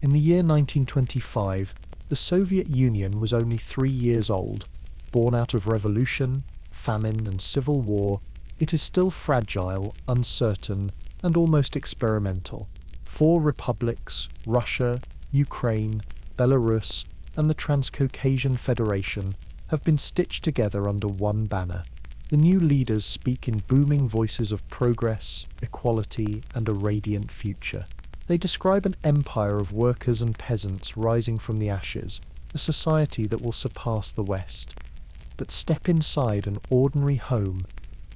In the year 1925, the Soviet Union was only 3 years old. Born out of revolution, famine, and civil war, it is still fragile, uncertain, and almost experimental. 4 republics, Russia, Ukraine, Belarus, and the Transcaucasian Federation, have been stitched together under one banner. The new leaders speak in booming voices of progress, equality, and a radiant future. They describe an empire of workers and peasants rising from the ashes, a society that will surpass the West. But step inside an ordinary home,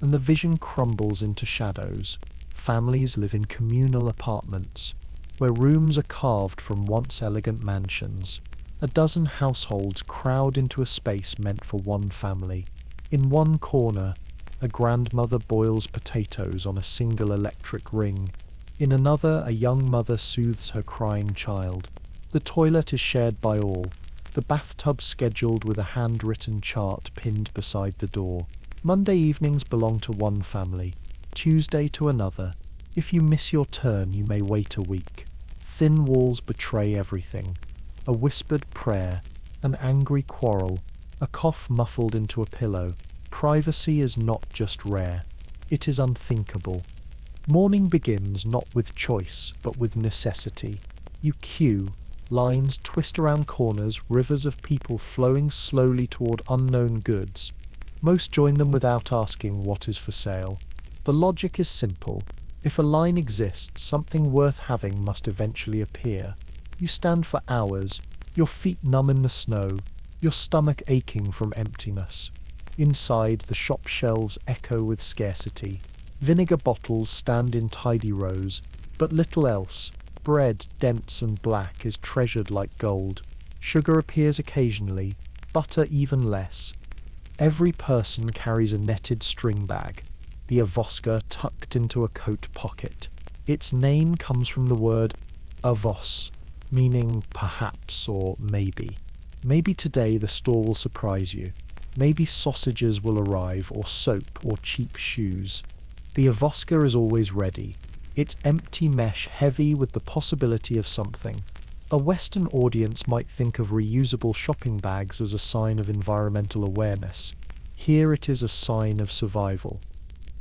and the vision crumbles into shadows. Families live in communal apartments, where rooms are carved from once elegant mansions. A dozen households crowd into a space meant for one family. In one corner, a grandmother boils potatoes on a single electric ring. In another, a young mother soothes her crying child. The toilet is shared by all, the bathtub scheduled with a handwritten chart pinned beside the door. Monday evenings belong to one family, Tuesday to another. If you miss your turn, you may wait a week. Thin walls betray everything. A whispered prayer, an angry quarrel, a cough muffled into a pillow. Privacy is not just rare, it is unthinkable. Morning begins not with choice, but with necessity. You queue, lines twist around corners, rivers of people flowing slowly toward unknown goods. Most join them without asking what is for sale. The logic is simple. If a line exists, something worth having must eventually appear. You stand for hours, your feet numb in the snow, your stomach aching from emptiness. Inside, the shop shelves echo with scarcity. Vinegar bottles stand in tidy rows, but little else. Bread, dense and black, is treasured like gold. Sugar appears occasionally, butter even less. Every person carries a netted string bag, the avoska tucked into a coat pocket. Its name comes from the word avos, meaning perhaps or maybe. Maybe today the store will surprise you. Maybe sausages will arrive, or soap, or cheap shoes. The avoska is always ready, its empty mesh heavy with the possibility of something. A Western audience might think of reusable shopping bags as a sign of environmental awareness. Here it is a sign of survival.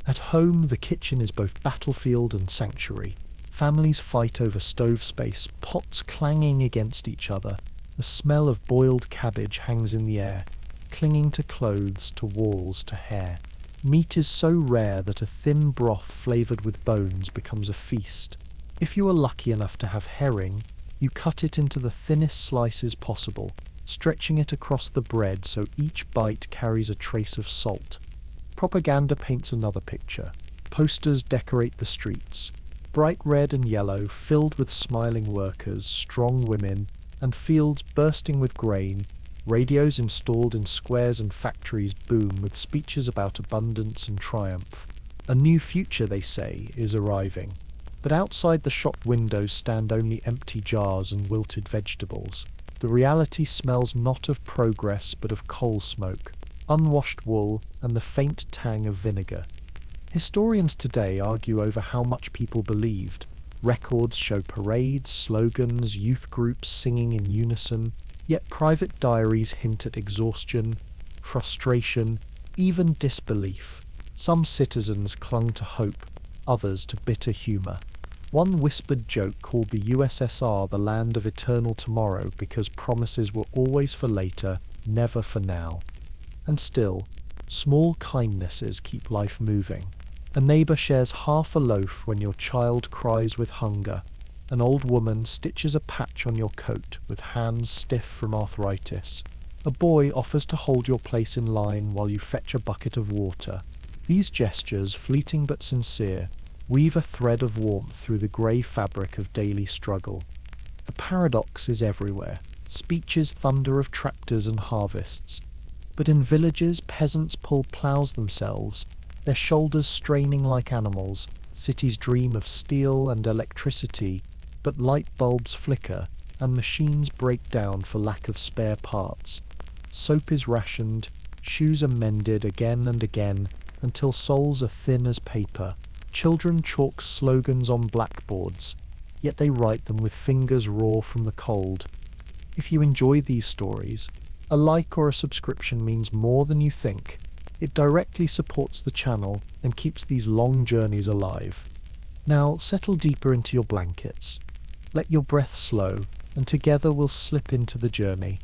At home, the kitchen is both battlefield and sanctuary. Families fight over stove space, pots clanging against each other. The smell of boiled cabbage hangs in the air, clinging to clothes, to walls, to hair. Meat is so rare that a thin broth flavored with bones becomes a feast. If you are lucky enough to have herring, you cut it into the thinnest slices possible, stretching it across the bread so each bite carries a trace of salt. Propaganda paints another picture. Posters decorate the streets, bright red and yellow, filled with smiling workers, strong women, and fields bursting with grain. Radios installed in squares and factories boom with speeches about abundance and triumph. A new future, they say, is arriving. But outside the shop windows stand only empty jars and wilted vegetables. The reality smells not of progress but of coal smoke, unwashed wool, and the faint tang of vinegar. Historians today argue over how much people believed. Records show parades, slogans, youth groups singing in unison, yet private diaries hint at exhaustion, frustration, even disbelief. Some citizens clung to hope, others to bitter humour. One whispered joke called the USSR the land of eternal tomorrow because promises were always for later, never for now. And still, small kindnesses keep life moving. A neighbour shares half a loaf when your child cries with hunger. An old woman stitches a patch on your coat with hands stiff from arthritis. A boy offers to hold your place in line while you fetch a bucket of water. These gestures, fleeting but sincere, weave a thread of warmth through the grey fabric of daily struggle. The paradox is everywhere. Speeches thunder of tractors and harvests. But in villages, peasants pull ploughs themselves, their shoulders straining like animals. Cities dream of steel and electricity, but light bulbs flicker, and machines break down for lack of spare parts. Soap is rationed, shoes are mended again and again, until soles are thin as paper. Children chalk slogans on blackboards. yet they write them with fingers raw from the cold. If you enjoy these stories, a like or a subscription means more than you think. It directly supports the channel and keeps these long journeys alive. Now settle deeper into your blankets. Let your breath slow, and together we'll slip into the journey.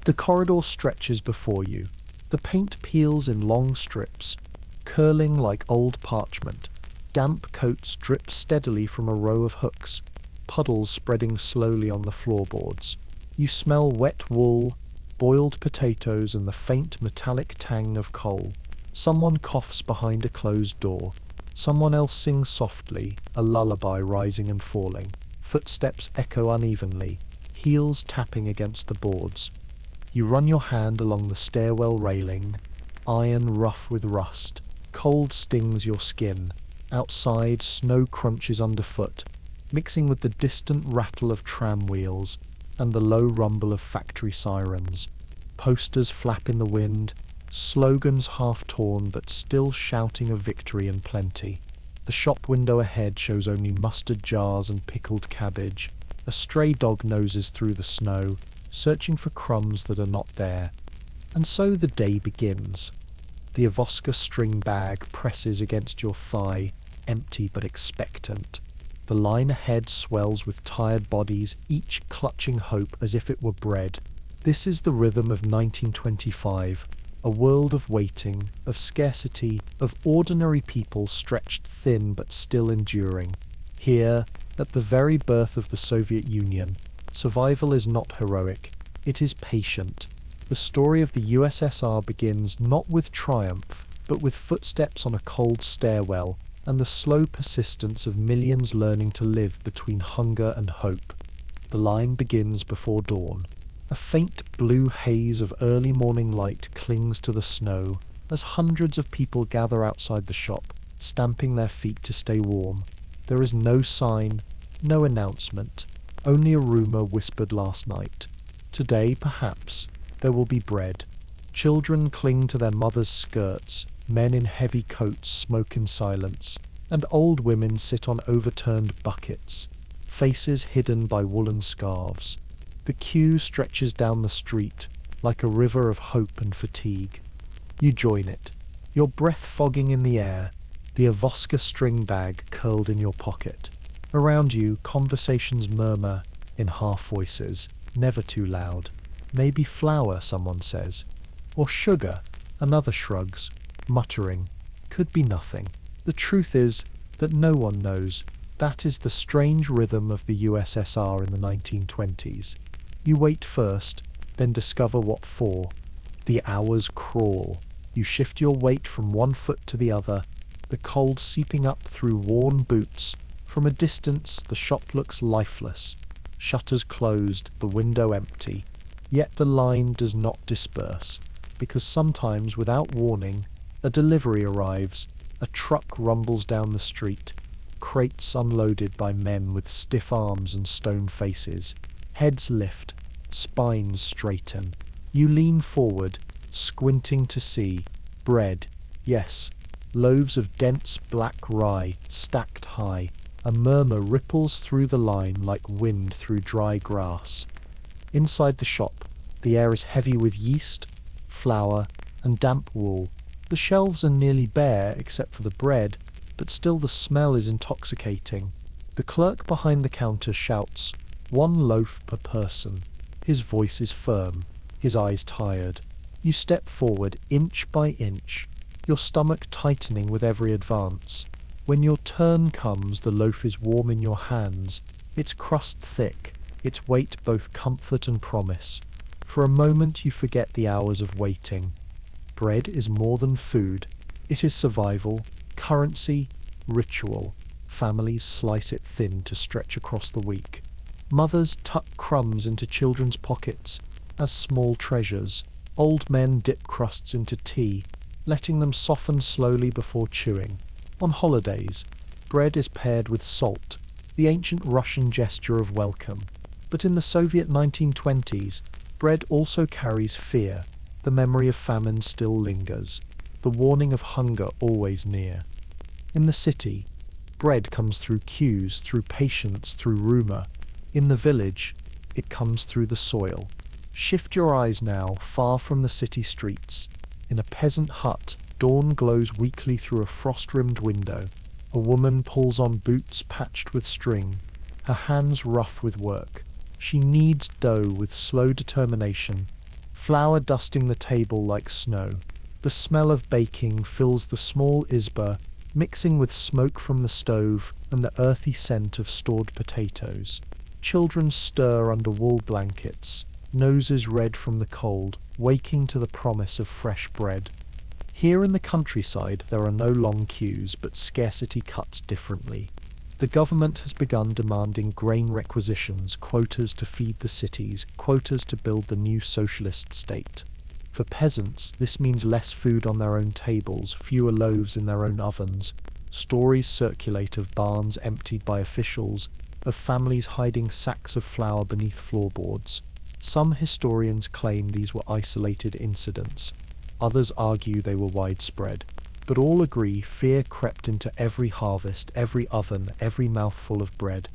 The corridor stretches before you. The paint peels in long strips, curling like old parchment. Damp coats drip steadily from a row of hooks, puddles spreading slowly on the floorboards. You smell wet wool, boiled potatoes, and the faint metallic tang of coal. Someone coughs behind a closed door. Someone else sings softly, a lullaby rising and falling. Footsteps echo unevenly, heels tapping against the boards. You run your hand along the stairwell railing, iron rough with rust. Cold stings your skin. Outside, snow crunches underfoot, mixing with the distant rattle of tram wheels and the low rumble of factory sirens. Posters flap in the wind, slogans half torn but still shouting of victory and plenty. The shop window ahead shows only mustard jars and pickled cabbage. A stray dog noses through the snow, searching for crumbs that are not there. And so the day begins. The Avoska string bag presses against your thigh, empty but expectant. The line ahead swells with tired bodies, each clutching hope as if it were bread. This is the rhythm of 1925, a world of waiting, of scarcity, of ordinary people stretched thin but still enduring. Here, at the very birth of the Soviet Union, survival is not heroic, it is patient. The story of the USSR begins not with triumph, but with footsteps on a cold stairwell and the slow persistence of millions learning to live between hunger and hope. The line begins before dawn. A faint blue haze of early morning light clings to the snow as hundreds of people gather outside the shop, stamping their feet to stay warm. There is no sign, no announcement, only a rumor whispered last night. Today, perhaps, there will be bread. Children cling to their mothers' skirts, men in heavy coats smoke in silence, and old women sit on overturned buckets, faces hidden by woolen scarves. The queue stretches down the street like a river of hope and fatigue. You join it, your breath fogging in the air, the Avoska string bag curled in your pocket. Around you, conversations murmur in half voices, never too loud. Maybe flour, someone says. Or sugar, another shrugs, muttering. Could be nothing. The truth is that no one knows. That is the strange rhythm of the USSR in the 1920s. You wait first, then discover what for. The hours crawl. You shift your weight from one foot to the other, the cold seeping up through worn boots. From a distance, the shop looks lifeless. Shutters closed, the window empty. Yet the line does not disperse, because sometimes, without warning, a delivery arrives. A truck rumbles down the street, crates unloaded by men with stiff arms and stone faces. Heads lift, spines straighten. You lean forward, squinting to see. Bread, yes, loaves of dense black rye, stacked high. A murmur ripples through the line like wind through dry grass. Inside the shop, the air is heavy with yeast, flour, and damp wool. The shelves are nearly bare except for the bread, but still the smell is intoxicating. The clerk behind the counter shouts, "1 loaf per person." His voice is firm, his eyes tired. You step forward inch by inch, your stomach tightening with every advance. When your turn comes, the loaf is warm in your hands, its crust thick, its weight both comfort and promise. For a moment you forget the hours of waiting. Bread is more than food. It is survival, currency, ritual. Families slice it thin to stretch across the week. Mothers tuck crumbs into children's pockets as small treasures. Old men dip crusts into tea, letting them soften slowly before chewing. On holidays, bread is paired with salt, the ancient Russian gesture of welcome. But in the Soviet 1920s, bread also carries fear. The memory of famine still lingers, the warning of hunger always near. In the city, Bread comes through queues, through patience, through rumor. In the village, it comes through the soil. Shift your eyes now, far from the city streets. In a peasant hut, dawn glows weakly through a frost-rimmed window. A woman pulls on boots patched with string, her hands rough with work. She kneads dough with slow determination, flour dusting the table like snow. The smell of baking fills the small izba, mixing with smoke from the stove and the earthy scent of stored potatoes. Children stir under wool blankets, noses red from the cold, waking to the promise of fresh bread. Here in the countryside there are no long queues, but scarcity cuts differently. The government has begun demanding grain requisitions, quotas to feed the cities, quotas to build the new socialist state. For peasants, this means less food on their own tables, fewer loaves in their own ovens. Stories circulate of barns emptied by officials, of families hiding sacks of flour beneath floorboards. Some historians claim these were isolated incidents. Others argue they were widespread. But all agree fear crept into every harvest, every oven, every mouthful of bread.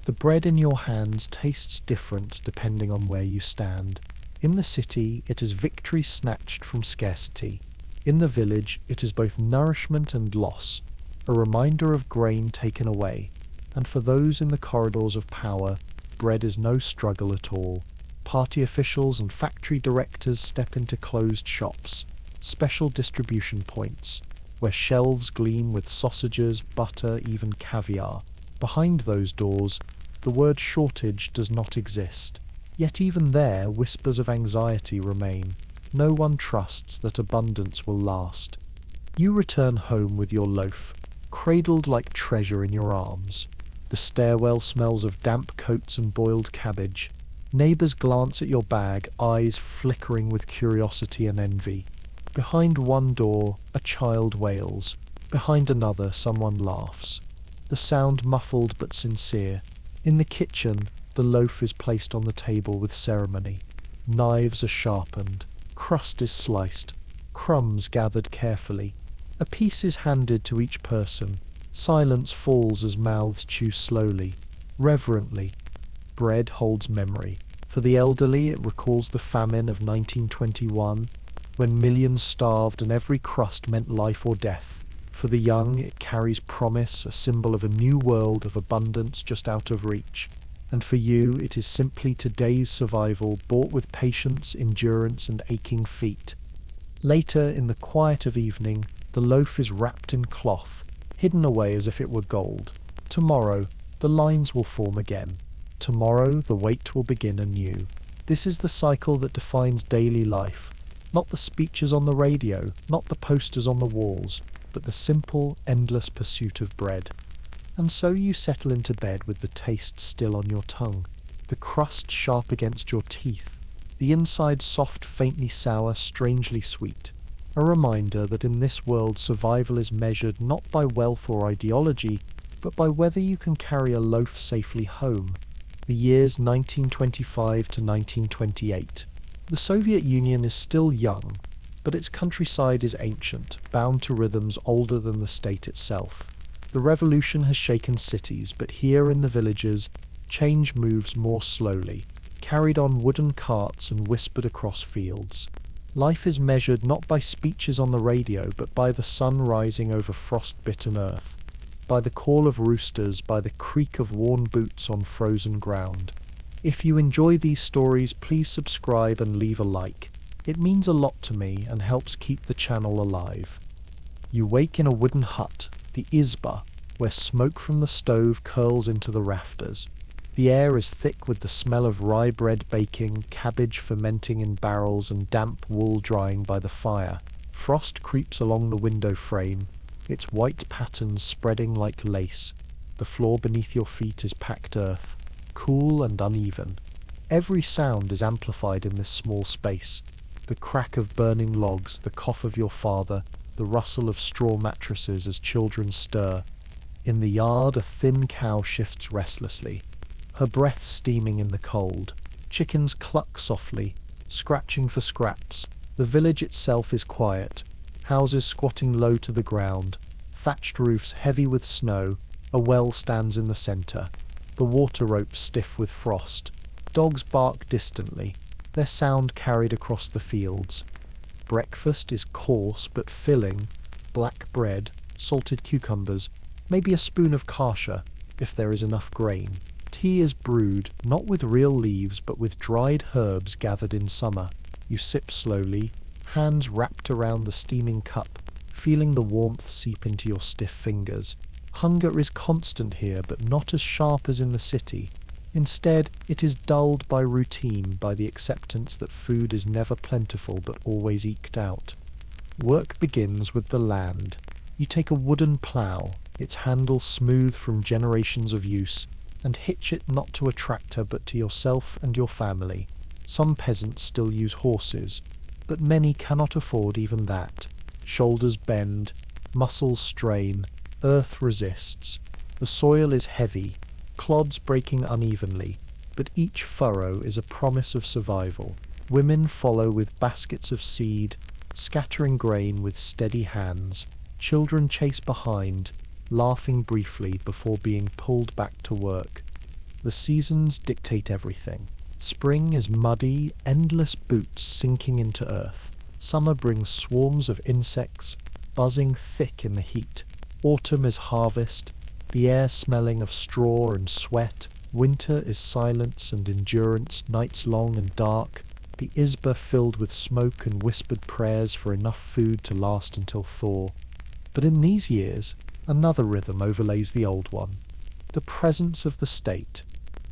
The bread in your hands tastes different depending on where you stand. In the city, it is victory snatched from scarcity. In the village, it is both nourishment and loss, a reminder of grain taken away. And for those in the corridors of power, bread is no struggle at all. Party officials and factory directors step into closed shops, special distribution points, where shelves gleam with sausages, butter, even caviar. Behind those doors, the word shortage does not exist. Yet even there, whispers of anxiety remain. No one trusts that abundance will last. You return home with your loaf, cradled like treasure in your arms. The stairwell smells of damp coats and boiled cabbage. Neighbors glance at your bag, eyes flickering with curiosity and envy. Behind one door, a child wails. Behind another, someone laughs. The sound muffled but sincere. In the kitchen, the loaf is placed on the table with ceremony. Knives are sharpened. Crust is sliced. Crumbs gathered carefully. A piece is handed to each person. Silence falls as mouths chew slowly, reverently. Bread holds memory. For the elderly, it recalls the famine of 1921, when millions starved and every crust meant life or death. For the young, it carries promise, a symbol of a new world of abundance just out of reach. And for you, it is simply today's survival, bought with patience, endurance, and aching feet. Later, in the quiet of evening, the loaf is wrapped in cloth, hidden away as if it were gold. Tomorrow, the lines will form again. Tomorrow, the wait will begin anew. This is the cycle that defines daily life. Not the speeches on the radio, not the posters on the walls, but the simple, endless pursuit of bread. And so you settle into bed with the taste still on your tongue, the crust sharp against your teeth, the inside soft, faintly sour, strangely sweet. A reminder that in this world survival is measured not by wealth or ideology, but by whether you can carry a loaf safely home. The years 1925 to 1928. The Soviet Union is still young, but its countryside is ancient, bound to rhythms older than the state itself. The revolution has shaken cities, but here in the villages, change moves more slowly, carried on wooden carts and whispered across fields. Life is measured not by speeches on the radio, but by the sun rising over frost-bitten earth, by the call of roosters, by the creak of worn boots on frozen ground. If you enjoy these stories, please subscribe and leave a like. It means a lot to me and helps keep the channel alive. You wake in a wooden hut, the izba, where smoke from the stove curls into the rafters. The air is thick with the smell of rye bread baking, cabbage fermenting in barrels, and damp wool drying by the fire. Frost creeps along the window frame, its white patterns spreading like lace. The floor beneath your feet is packed earth, cool and uneven. Every sound is amplified in this small space. The crack of burning logs, the cough of your father, the rustle of straw mattresses as children stir. In the yard, a thin cow shifts restlessly, her breath steaming in the cold. Chickens cluck softly, scratching for scraps. The village itself is quiet, houses squatting low to the ground, thatched roofs heavy with snow, A well stands in the center, the water ropes stiff with frost. Dogs bark distantly, their sound carried across the fields. Breakfast is coarse but filling: black bread, salted cucumbers, maybe a spoon of kasha, if there is enough grain. Tea is brewed, not with real leaves, but with dried herbs gathered in summer. You sip slowly, hands wrapped around the steaming cup, feeling the warmth seep into your stiff fingers. Hunger is constant here, but not as sharp as in the city. Instead, it is dulled by routine, by the acceptance that food is never plentiful but always eked out. Work begins with the land. You take a wooden plough, its handle smooth from generations of use, and hitch it not to a tractor but to yourself and your family. Some peasants still use horses, but many cannot afford even that. Shoulders bend, muscles strain, earth resists. The soil is heavy, clods breaking unevenly, but each furrow is a promise of survival. Women follow with baskets of seed, scattering grain with steady hands. Children chase behind, laughing briefly before being pulled back to work. The seasons dictate everything. Spring is muddy, endless boots sinking into earth. Summer brings swarms of insects, buzzing thick in the heat. Autumn is harvest, the air smelling of straw and sweat. Winter is silence and endurance, nights long and dark, the izba filled with smoke and whispered prayers for enough food to last until thaw. But in these years, another rhythm overlays the old one: the presence of the state.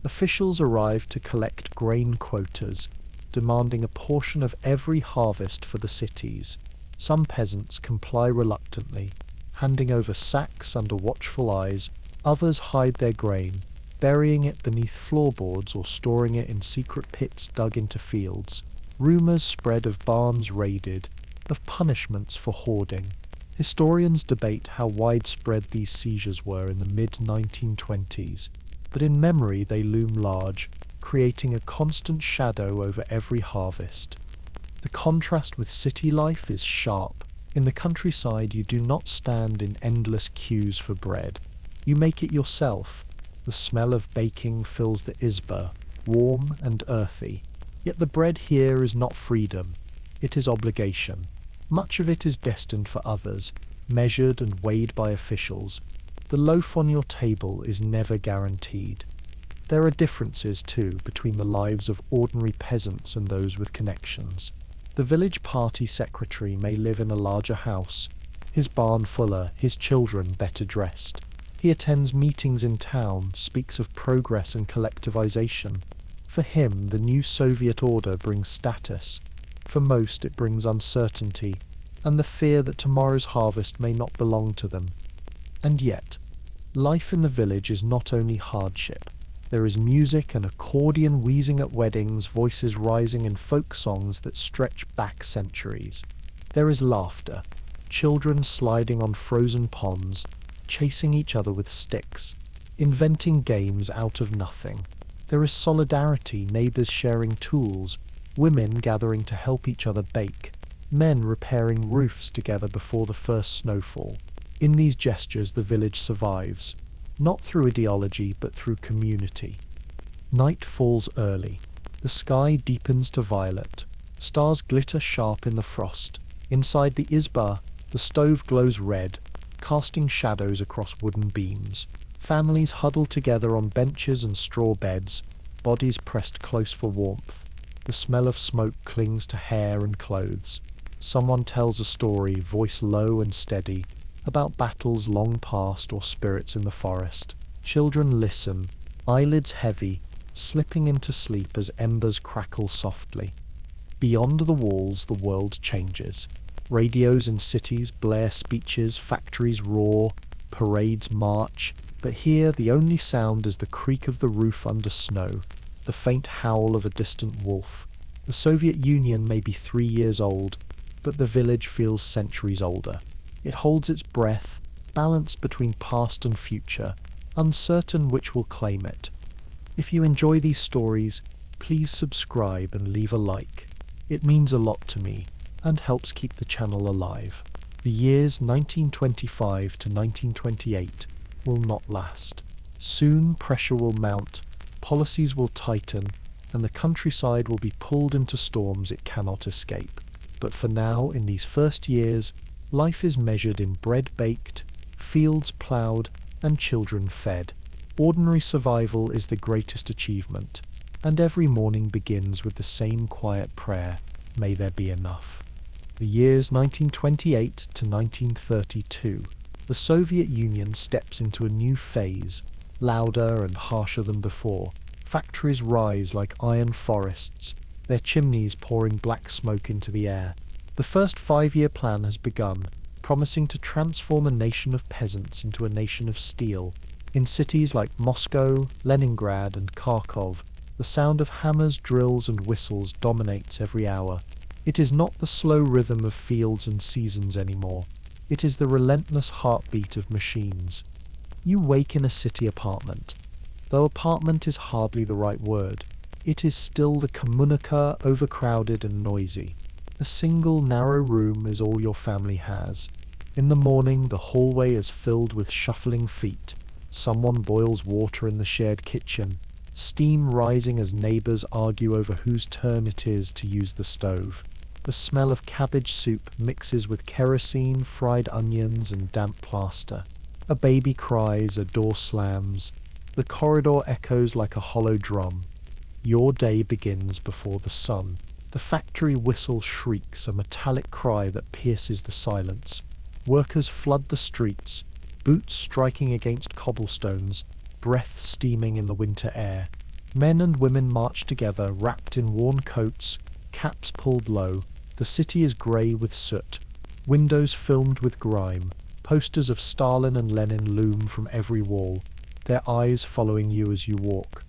Officials arrive to collect grain quotas, demanding a portion of every harvest for the cities. Some peasants comply reluctantly, handing over sacks under watchful eyes. Others hide their grain, burying it beneath floorboards or storing it in secret pits dug into fields. Rumors spread of barns raided, of punishments for hoarding. Historians debate how widespread these seizures were in the mid-1920s, but in memory they loom large, creating a constant shadow over every harvest. The contrast with city life is sharp. In the countryside you do not stand in endless queues for bread. You make it yourself. The smell of baking fills the izba, warm and earthy. Yet the bread here is not freedom, it is obligation. Much of it is destined for others, measured and weighed by officials. The loaf on your table is never guaranteed. There are differences, too, between the lives of ordinary peasants and those with connections. The village party secretary may live in a larger house, his barn fuller, his children better dressed. He attends meetings in town, speaks of progress and collectivization. For him, the new Soviet order brings status. For most, it brings uncertainty, and the fear that tomorrow's harvest may not belong to them. And yet, life in the village is not only hardship. There is music and accordion wheezing at weddings, voices rising in folk songs that stretch back centuries. There is laughter, children sliding on frozen ponds, chasing each other with sticks, inventing games out of nothing. There is solidarity, neighbors sharing tools, women gathering to help each other bake, men repairing roofs together before the first snowfall. In these gestures the village survives, not through ideology but through community. Night falls early. The sky deepens to violet. Stars glitter sharp in the frost. Inside the izba, the stove glows red, casting shadows across wooden beams. Families huddle together on benches and straw beds, bodies pressed close for warmth. The smell of smoke clings to hair and clothes. Someone tells a story, voice low and steady, about battles long past or spirits in the forest. Children listen, eyelids heavy, slipping into sleep as embers crackle softly. Beyond the walls, the world changes. Radios in cities blare speeches, factories roar, parades march, but here the only sound is the creak of the roof under snow, the faint howl of a distant wolf. The Soviet Union may be 3 years old, but the village feels centuries older. It holds its breath, balanced between past and future, uncertain which will claim it. If you enjoy these stories, please subscribe and leave a like. It means a lot to me and helps keep the channel alive. The years 1925 to 1928 will not last. Soon pressure will mount, policies will tighten, and the countryside will be pulled into storms it cannot escape. But for now, in these first years, life is measured in bread baked, fields ploughed, and children fed. Ordinary survival is the greatest achievement, and every morning begins with the same quiet prayer, may there be enough. The years 1928 to 1932, the Soviet Union steps into a new phase, louder and harsher than before. Factories rise like iron forests, their chimneys pouring black smoke into the air. The first 5-year plan has begun, promising to transform a nation of peasants into a nation of steel. In cities like Moscow, Leningrad, and Kharkov, the sound of hammers, drills, and whistles dominates every hour. It is not the slow rhythm of fields and seasons anymore. It is the relentless heartbeat of machines. You wake in a city apartment. Though apartment is hardly the right word, it is still the communica, overcrowded and noisy. A single narrow room is all your family has. In the morning, the hallway is filled with shuffling feet. Someone boils water in the shared kitchen, steam rising as neighbors argue over whose turn it is to use the stove. The smell of cabbage soup mixes with kerosene, fried onions, and damp plaster. A baby cries, a door slams. The corridor echoes like a hollow drum. Your day begins before the sun. The factory whistle shrieks, a metallic cry that pierces the silence. Workers flood the streets, boots striking against cobblestones, breath steaming in the winter air. Men and women march together, wrapped in worn coats, caps pulled low. The city is grey with soot, windows filmed with grime. Posters of Stalin and Lenin loom from every wall, their eyes following you as you walk.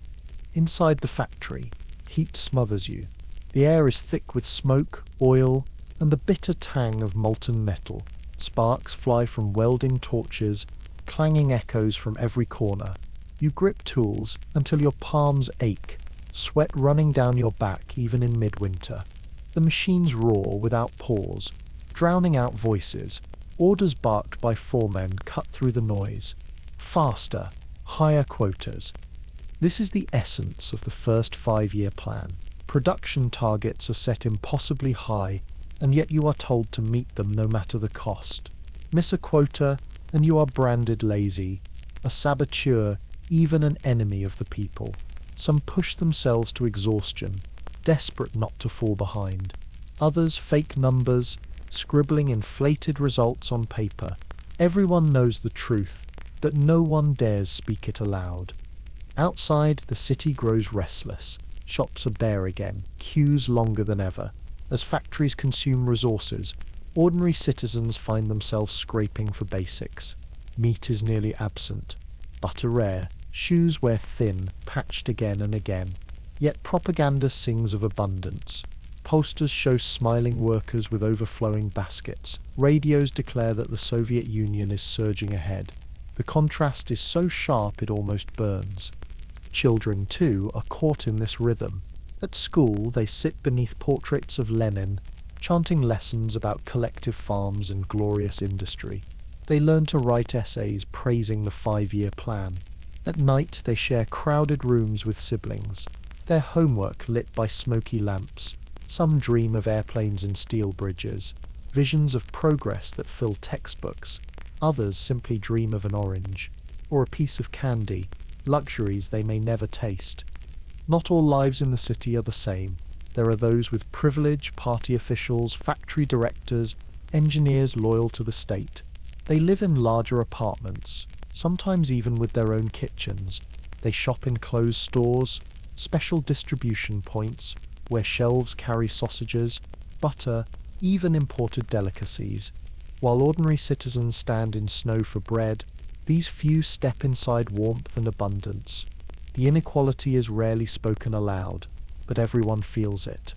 Inside the factory, heat smothers you. The air is thick with smoke, oil, and the bitter tang of molten metal. Sparks fly from welding torches, clanging echoes from every corner. You grip tools until your palms ache, sweat running down your back even in midwinter. The machines roar without pause, drowning out voices. Orders barked by foremen cut through the noise. Faster, higher quotas. This is the essence of the first 5-year plan. Production targets are set impossibly high, and yet you are told to meet them no matter the cost. Miss a quota, and you are branded lazy, a saboteur, even an enemy of the people. Some push themselves to exhaustion, desperate not to fall behind. Others fake numbers, scribbling inflated results on paper. Everyone knows the truth, but no one dares speak it aloud. Outside, the city grows restless. Shops are bare again, queues longer than ever. As factories consume resources, ordinary citizens find themselves scraping for basics. Meat is nearly absent, butter rare, shoes wear thin, patched again and again. Yet propaganda sings of abundance. Posters show smiling workers with overflowing baskets. Radios declare that the Soviet Union is surging ahead. The contrast is so sharp it almost burns. Children, too, are caught in this rhythm. At school, they sit beneath portraits of Lenin, chanting lessons about collective farms and glorious industry. They learn to write essays praising the 5-year plan. At night, they share crowded rooms with siblings, their homework lit by smoky lamps. Some dream of airplanes and steel bridges, visions of progress that fill textbooks. Others simply dream of an orange, or a piece of candy, luxuries they may never taste. Not all lives in the city are the same. There are those with privilege, party officials, factory directors, engineers loyal to the state. They live in larger apartments, sometimes even with their own kitchens. They shop in closed stores, special distribution points, where shelves carry sausages, butter, even imported delicacies. While ordinary citizens stand in snow for bread, these few step inside warmth and abundance. The inequality is rarely spoken aloud, but everyone feels it.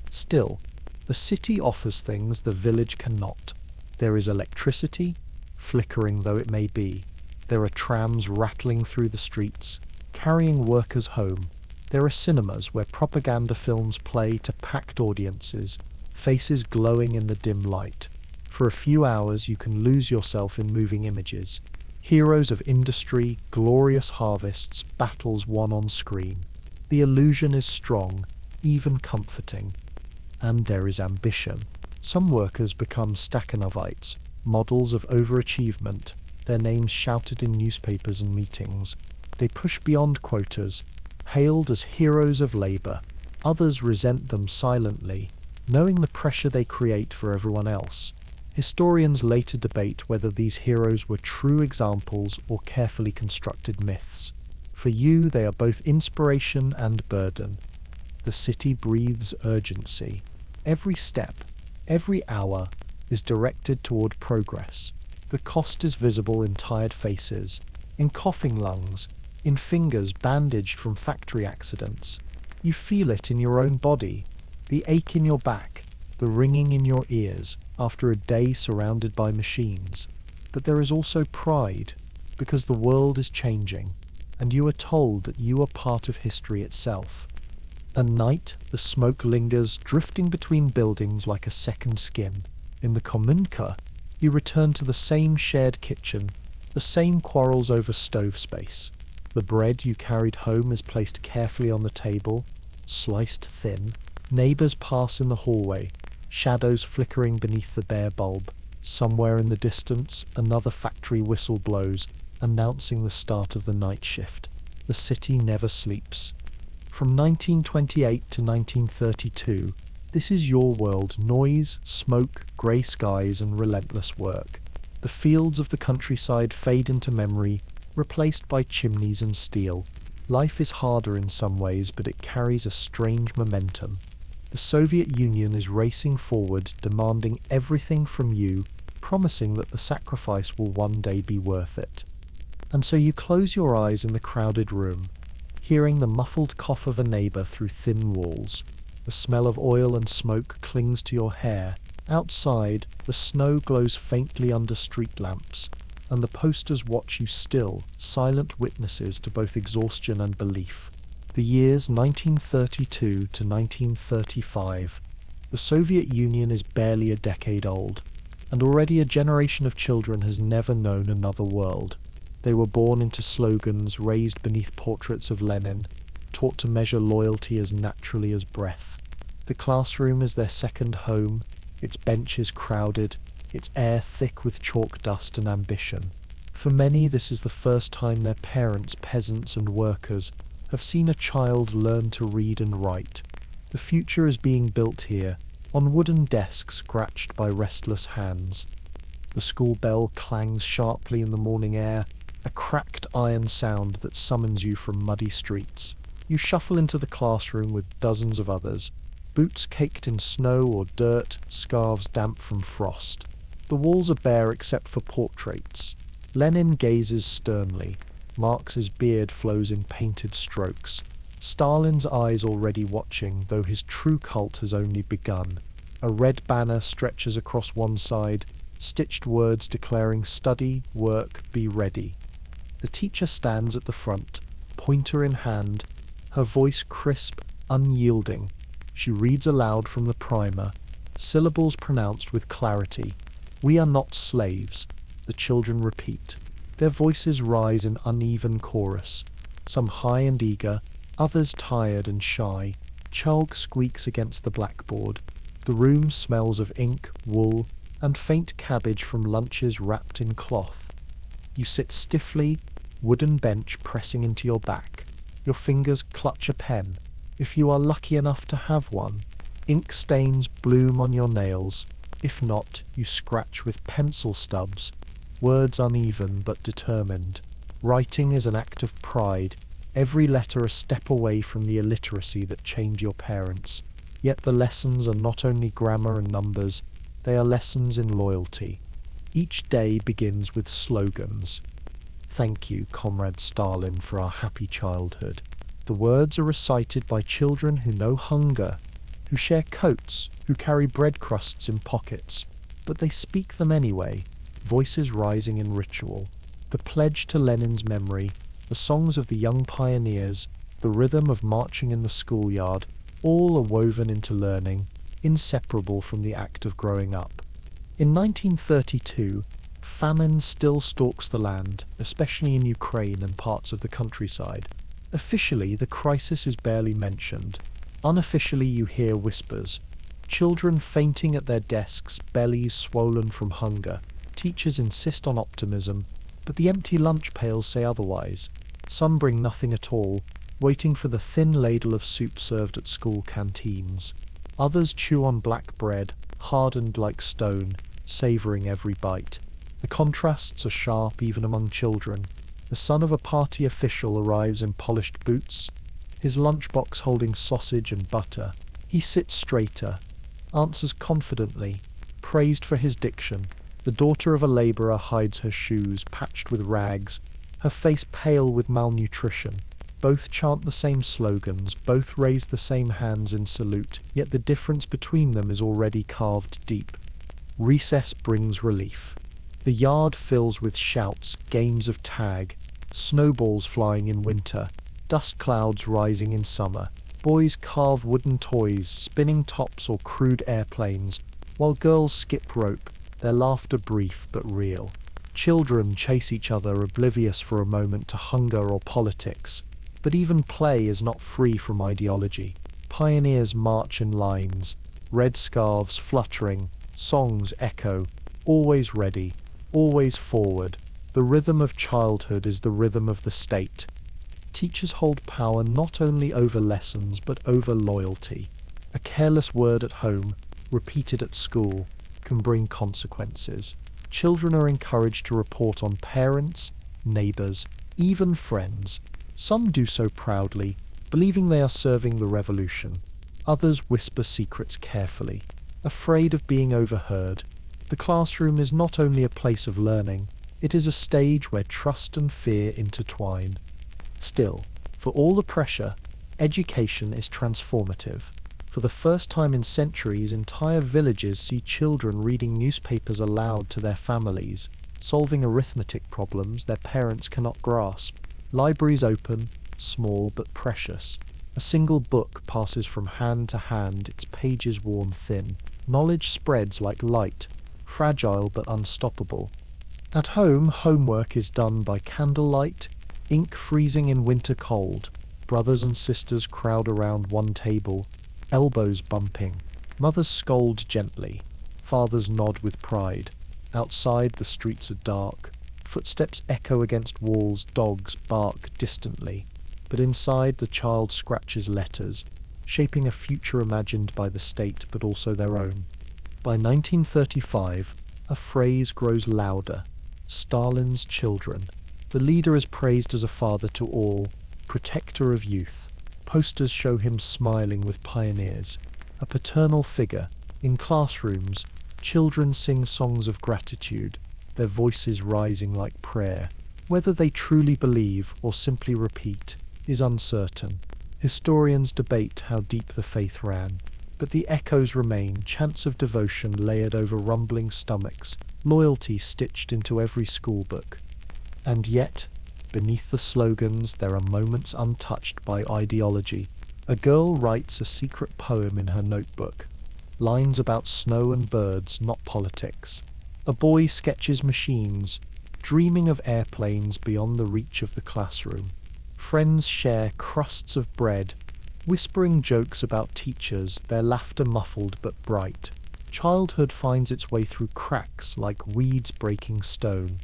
Still, the city offers things the village cannot. There is electricity, flickering though it may be. There are trams rattling through the streets, carrying workers home. There are cinemas where propaganda films play to packed audiences, faces glowing in the dim light. For a few hours you can lose yourself in moving images. Heroes of industry, glorious harvests, battles won on screen. The illusion is strong, even comforting. And there is ambition. Some workers become Stakhanovites, models of overachievement, their names shouted in newspapers and meetings. They push beyond quotas, hailed as heroes of labor. Others resent them silently, knowing the pressure they create for everyone else. Historians later debate whether these heroes were true examples or carefully constructed myths. For you, they are both inspiration and burden. The city breathes urgency. Every step, every hour, is directed toward progress. The cost is visible in tired faces, in coughing lungs, in fingers bandaged from factory accidents. You feel it in your own body, the ache in your back, the ringing in your ears after a day surrounded by machines. But there is also pride, because the world is changing, and you are told that you are part of history itself. At night, the smoke lingers, drifting between buildings like a second skin. In the communal, you return to the same shared kitchen, the same quarrels over stove space. The bread you carried home is placed carefully on the table, sliced thin. Neighbors pass in the hallway, shadows flickering beneath the bare bulb. Somewhere in the distance, another factory whistle blows, announcing the start of the night shift. The city never sleeps. From 1928 to 1932, this is your world: noise, smoke, grey skies, and relentless work. The fields of the countryside fade into memory, replaced by chimneys and steel. Life is harder in some ways, but it carries a strange momentum. The Soviet Union is racing forward, demanding everything from you, promising that the sacrifice will one day be worth it. And so you close your eyes in the crowded room, hearing the muffled cough of a neighbor through thin walls. The smell of oil and smoke clings to your hair. Outside, the snow glows faintly under street lamps, and the posters watch you still, silent witnesses to both exhaustion and belief. The years 1932 to 1935. The Soviet Union is barely a decade old, and already a generation of children has never known another world. They were born into slogans, raised beneath portraits of Lenin, taught to measure loyalty as naturally as breath. The classroom is their second home, its benches crowded, its air thick with chalk dust and ambition. For many, this is the first time their parents, peasants and workers, have seen a child learn to read and write. The future is being built here, on wooden desks scratched by restless hands. The school bell clangs sharply in the morning air, a cracked iron sound that summons you from muddy streets. You shuffle into the classroom with dozens of others, boots caked in snow or dirt, scarves damp from frost. The walls are bare except for portraits. Lenin gazes sternly. Marx's beard flows in painted strokes. Stalin's eyes already watching, though his true cult has only begun. A red banner stretches across one side, stitched words declaring study, work, be ready. The teacher stands at the front, pointer in hand, her voice crisp, unyielding. She reads aloud from the primer, syllables pronounced with clarity. "We are not slaves," the children repeat. Their voices rise in uneven chorus, some high and eager, others tired and shy. Chalk squeaks against the blackboard. The room smells of ink, wool, and faint cabbage from lunches wrapped in cloth. You sit stiffly, wooden bench pressing into your back. Your fingers clutch a pen, if you are lucky enough to have one. Ink stains bloom on your nails. If not, you scratch with pencil stubs, words uneven but determined. Writing is an act of pride, every letter a step away from the illiteracy that chained your parents. Yet the lessons are not only grammar and numbers, they are lessons in loyalty. Each day begins with slogans. "Thank you, Comrade Stalin, for our happy childhood." The words are recited by children who know hunger, who share coats, who carry bread crusts in pockets, but they speak them anyway, voices rising in ritual. The pledge to Lenin's memory, the songs of the young pioneers, the rhythm of marching in the schoolyard, all are woven into learning, inseparable from the act of growing up. In 1932, Famine still stalks the land, especially in Ukraine and parts of the countryside. Officially, the crisis is barely mentioned. Unofficially, you hear whispers. Children fainting at their desks, bellies swollen from hunger. Teachers insist on optimism, but the empty lunch pails say otherwise. Some bring nothing at all, waiting for the thin ladle of soup served at school canteens. Others chew on black bread, hardened like stone, savouring every bite. The contrasts are sharp even among children. The son of a party official arrives in polished boots, his lunchbox holding sausage and butter. He sits straighter, answers confidently, praised for his diction. The daughter of a labourer hides her shoes, patched with rags, her face pale with malnutrition. Both chant the same slogans, both raise the same hands in salute, yet the difference between them is already carved deep. Recess brings relief. The yard fills with shouts, games of tag, snowballs flying in winter, dust clouds rising in summer. Boys carve wooden toys, spinning tops or crude airplanes, while girls skip rope, their laughter brief but real. Children chase each other, oblivious for a moment to hunger or politics. But even play is not free from ideology. Pioneers march in lines, red scarves fluttering, songs echo, always ready, always forward. The rhythm of childhood is the rhythm of the state. Teachers hold power not only over lessons but over loyalty. A careless word at home, repeated at school, can bring consequences. Children are encouraged to report on parents, neighbours, even friends. Some do so proudly, believing they are serving the revolution. Others whisper secrets carefully, afraid of being overheard. The classroom is not only a place of learning, it is a stage where trust and fear intertwine. Still, for all the pressure, education is transformative. For the first time in centuries, entire villages see children reading newspapers aloud to their families, solving arithmetic problems their parents cannot grasp. Libraries open, small but precious. A single book passes from hand to hand, its pages worn thin. Knowledge spreads like light, fragile but unstoppable. At home, homework is done by candlelight, ink freezing in winter cold. Brothers and sisters crowd around one table, elbows bumping. Mothers scold gently, fathers nod with pride. Outside, the streets are dark. Footsteps echo against walls, dogs bark distantly. But inside, the child scratches letters, shaping a future imagined by the state but also their own. By 1935, a phrase grows louder: Stalin's children. The leader is praised as a father to all, protector of youth. Posters show him smiling with pioneers, a paternal figure. In classrooms, children sing songs of gratitude, their voices rising like prayer. Whether they truly believe or simply repeat is uncertain. Historians debate how deep the faith ran, but the echoes remain, chants of devotion layered over rumbling stomachs, loyalty stitched into every schoolbook. And yet, beneath the slogans, there are moments untouched by ideology. A girl writes a secret poem in her notebook, lines about snow and birds, not politics. A boy sketches machines, dreaming of airplanes beyond the reach of the classroom. Friends share crusts of bread, whispering jokes about teachers, their laughter muffled but bright. Childhood finds its way through cracks like weeds breaking stone.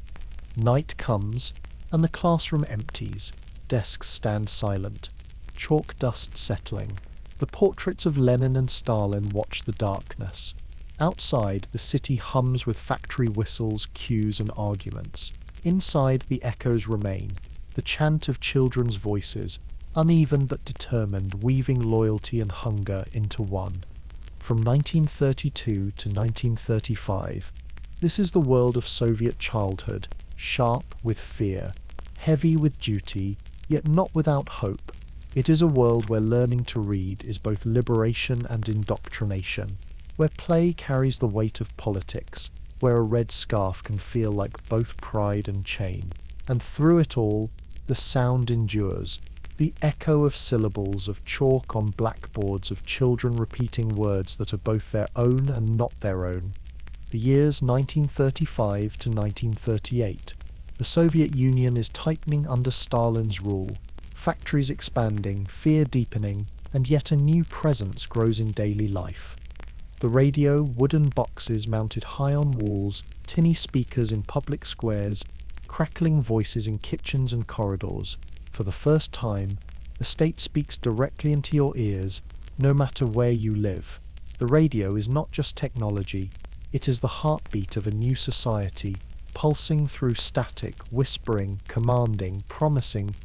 Night comes, and the classroom empties. Desks stand silent, chalk dust settling. The portraits of Lenin and Stalin watch the darkness. Outside, the city hums with factory whistles, cues, and arguments. Inside, the echoes remain, the chant of children's voices, uneven but determined, weaving loyalty and hunger into one. From 1932 to 1935, this is the world of Soviet childhood, sharp with fear, heavy with duty, yet not without hope. It is a world where learning to read is both liberation and indoctrination, where play carries the weight of politics, where a red scarf can feel like both pride and chain. And through it all, the sound endures, the echo of syllables, of chalk on blackboards, of children repeating words that are both their own and not their own. The years 1935 to 1938. The Soviet Union is tightening under Stalin's rule. Factories expanding, fear deepening, and yet a new presence grows in daily life. The radio, wooden boxes mounted high on walls, tinny speakers in public squares, crackling voices in kitchens and corridors. For the first time, the state speaks directly into your ears, no matter where you live. The radio is not just technology, it is the heartbeat of a new society, pulsing through static, whispering, commanding, promising.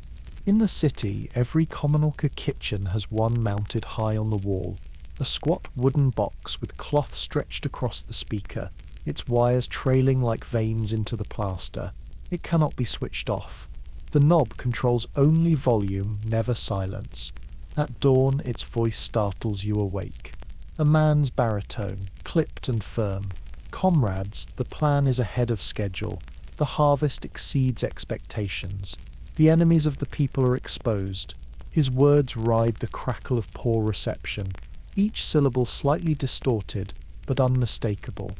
In the city, every communal kitchen has one mounted high on the wall. A squat wooden box with cloth stretched across the speaker, its wires trailing like veins into the plaster. It cannot be switched off. The knob controls only volume, never silence. At dawn, its voice startles you awake. A man's baritone, clipped and firm. Comrades, the plan is ahead of schedule. The harvest exceeds expectations. The enemies of the people are exposed. His words ride the crackle of poor reception, each syllable slightly distorted, but unmistakable.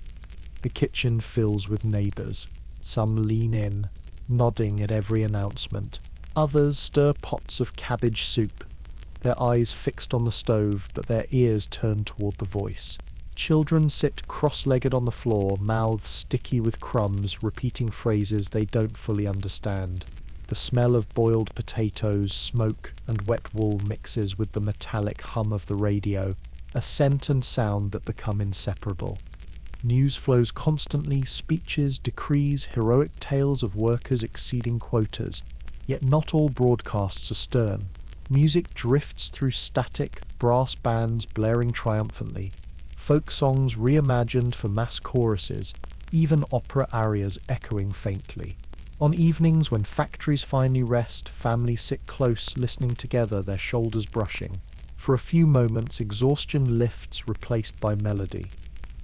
The kitchen fills with neighbours. Some lean in, nodding at every announcement. Others stir pots of cabbage soup, their eyes fixed on the stove, but their ears turned toward the voice. Children sit cross-legged on the floor, mouths sticky with crumbs, repeating phrases they don't fully understand. The smell of boiled potatoes, smoke, and wet wool mixes with the metallic hum of the radio, a scent and sound that become inseparable. News flows constantly, speeches, decrees, heroic tales of workers exceeding quotas. Yet not all broadcasts are stern. Music drifts through static, brass bands blaring triumphantly. Folk songs reimagined for mass choruses, even opera arias echoing faintly. On evenings when factories finally rest, families sit close, listening together, their shoulders brushing. For a few moments, exhaustion lifts, replaced by melody.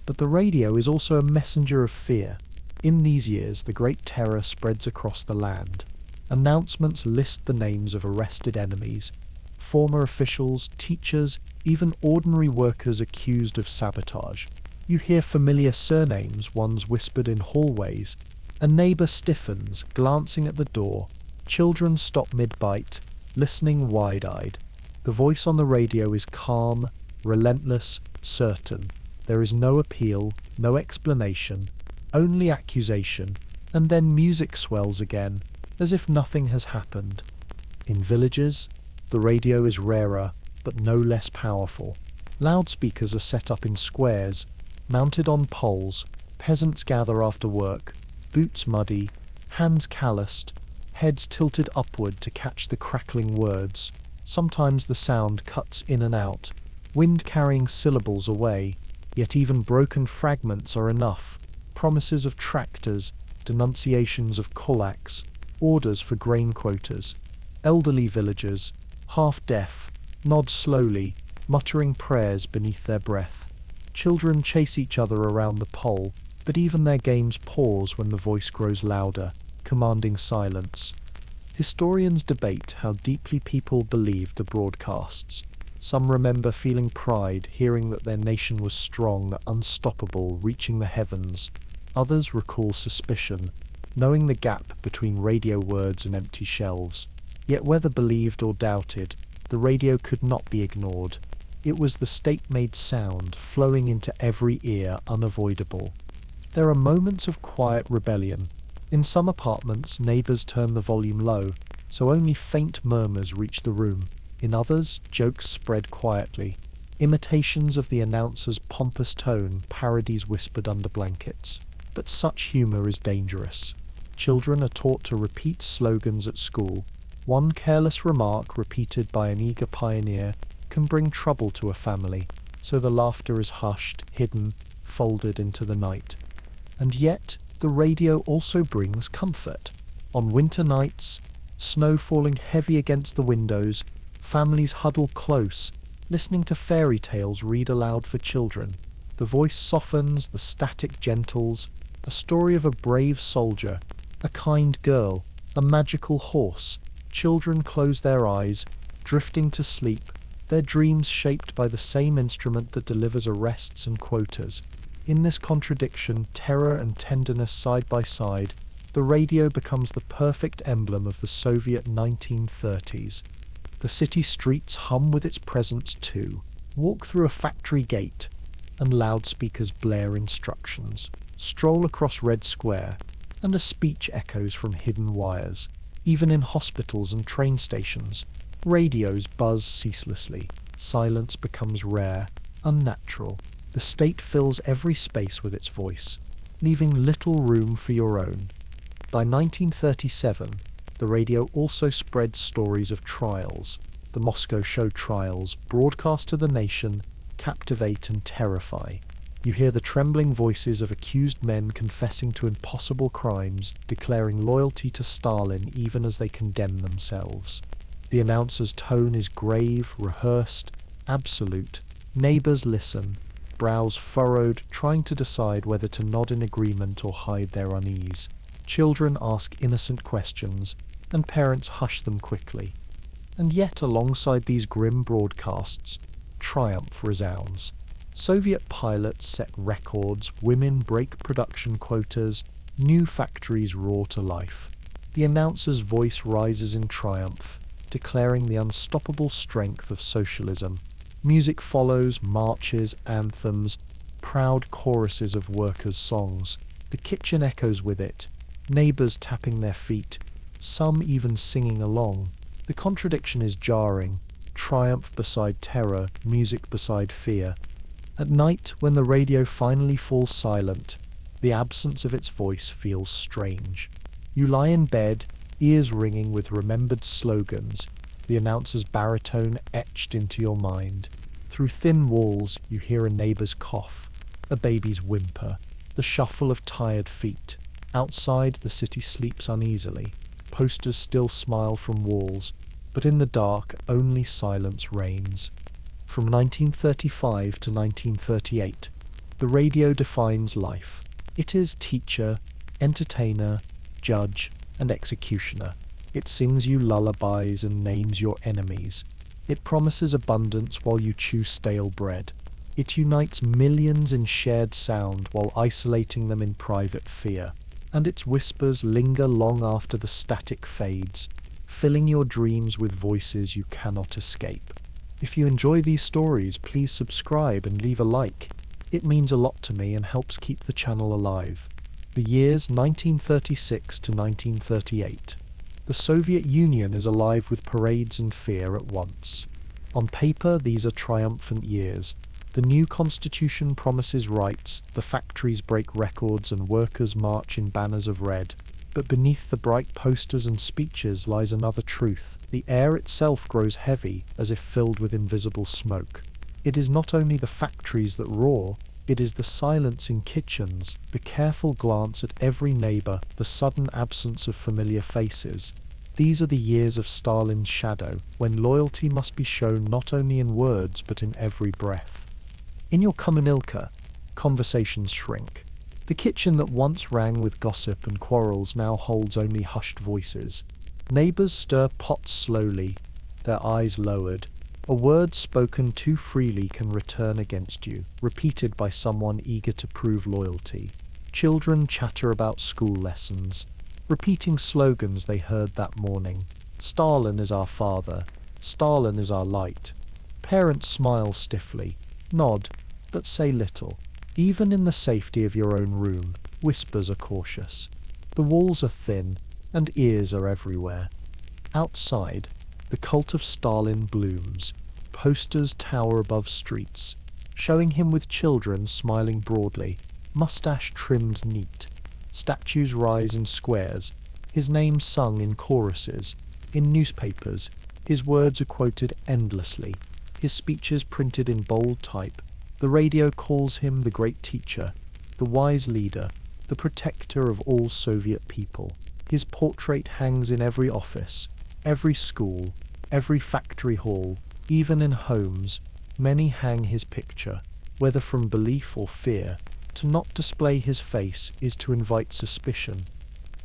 But the radio is also a messenger of fear. In these years, the Great Terror spreads across the land. Announcements list the names of arrested enemies, former officials, teachers, even ordinary workers accused of sabotage. You hear familiar surnames, ones whispered in hallways. A neighbour stiffens, glancing at the door. Children stop mid-bite, listening wide-eyed. The voice on the radio is calm, relentless, certain. There is no appeal, no explanation, only accusation, and then music swells again, as if nothing has happened. In villages, the radio is rarer, but no less powerful. Loudspeakers are set up in squares, mounted on poles. Peasants gather after work, boots muddy, hands calloused, heads tilted upward to catch the crackling words. Sometimes the sound cuts in and out, wind carrying syllables away, yet even broken fragments are enough. Promises of tractors, denunciations of kulaks, orders for grain quotas. Elderly villagers, half-deaf, nod slowly, muttering prayers beneath their breath. Children chase each other around the pole, but even their games pause when the voice grows louder, commanding silence. Historians debate how deeply people believed the broadcasts. Some remember feeling pride, hearing that their nation was strong, unstoppable, reaching the heavens. Others recall suspicion, knowing the gap between radio words and empty shelves. Yet whether believed or doubted, the radio could not be ignored. It was the state-made sound, flowing into every ear, unavoidable. There are moments of quiet rebellion. In some apartments, neighbours turn the volume low, so only faint murmurs reach the room. In others, jokes spread quietly. Imitations of the announcer's pompous tone, parodies whispered under blankets. But such humour is dangerous. Children are taught to repeat slogans at school. One careless remark repeated by an eager pioneer can bring trouble to a family, so the laughter is hushed, hidden, folded into the night. And yet, the radio also brings comfort. On winter nights, snow falling heavy against the windows, families huddle close, listening to fairy tales read aloud for children. The voice softens, the static gentles, a story of a brave soldier, a kind girl, a magical horse. Children close their eyes, drifting to sleep, their dreams shaped by the same instrument that delivers arrests and quotas. In this contradiction, terror and tenderness side by side, the radio becomes the perfect emblem of the Soviet 1930s. The city streets hum with its presence too. Walk through a factory gate, and loudspeakers blare instructions. Stroll across Red Square, and a speech echoes from hidden wires. Even in hospitals and train stations, radios buzz ceaselessly. Silence becomes rare, unnatural. The state fills every space with its voice, leaving little room for your own. By 1937, the radio also spread stories of trials. The Moscow show trials, broadcast to the nation, captivate and terrify. You hear the trembling voices of accused men confessing to impossible crimes, declaring loyalty to Stalin even as they condemn themselves. The announcer's tone is grave, rehearsed, absolute. Neighbors listen, brows furrowed, trying to decide whether to nod in agreement or hide their unease. Children ask innocent questions, and parents hush them quickly. And yet, alongside these grim broadcasts, triumph resounds. Soviet pilots set records, women break production quotas, new factories roar to life. The announcer's voice rises in triumph, declaring the unstoppable strength of socialism. Music follows, marches, anthems, proud choruses of workers' songs. The kitchen echoes with it, neighbors tapping their feet, some even singing along. The contradiction is jarring, triumph beside terror, music beside fear. At night, when the radio finally falls silent, the absence of its voice feels strange. You lie in bed, ears ringing with remembered slogans, the announcer's baritone etched into your mind. Through thin walls, you hear a neighbor's cough, a baby's whimper, the shuffle of tired feet. Outside, the city sleeps uneasily. Posters still smile from walls, but in the dark, only silence reigns. From 1935 to 1938, the radio defines life. It is teacher, entertainer, judge, and executioner. It sings you lullabies and names your enemies. It promises abundance while you chew stale bread. It unites millions in shared sound while isolating them in private fear. And its whispers linger long after the static fades, filling your dreams with voices you cannot escape. If you enjoy these stories, please subscribe and leave a like. It means a lot to me and helps keep the channel alive. The years 1936 to 1938. The Soviet Union is alive with parades and fear at once. On paper, these are triumphant years. The new constitution promises rights, the factories break records and workers march in banners of red. But beneath the bright posters and speeches lies another truth. The air itself grows heavy, as if filled with invisible smoke. It is not only the factories that roar, it is the silence in kitchens, the careful glance at every neighbor, the sudden absence of familiar faces. These are the years of Stalin's shadow, when loyalty must be shown not only in words but in every breath. In your communalka, conversations shrink. The kitchen that once rang with gossip and quarrels now holds only hushed voices. Neighbors stir pots slowly, their eyes lowered. A word spoken too freely can return against you, repeated by someone eager to prove loyalty. Children chatter about school lessons, repeating slogans they heard that morning. Stalin is our father. Stalin is our light. Parents smile stiffly, nod, but say little. Even in the safety of your own room, whispers are cautious. The walls are thin, and ears are everywhere. Outside, the cult of Stalin blooms. Posters tower above streets, showing him with children smiling broadly, mustache trimmed neat. Statues rise in squares, his name sung in choruses. In newspapers, his words are quoted endlessly, his speeches printed in bold type. The radio calls him the great teacher, the wise leader, the protector of all Soviet people. His portrait hangs in every office, every school, every factory hall, even in homes. Many hang his picture, whether from belief or fear. To not display his face is to invite suspicion.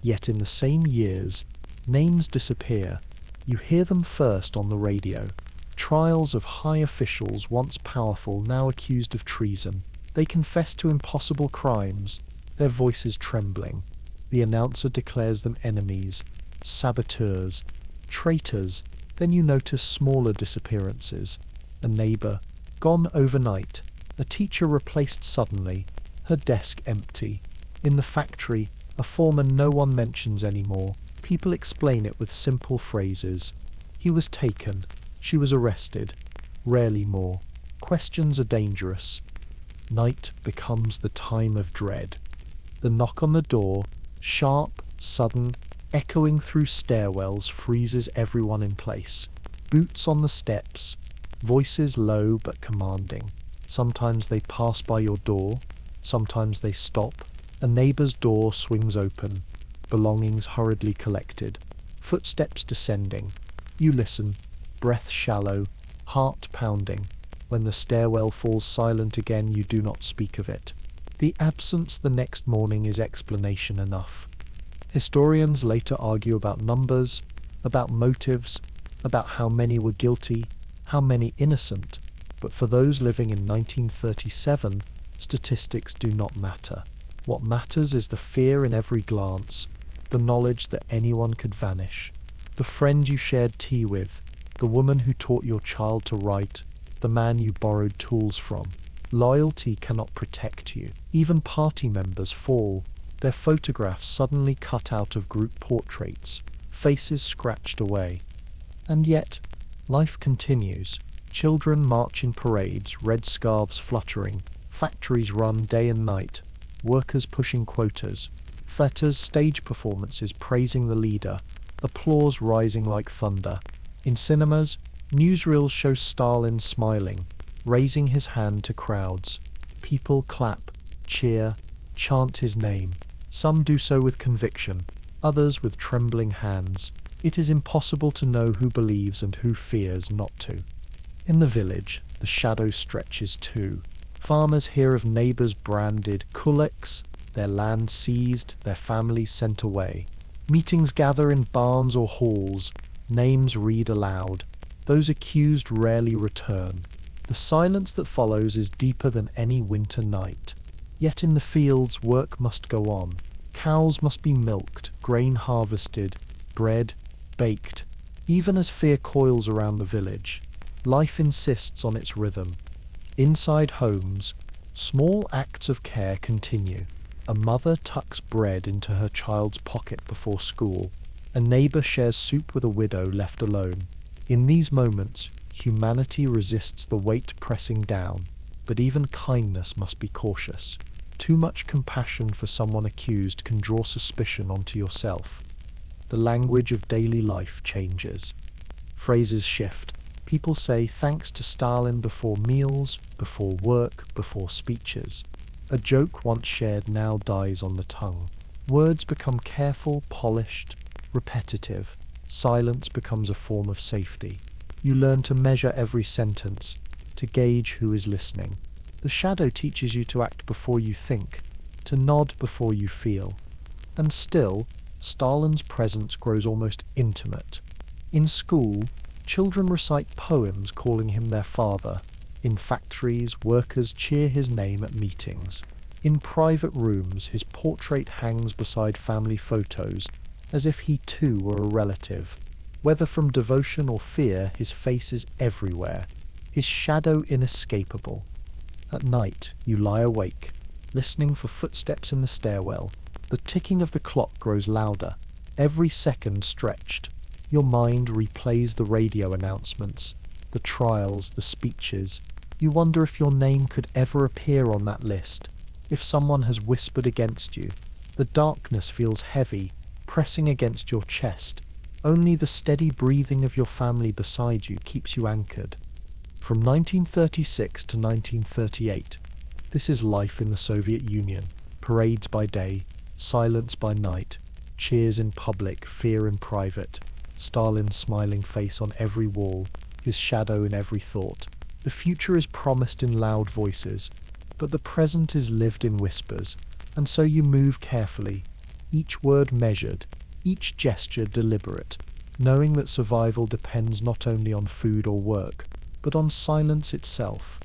Yet in the same years, names disappear. You hear them first on the radio. Trials of high officials once powerful now accused of treason. They confess to impossible crimes, their voices trembling. The announcer declares them enemies, saboteurs, traitors. Then you notice smaller disappearances. A neighbor, gone overnight. A teacher replaced suddenly, her desk empty. In the factory, a foreman no one mentions anymore. People explain it with simple phrases. He was taken. She was arrested. Rarely more. Questions are dangerous. Night becomes the time of dread. The knock on the door, sharp, sudden, echoing through stairwells, freezes everyone in place. Boots on the steps, voices low but commanding. Sometimes they pass by your door, sometimes they stop. A neighbor's door swings open, belongings hurriedly collected. Footsteps descending. You listen, breath shallow, heart pounding. When the stairwell falls silent again, you do not speak of it. The absence the next morning is explanation enough. Historians later argue about numbers, about motives, about how many were guilty, how many innocent. But for those living in 1937, statistics do not matter. What matters is the fear in every glance, the knowledge that anyone could vanish. The friend you shared tea with, the woman who taught your child to write, the man you borrowed tools from. Loyalty cannot protect you. Even party members fall, their photographs suddenly cut out of group portraits, faces scratched away. And yet, life continues. Children march in parades, red scarves fluttering, factories run day and night, workers pushing quotas, theaters stage performances praising the leader, applause rising like thunder. In cinemas, newsreels show Stalin smiling, raising his hand to crowds. People clap, cheer, chant his name. Some do so with conviction, others with trembling hands. It is impossible to know who believes and who fears not to. In the village, the shadow stretches too. Farmers hear of neighbors branded kulaks, their land seized, their families sent away. Meetings gather in barns or halls, names read aloud. Those accused rarely return. The silence that follows is deeper than any winter night. Yet in the fields, work must go on. Cows must be milked, grain harvested, bread baked. Even as fear coils around the village, life insists on its rhythm. Inside homes, small acts of care continue. A mother tucks bread into her child's pocket before school. A neighbor shares soup with a widow left alone. In these moments, humanity resists the weight pressing down, but even kindness must be cautious. Too much compassion for someone accused can draw suspicion onto yourself. The language of daily life changes. Phrases shift. People say thanks to Stalin before meals, before work, before speeches. A joke once shared now dies on the tongue. Words become careful, polished, repetitive. Silence becomes a form of safety. You learn to measure every sentence, to gauge who is listening. The shadow teaches you to act before you think, to nod before you feel. And still, Stalin's presence grows almost intimate. In school, children recite poems calling him their father. In factories, workers cheer his name at meetings. In private rooms, his portrait hangs beside family photos, as if he too were a relative. Whether from devotion or fear, his face is everywhere, his shadow inescapable. At night, you lie awake, listening for footsteps in the stairwell. The ticking of the clock grows louder, every second stretched. Your mind replays the radio announcements, the trials, the speeches. You wonder if your name could ever appear on that list, if someone has whispered against you. The darkness feels heavy, pressing against your chest. Only the steady breathing of your family beside you keeps you anchored. From 1936 to 1938, this is life in the Soviet Union. Parades by day, silence by night, cheers in public, fear in private, Stalin's smiling face on every wall, his shadow in every thought. The future is promised in loud voices, but the present is lived in whispers, and so you move carefully, each word measured, each gesture deliberate, knowing that survival depends not only on food or work, but on silence itself.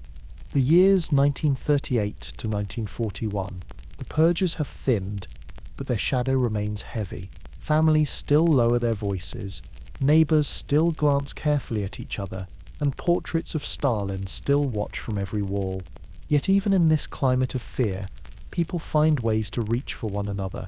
The years 1938 to 1941. The purges have thinned, but their shadow remains heavy. Families still lower their voices, neighbours still glance carefully at each other, and portraits of Stalin still watch from every wall. Yet even in this climate of fear, people find ways to reach for one another.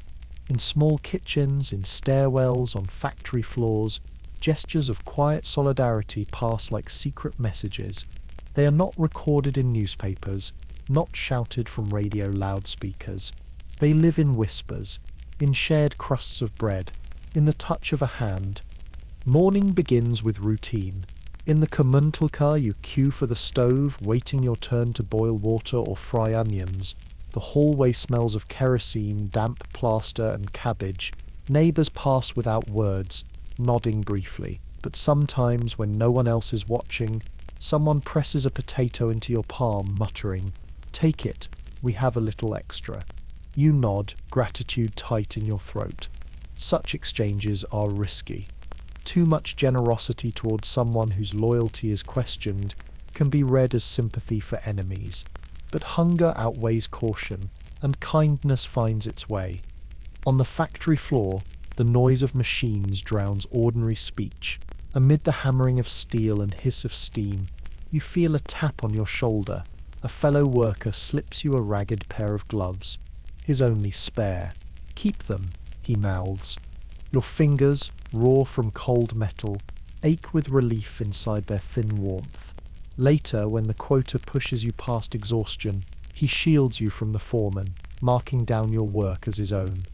In small kitchens, in stairwells, on factory floors, gestures of quiet solidarity pass like secret messages. They are not recorded in newspapers, not shouted from radio loudspeakers. They live in whispers, in shared crusts of bread, in the touch of a hand. Morning begins with routine. In the communal car you queue for the stove, waiting your turn to boil water or fry onions. The hallway smells of kerosene, damp plaster and cabbage. Neighbours pass without words, nodding briefly. But sometimes, when no one else is watching, someone presses a potato into your palm, muttering, "Take it, we have a little extra." You nod, gratitude tight in your throat. Such exchanges are risky. Too much generosity towards someone whose loyalty is questioned can be read as sympathy for enemies. But hunger outweighs caution, and kindness finds its way. On the factory floor, the noise of machines drowns ordinary speech. Amid the hammering of steel and hiss of steam, you feel a tap on your shoulder. A fellow worker slips you a ragged pair of gloves, his only spare. "Keep them," he mouths. Your fingers, raw from cold metal, ache with relief inside their thin warmth. Later, when the quota pushes you past exhaustion, he shields you from the foreman, marking down your work as his own.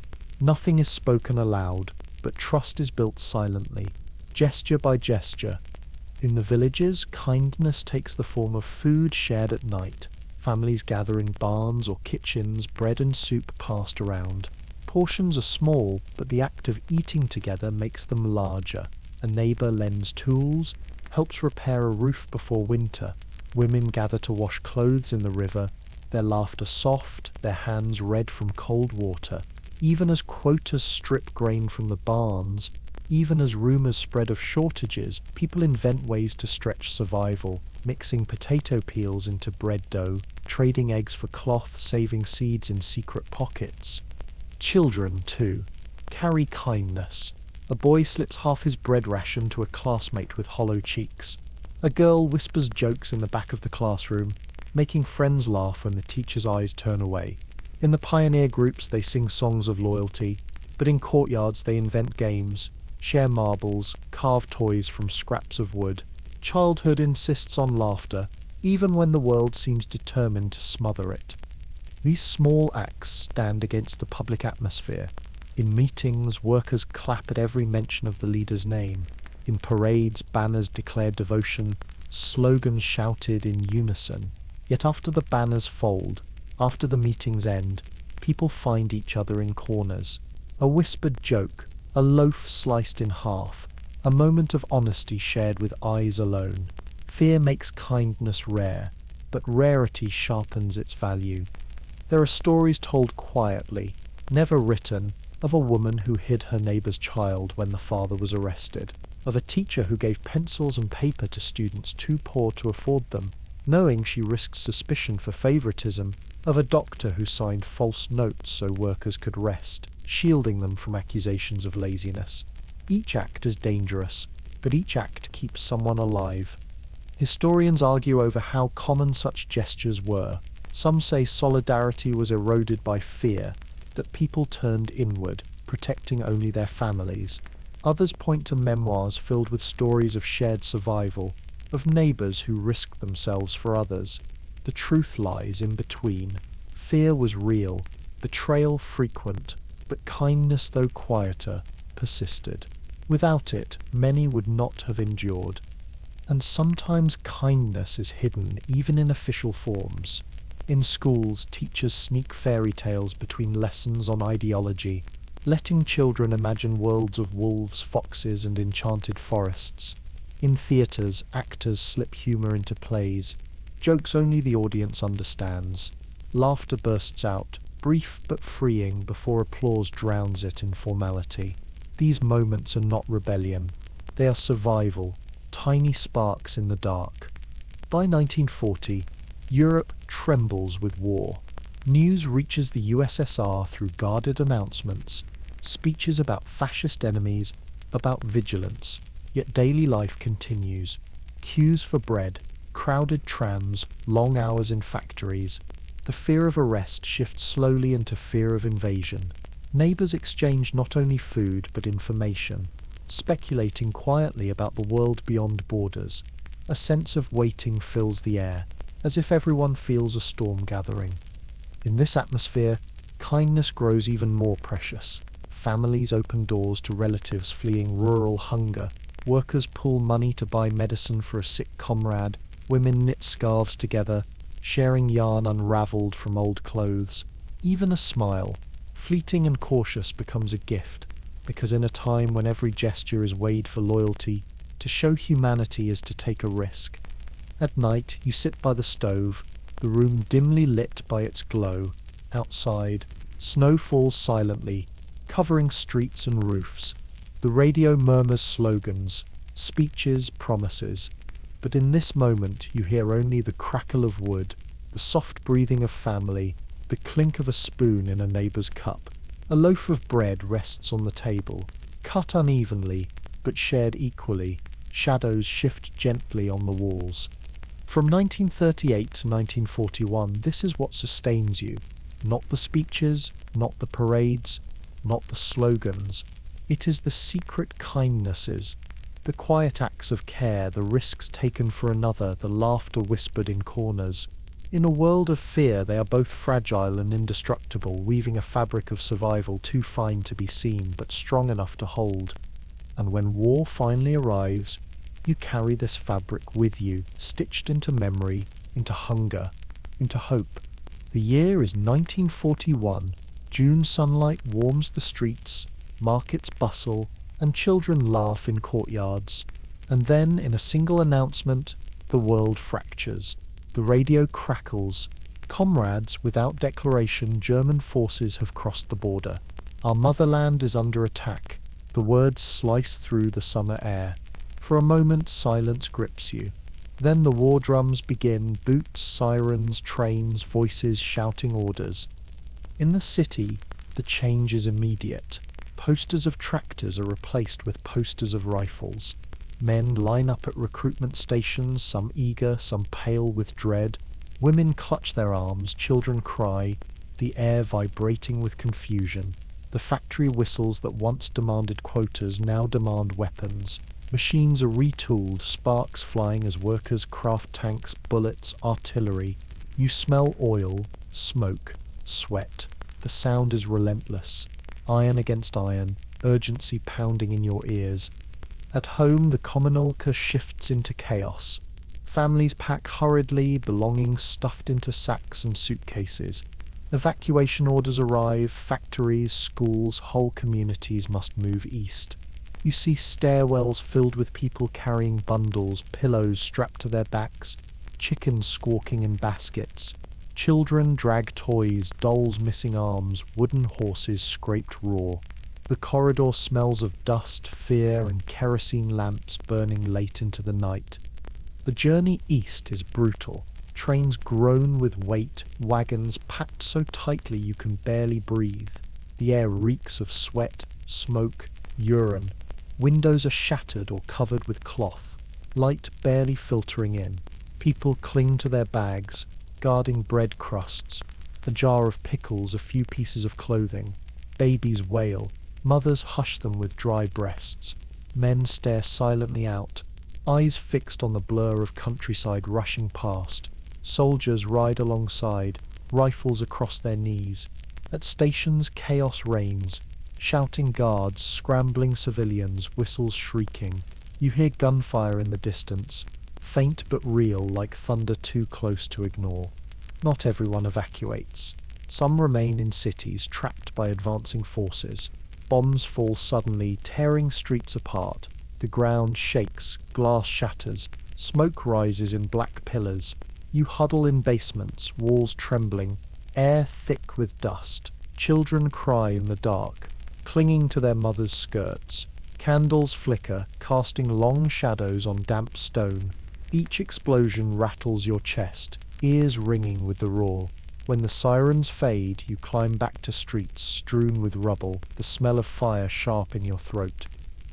Nothing is spoken aloud, but trust is built silently, gesture by gesture. In the villages, kindness takes the form of food shared at night. Families gather in barns or kitchens, bread and soup passed around. Portions are small, but the act of eating together makes them larger. A neighbour lends tools, helps repair a roof before winter. Women gather to wash clothes in the river, their laughter soft, their hands red from cold water. Even as quotas strip grain from the barns, even as rumours spread of shortages, people invent ways to stretch survival, mixing potato peels into bread dough, trading eggs for cloth, saving seeds in secret pockets. Children, too, carry kindness. A boy slips half his bread ration to a classmate with hollow cheeks. A girl whispers jokes in the back of the classroom, making friends laugh when the teacher's eyes turn away. In the pioneer groups they sing songs of loyalty, but in courtyards they invent games, share marbles, carve toys from scraps of wood. Childhood insists on laughter, even when the world seems determined to smother it. These small acts stand against the public atmosphere. In meetings, workers clap at every mention of the leader's name. In parades, banners declare devotion, slogans shouted in unison. Yet after the banners fold, after the meetings end, people find each other in corners. A whispered joke, a loaf sliced in half, a moment of honesty shared with eyes alone. Fear makes kindness rare, but rarity sharpens its value. There are stories told quietly, never written, of a woman who hid her neighbour's child when the father was arrested, of a teacher who gave pencils and paper to students too poor to afford them, knowing she risked suspicion for favouritism, of a doctor who signed false notes so workers could rest, shielding them from accusations of laziness. Each act is dangerous, but each act keeps someone alive. Historians argue over how common such gestures were. Some say solidarity was eroded by fear, that people turned inward, protecting only their families. Others point to memoirs filled with stories of shared survival, of neighbours who risked themselves for others. The truth lies in between. Fear was real, betrayal frequent, but kindness, though quieter, persisted. Without it, many would not have endured. And sometimes kindness is hidden even in official forms. In schools, teachers sneak fairy tales between lessons on ideology, letting children imagine worlds of wolves, foxes, and enchanted forests. In theatres, actors slip humour into plays, jokes only the audience understands. Laughter bursts out, brief but freeing, before applause drowns it in formality. These moments are not rebellion, they are survival, tiny sparks in the dark. By 1940, Europe trembles with war. News reaches the USSR through guarded announcements, speeches about fascist enemies, about vigilance. Yet daily life continues. Queues for bread, crowded trams, long hours in factories. The fear of arrest shifts slowly into fear of invasion. Neighbors exchange not only food but information, speculating quietly about the world beyond borders. A sense of waiting fills the air, as if everyone feels a storm gathering. In this atmosphere, kindness grows even more precious. Families open doors to relatives fleeing rural hunger. Workers pool money to buy medicine for a sick comrade. Women knit scarves together, sharing yarn unraveled from old clothes. Even a smile, fleeting and cautious, becomes a gift, because in a time when every gesture is weighed for loyalty, to show humanity is to take a risk. At night, you sit by the stove, the room dimly lit by its glow. Outside, snow falls silently, covering streets and roofs. The radio murmurs slogans, speeches, promises. But in this moment, you hear only the crackle of wood, the soft breathing of family, the clink of a spoon in a neighbor's cup. A loaf of bread rests on the table, cut unevenly, but shared equally. Shadows shift gently on the walls. From 1938 to 1941, this is what sustains you. Not the speeches, not the parades, not the slogans. It is the secret kindnesses, the quiet acts of care, the risks taken for another, the laughter whispered in corners. In a world of fear, they are both fragile and indestructible, weaving a fabric of survival too fine to be seen, but strong enough to hold. And when war finally arrives, you carry this fabric with you, stitched into memory, into hunger, into hope. The year is 1941. June sunlight warms the streets, markets bustle, and children laugh in courtyards. And then, in a single announcement, the world fractures. The radio crackles. Comrades, without declaration, German forces have crossed the border. Our motherland is under attack. The words slice through the summer air. For a moment, silence grips you. Then the war drums begin, boots, sirens, trains, voices shouting orders. In the city, the change is immediate. Posters of tractors are replaced with posters of rifles. Men line up at recruitment stations, some eager, some pale with dread. Women clutch their arms, children cry, the air vibrating with confusion. The factory whistles that once demanded quotas now demand weapons. Machines are retooled, sparks flying as workers craft tanks, bullets, artillery. You smell oil, smoke, sweat. The sound is relentless. Iron against iron, urgency pounding in your ears. At home, the communal shifts into chaos. Families pack hurriedly, belongings stuffed into sacks and suitcases. Evacuation orders arrive, factories, schools, whole communities must move east. You see stairwells filled with people carrying bundles, pillows strapped to their backs, chickens squawking in baskets. Children drag toys, dolls missing arms, wooden horses scraped raw. The corridor smells of dust, fear, and kerosene lamps burning late into the night. The journey east is brutal. Trains groan with weight, wagons packed so tightly you can barely breathe. The air reeks of sweat, smoke, urine. Windows are shattered or covered with cloth, light barely filtering in. People cling to their bags, guarding bread crusts, a jar of pickles, a few pieces of clothing. Babies wail, mothers hush them with dry breasts. Men stare silently out, eyes fixed on the blur of countryside rushing past. Soldiers ride alongside, rifles across their knees. At stations, chaos reigns. Shouting guards, scrambling civilians, whistles shrieking. You hear gunfire in the distance, faint but real, like thunder too close to ignore. Not everyone evacuates. Some remain in cities, trapped by advancing forces. Bombs fall suddenly, tearing streets apart. The ground shakes, glass shatters, smoke rises in black pillars. You huddle in basements, walls trembling, air thick with dust. Children cry in the dark, clinging to their mothers' skirts. Candles flicker, casting long shadows on damp stone. Each explosion rattles your chest. ears ringing with the roar. When the sirens fade, you climb back to streets strewn with rubble, the smell of fire sharp in your throat.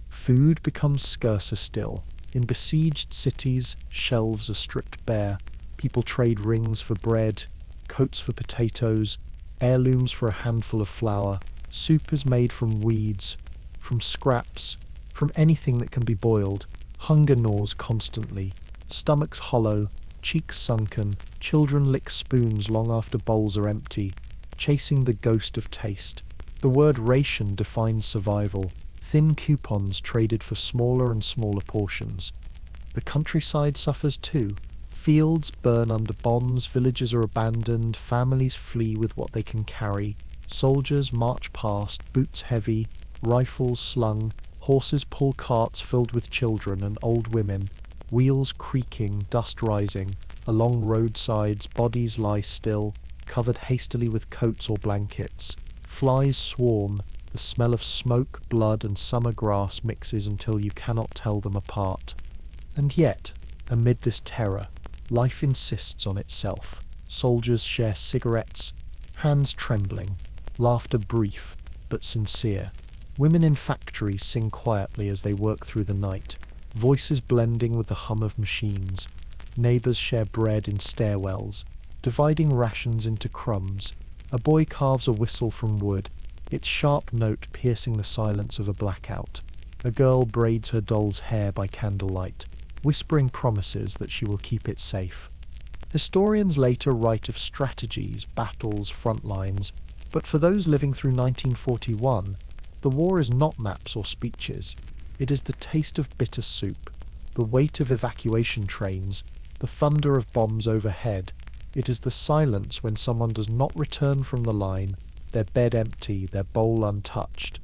Food becomes scarcer still. In besieged cities, shelves are stripped bare. People trade rings for bread, coats for potatoes, heirlooms for a handful of flour. Soup is made from weeds, from scraps, from anything that can be boiled. Hunger gnaws constantly. Stomachs hollow, cheeks sunken, children lick spoons long after bowls are empty, chasing the ghost of taste. The word ration defines survival. Thin coupons traded for smaller and smaller portions. The countryside suffers too. Fields burn under bombs, villages are abandoned, families flee with what they can carry. Soldiers march past, boots heavy, rifles slung, horses pull carts filled with children and old women, wheels creaking, dust rising. Along roadsides, bodies lie still, covered hastily with coats or blankets. Flies swarm, the smell of smoke, blood and summer grass mixes until you cannot tell them apart. And yet, amid this terror, life insists on itself. Soldiers share cigarettes, hands trembling, laughter brief but sincere. Women in factories sing quietly as they work through the night, voices blending with the hum of machines. Neighbours share bread in stairwells, dividing rations into crumbs. A boy carves a whistle from wood, its sharp note piercing the silence of a blackout. A girl braids her doll's hair by candlelight, whispering promises that she will keep it safe. Historians later write of strategies, battles, front lines, but for those living through 1941, the war is not maps or speeches. It is the taste of bitter soup, the weight of evacuation trains, the thunder of bombs overhead. It is the silence when someone does not return from the line, their bed empty, their bowl untouched.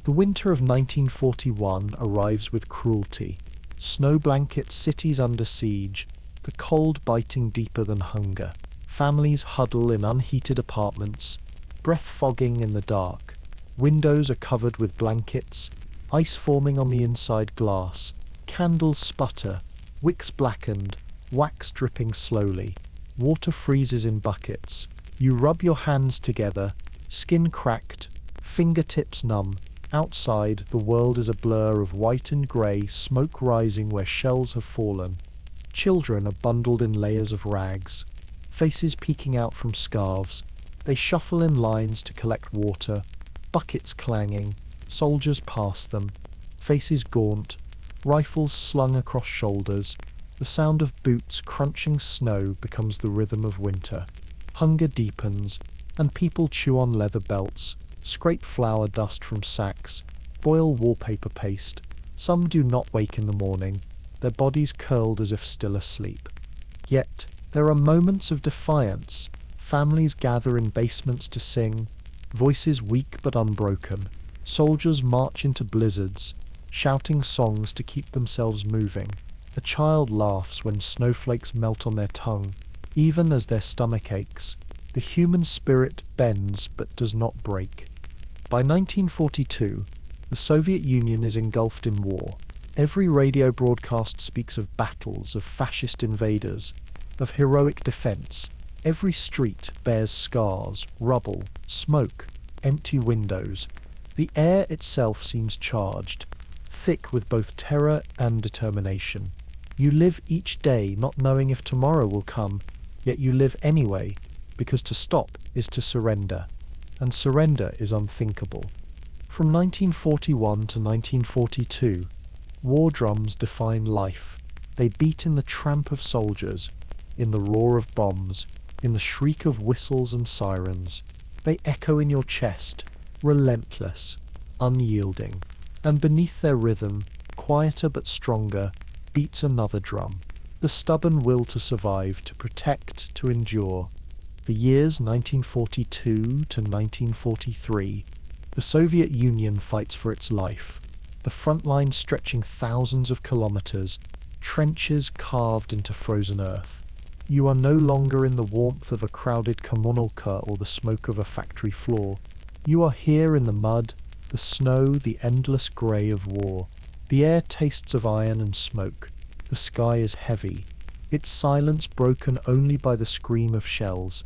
The winter of 1941 arrives with cruelty. Snow blanket cities under siege, the cold biting deeper than hunger. Families huddle in unheated apartments, breath fogging in the dark. Windows are covered with blankets, ice forming on the inside glass. Candles sputter, wicks blackened, wax dripping slowly. Water freezes in buckets. You rub your hands together, skin cracked, fingertips numb. Outside, the world is a blur of white and grey, smoke rising where shells have fallen. Children are bundled in layers of rags, faces peeking out from scarves. They shuffle in lines to collect water, buckets clanging, soldiers pass them, faces gaunt, rifles slung across shoulders. The sound of boots crunching snow becomes the rhythm of winter. Hunger deepens, and people chew on leather belts, scrape flour dust from sacks, boil wallpaper paste. Some do not wake in the morning, their bodies curled as if still asleep. Yet, there are moments of defiance. Families gather in basements to sing, voices weak but unbroken. Soldiers march into blizzards, shouting songs to keep themselves moving. A child laughs when snowflakes melt on their tongue, even as their stomach aches. The human spirit bends but does not break. By 1942, the Soviet Union is engulfed in war. Every radio broadcast speaks of battles, of fascist invaders, of heroic defense. Every street bears scars, rubble, smoke, empty windows. The air itself seems charged, thick with both terror and determination. You live each day not knowing if tomorrow will come, yet you live anyway, because to stop is to surrender, and surrender is unthinkable. From 1941 to 1942, war drums define life. They beat in the tramp of soldiers, in the roar of bombs, in the shriek of whistles and sirens. They echo in your chest, relentless, unyielding. And beneath their rhythm, quieter but stronger, beats another drum. The stubborn will to survive, to protect, to endure. The years 1942 to 1943. The Soviet Union fights for its life. The front line stretching thousands of kilometers, trenches carved into frozen earth. You are no longer in the warmth of a crowded communal or the smoke of a factory floor. You are here in the mud, the snow, the endless grey of war. The air tastes of iron and smoke. The sky is heavy. its silence broken only by the scream of shells.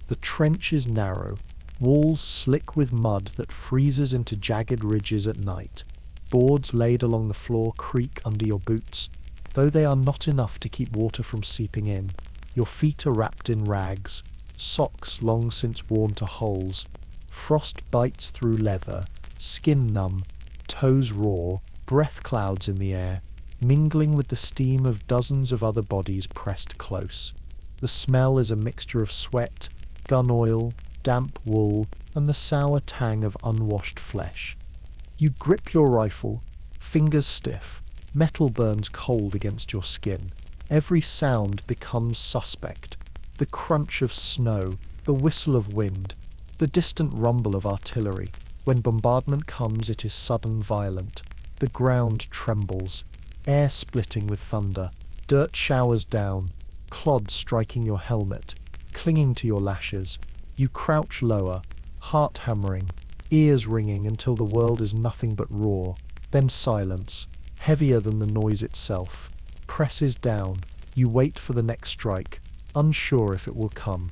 The trench is narrow, walls slick with mud that freezes into jagged ridges at night. Boards laid along the floor creak under your boots, though they are not enough to keep water from seeping in. Your feet are wrapped in rags, socks long since worn to holes. Frost bites through leather, skin numb, toes raw, breath clouds in the air, mingling with the steam of dozens of other bodies pressed close. The smell is a mixture of sweat, gun oil, damp wool, and the sour tang of unwashed flesh. You grip your rifle, fingers stiff, metal burns cold against your skin. Every sound becomes suspect. The crunch of snow, the whistle of wind, the distant rumble of artillery. When bombardment comes, it is sudden, violent. The ground trembles, air splitting with thunder, dirt showers down, clods striking your helmet, clinging to your lashes. You crouch lower, heart hammering, ears ringing until the world is nothing but roar. Then silence, heavier than the noise itself, presses down. You wait for the next strike, unsure if it will come.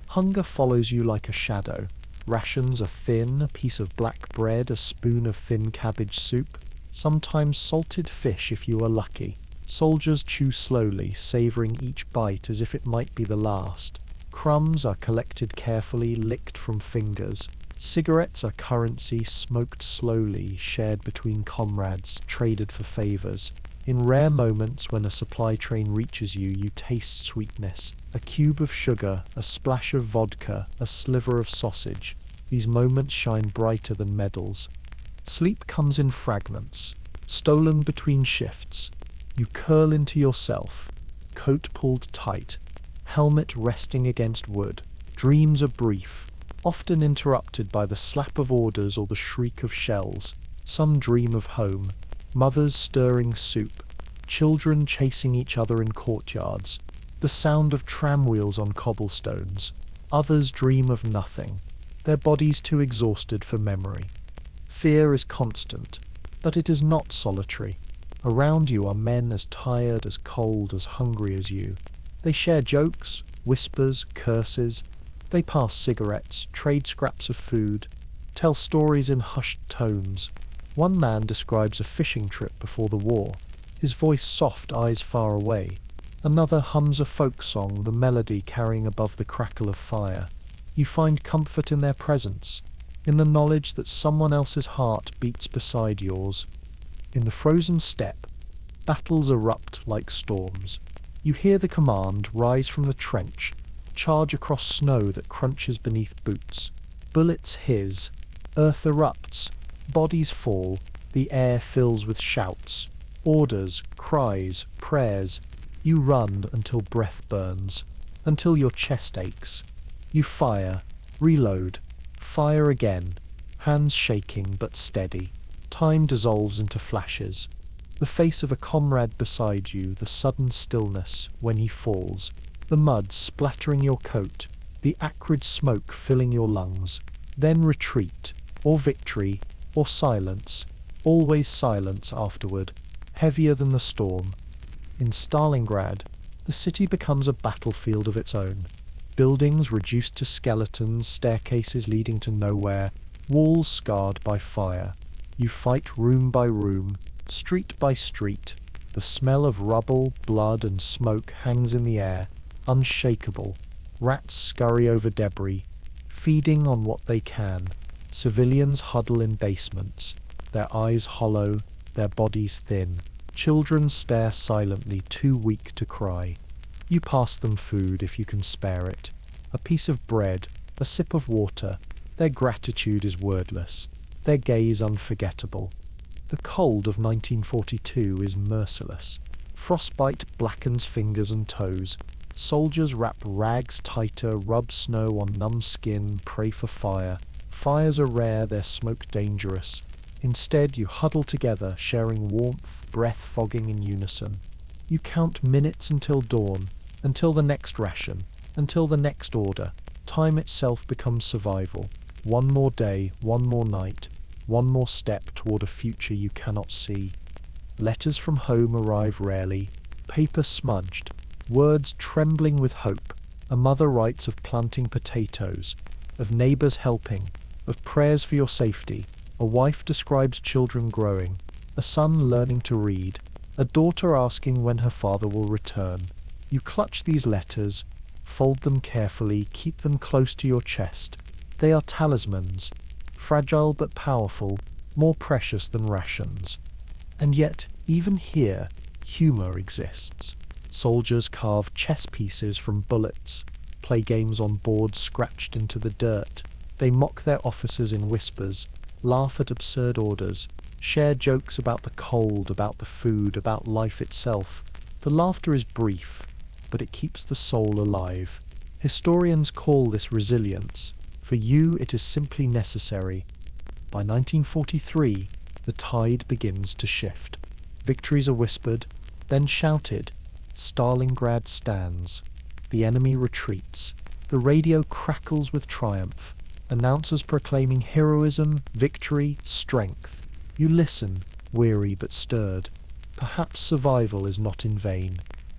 Hunger follows you like a shadow. Rations are thin, a piece of black bread, a spoon of thin cabbage soup, sometimes salted fish if you are lucky. Soldiers chew slowly, savouring each bite as if it might be the last. Crumbs are collected carefully, licked from fingers. Cigarettes are currency, smoked slowly, shared between comrades, traded for favours. In rare moments when a supply train reaches you, you taste sweetness. A cube of sugar, a splash of vodka, a sliver of sausage. These moments shine brighter than medals. Sleep comes in fragments, stolen between shifts. You curl into yourself, coat pulled tight, helmet resting against wood. Dreams are brief, often interrupted by the slap of orders or the shriek of shells. Some dream of home, mothers stirring soup, children chasing each other in courtyards, the sound of tram wheels on cobblestones. Others dream of nothing, their bodies too exhausted for memory. Fear is constant, but it is not solitary. Around you are men as tired, as cold, as hungry as you. They share jokes, whispers, curses. They pass cigarettes, trade scraps of food, tell stories in hushed tones. One man describes a fishing trip before the war, his voice soft, eyes far away. Another hums a folk song, the melody carrying above the crackle of fire. You find comfort in their presence, in the knowledge that someone else's heart beats beside yours. In the frozen steppe, battles erupt like storms. You hear the command rise from the trench, charge across snow that crunches beneath boots. Bullets hiss, earth erupts, bodies fall, the air fills with shouts, orders, cries, prayers. You run until breath burns, until your chest aches. You fire, reload, fire again, hands shaking but steady. Time dissolves into flashes. The face of a comrade beside you, the sudden stillness when he falls, the mud splattering your coat, the acrid smoke filling your lungs. Then retreat, or victory, or silence, always silence afterward, heavier than the storm. In Stalingrad, the city becomes a battlefield of its own. Buildings reduced to skeletons, staircases leading to nowhere, walls scarred by fire. You fight room by room, street by street. The smell of rubble, blood, and smoke hangs in the air, unshakable. Rats scurry over debris, feeding on what they can. Civilians huddle in basements, their eyes hollow, their bodies thin. Children stare silently, too weak to cry. You pass them food if you can spare it. A piece of bread, a sip of water. Their gratitude is wordless, their gaze unforgettable. The cold of 1942 is merciless. Frostbite blackens fingers and toes. Soldiers wrap rags tighter, rub snow on numb skin, pray for fire. Fires are rare, their smoke dangerous. Instead, you huddle together, sharing warmth, breath fogging in unison. You count minutes until dawn, until the next ration, until the next order. Time itself becomes survival. One more day, one more night, one more step toward a future you cannot see. Letters from home arrive rarely, paper smudged. words trembling with hope. A mother writes of planting potatoes, of neighbors helping, of prayers for your safety. A wife describes children growing, a son learning to read, a daughter asking when her father will return. You clutch these letters, fold them carefully, keep them close to your chest. They are talismans, fragile but powerful, more precious than rations. And yet, even here, humor exists. Soldiers carve chess pieces from bullets, play games on boards scratched into the dirt. They mock their officers in whispers, laugh at absurd orders, share jokes about the cold, about the food, about life itself. The laughter is brief, but it keeps the soul alive. Historians call this resilience. For you, it is simply necessary. By 1943, the tide begins to shift. Victories are whispered, then shouted. Stalingrad stands. The enemy retreats. The radio crackles with triumph. Announcers proclaiming heroism, victory, strength. You listen, weary but stirred. Perhaps survival is not in vain.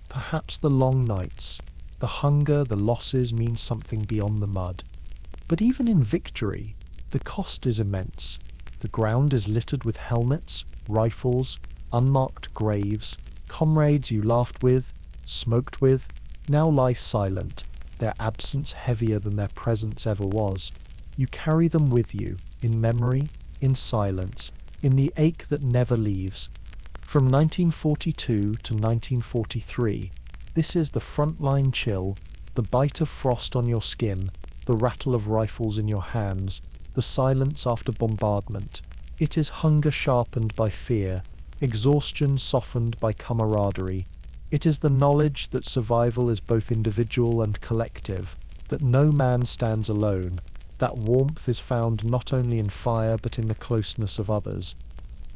Perhaps the long nights, the hunger, the losses mean something beyond the mud. But even in victory, the cost is immense. The ground is littered with helmets, rifles, unmarked graves. Comrades you laughed with, smoked with, now lie silent, their absence heavier than their presence ever was. You carry them with you, in memory, in silence, in the ache that never leaves. From 1942 to 1943, this is the frontline chill, the bite of frost on your skin, the rattle of rifles in your hands, the silence after bombardment. It is hunger sharpened by fear, exhaustion softened by camaraderie. It is the knowledge that survival is both individual and collective, that no man stands alone, that warmth is found not only in fire but in the closeness of others.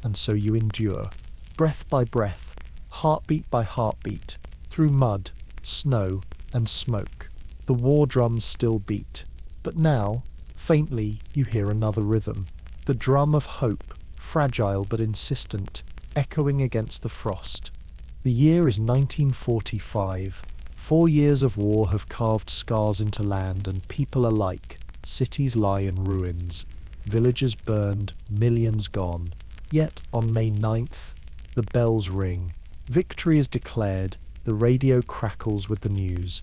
And so you endure, breath by breath, heartbeat by heartbeat, through mud, snow, and smoke. The war drums still beat, but now, faintly, you hear another rhythm, the drum of hope, fragile but insistent, echoing against the frost. The year is 1945. 4 years of war have carved scars into land and people alike. Cities lie in ruins, villages burned, millions gone. Yet on May 9th, the bells ring. Victory is declared. The radio crackles with the news.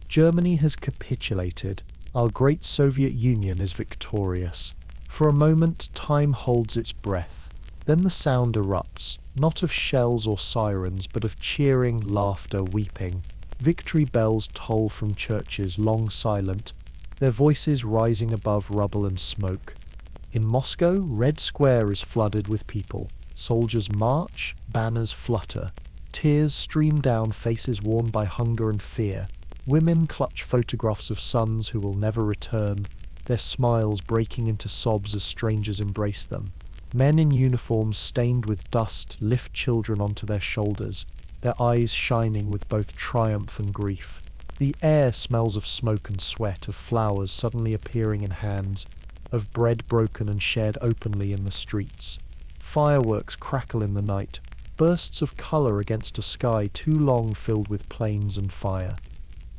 Germany has capitulated. Our great Soviet Union is victorious. For a moment, time holds its breath. Then the sound erupts, not of shells or sirens, but of cheering, laughter, weeping. Victory bells toll from churches long silent, their voices rising above rubble and smoke. In Moscow, Red Square is flooded with people. Soldiers march, banners flutter. Tears stream down faces worn by hunger and fear. Women clutch photographs of sons who will never return, their smiles breaking into sobs as strangers embrace them. Men in uniforms stained with dust lift children onto their shoulders, their eyes shining with both triumph and grief. The air smells of smoke and sweat, of flowers suddenly appearing in hands, of bread broken and shared openly in the streets. Fireworks crackle in the night, bursts of color against a sky too long filled with planes and fire.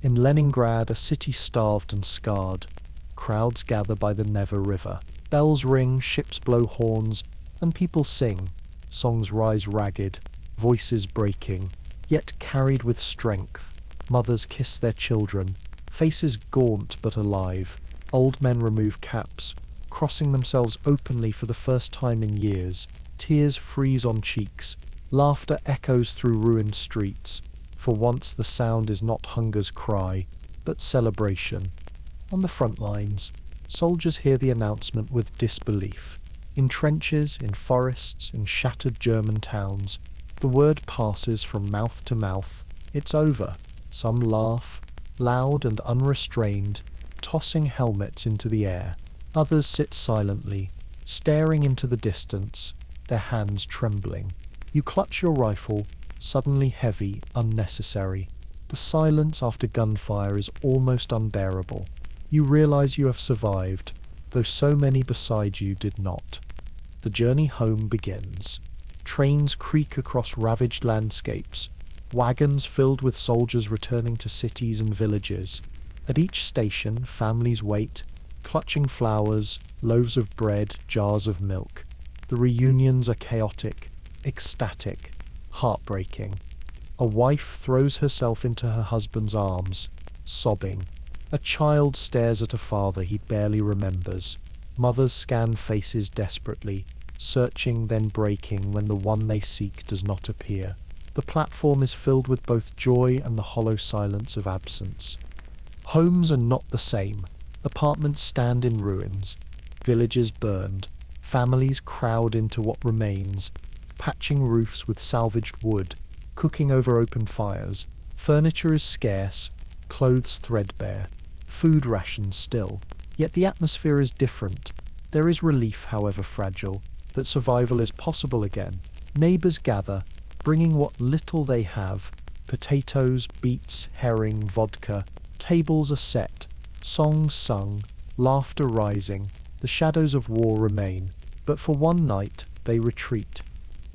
In Leningrad, a city starved and scarred, crowds gather by the Neva River. Bells ring, ships blow horns, and people sing. Songs rise ragged, voices breaking, yet carried with strength. Mothers kiss their children, faces gaunt but alive. Old men remove caps, crossing themselves openly for the first time in years. Tears freeze on cheeks. Laughter echoes through ruined streets. For once the sound is not hunger's cry, but celebration. On the front lines, soldiers hear the announcement with disbelief. In trenches, in forests, in shattered German towns, the word passes from mouth to mouth. It's over. Some laugh, loud and unrestrained, tossing helmets into the air. Others sit silently, staring into the distance, their hands trembling. You clutch your rifle, suddenly heavy, unnecessary. The silence after gunfire is almost unbearable. You realize you have survived, though so many beside you did not. The journey home begins. Trains creak across ravaged landscapes. Wagons filled with soldiers returning to cities and villages. At each station, families wait, clutching flowers, loaves of bread, jars of milk. The reunions are chaotic, ecstatic, heartbreaking. A wife throws herself into her husband's arms, sobbing. A child stares at a father he barely remembers. Mothers scan faces desperately, searching then breaking when the one they seek does not appear. The platform is filled with both joy and the hollow silence of absence. Homes are not the same. Apartments stand in ruins. Villages burned. Families crowd into what remains, patching roofs with salvaged wood, cooking over open fires. Furniture is scarce, clothes threadbare, food rations still. Yet the atmosphere is different. There is relief, however fragile, that survival is possible again. Neighbors gather, bringing what little they have: potatoes, beets, herring, vodka. Tables are set, songs sung, laughter rising. The shadows of war remain, but for one night they retreat.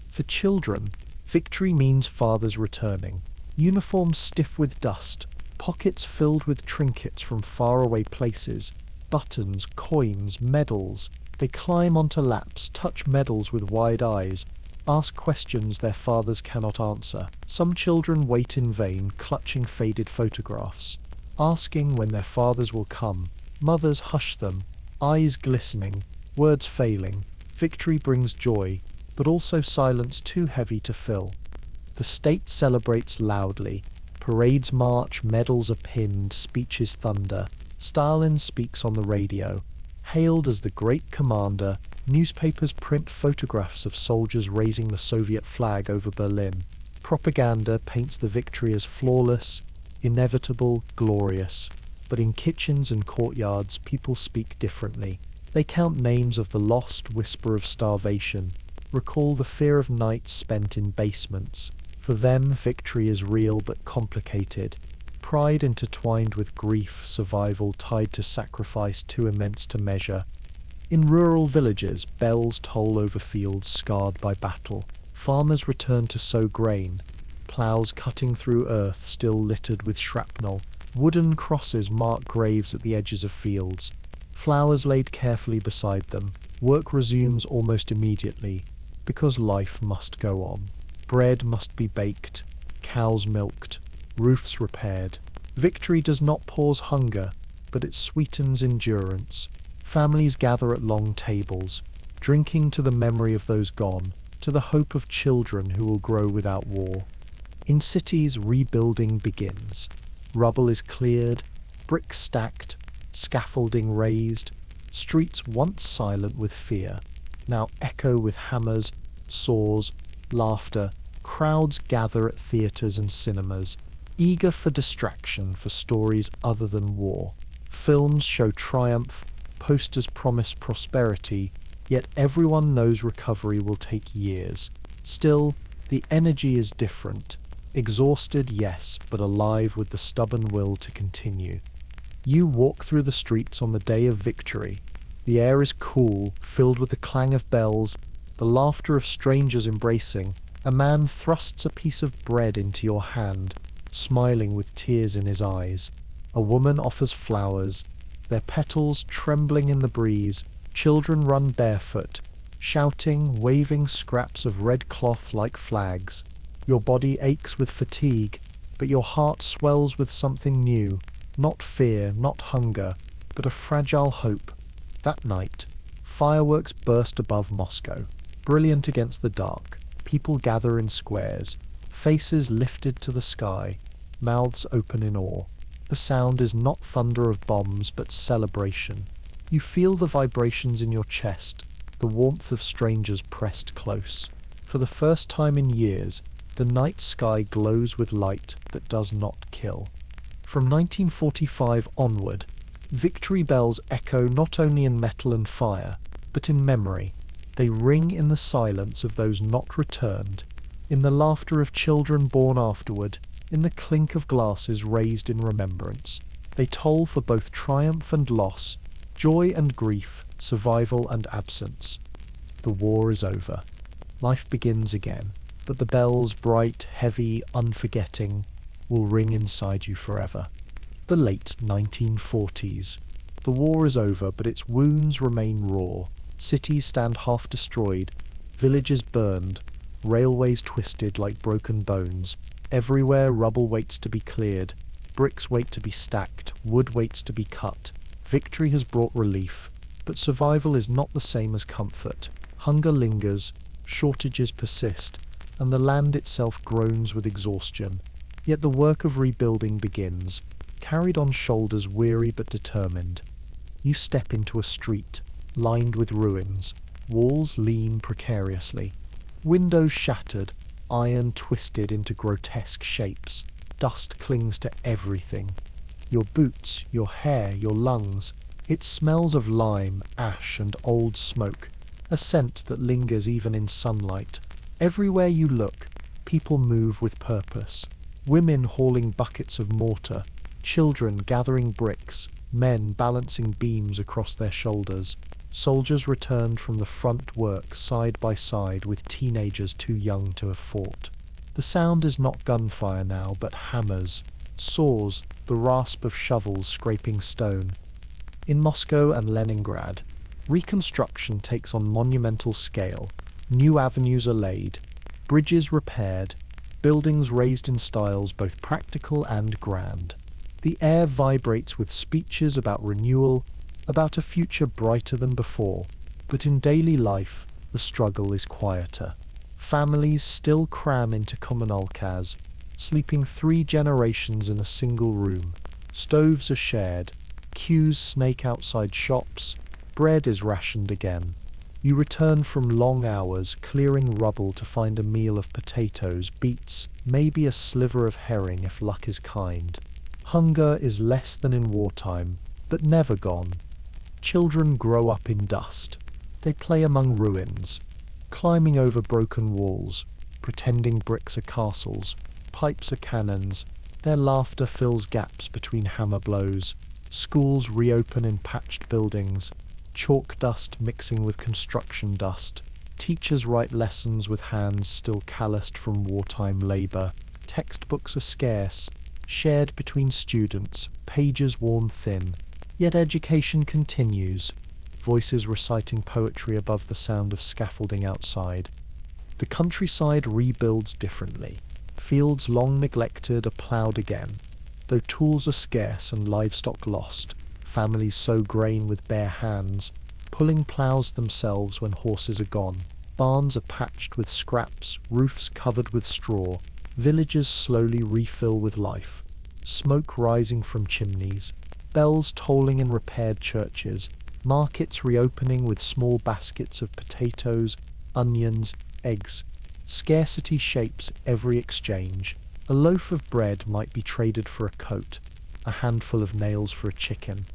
For children, victory means fathers returning, uniforms stiff with dust, pockets filled with trinkets from faraway places, buttons, coins, medals. They climb onto laps, touch medals with wide eyes, ask questions their fathers cannot answer. Some children wait in vain, clutching faded photographs, asking when their fathers will come. Mothers hush them, eyes glistening, words failing. Victory brings joy, but also silence too heavy to fill. The state celebrates loudly. Parades march, medals are pinned, speeches thunder. Stalin speaks on the radio. Hailed as the great commander, newspapers print photographs of soldiers raising the Soviet flag over Berlin. Propaganda paints the victory as flawless, inevitable, glorious. But in kitchens and courtyards, people speak differently. They count names of the lost, whisper of starvation, recall the fear of nights spent in basements. For them, victory is real but complicated. Pride intertwined with grief, survival tied to sacrifice too immense to measure. In rural villages, bells toll over fields scarred by battle. Farmers return to sow grain, ploughs cutting through earth still littered with shrapnel. Wooden crosses mark graves at the edges of fields, flowers laid carefully beside them. Work resumes almost immediately, because life must go on. Bread must be baked, cows milked, roofs repaired. Victory does not pause hunger, but it sweetens endurance. Families gather at long tables, drinking to the memory of those gone, to the hope of children who will grow without war. In cities, rebuilding begins. Rubble is cleared, bricks stacked, scaffolding raised. Streets once silent with fear, now echo with hammers, saws, laughter. Crowds gather at theatres and cinemas, eager for distraction, for stories other than war. Films show triumph, posters promise prosperity, yet everyone knows recovery will take years. Still, the energy is different. Exhausted, yes, but alive with the stubborn will to continue. You walk through the streets on the day of victory. The air is cool, filled with the clang of bells, the laughter of strangers embracing. A man thrusts a piece of bread into your hand, smiling with tears in his eyes. A woman offers flowers, their petals trembling in the breeze. Children run barefoot, shouting, waving scraps of red cloth like flags. Your body aches with fatigue, but your heart swells with something new. Not fear, not hunger, but a fragile hope. That night, fireworks burst above Moscow, brilliant against the dark. People gather in squares, faces lifted to the sky, mouths open in awe. The sound is not thunder of bombs, but celebration. You feel the vibrations in your chest, the warmth of strangers pressed close. For the first time in years, the night sky glows with light that does not kill. From 1945 onward, victory bells echo not only in metal and fire, but in memory. They ring in the silence of those not returned, in the laughter of children born afterward, in the clink of glasses raised in remembrance. They toll for both triumph and loss, joy and grief, survival and absence. The war is over. Life begins again. but the bells, bright, heavy, unforgetting, will ring inside you forever. The late 1940s. The war is over, but its wounds remain raw. Cities stand half destroyed, villages burned, railways twisted like broken bones. Everywhere rubble waits to be cleared, bricks wait to be stacked, wood waits to be cut. Victory has brought relief, but survival is not the same as comfort. Hunger lingers, shortages persist, and the land itself groans with exhaustion. Yet the work of rebuilding begins, carried on shoulders weary but determined. You step into a street, lined with ruins. Walls lean precariously. Windows shattered, iron twisted into grotesque shapes. Dust clings to everything. Your boots, your hair, your lungs. It smells of lime, ash, and old smoke, a scent that lingers even in sunlight. Everywhere you look, people move with purpose. Women hauling buckets of mortar, children gathering bricks, men balancing beams across their shoulders. Soldiers returned from the front work side by side with teenagers too young to have fought. The sound is not gunfire now, but hammers, saws, the rasp of shovels scraping stone. In Moscow and Leningrad, reconstruction takes on monumental scale. New avenues are laid, bridges repaired, buildings raised in styles both practical and grand. The air vibrates with speeches about renewal, about a future brighter than before. But in daily life, the struggle is quieter. Families still cram into communalkas, sleeping 3 generations in a single room. Stoves are shared, queues snake outside shops, bread is rationed again. You return from long hours clearing rubble to find a meal of potatoes, beets, maybe a sliver of herring if luck is kind. Hunger is less than in wartime, but never gone. Children grow up in dust. They play among ruins, climbing over broken walls, pretending bricks are castles, pipes are cannons. Their laughter fills gaps between hammer blows. Schools reopen in patched buildings, chalk dust mixing with construction dust. Teachers write lessons with hands still calloused from wartime labor. Textbooks are scarce, shared between students, pages worn thin. Yet education continues, voices reciting poetry above the sound of scaffolding outside. The countryside rebuilds differently. Fields long neglected are ploughed again. Though tools are scarce and livestock lost, families sow grain with bare hands, pulling ploughs themselves when horses are gone. Barns are patched with scraps, roofs covered with straw. Villages slowly refill with life. Smoke rising from chimneys, bells tolling in repaired churches, markets reopening with small baskets of potatoes, onions, eggs. Scarcity shapes every exchange. A loaf of bread might be traded for a coat, a handful of nails for a chicken.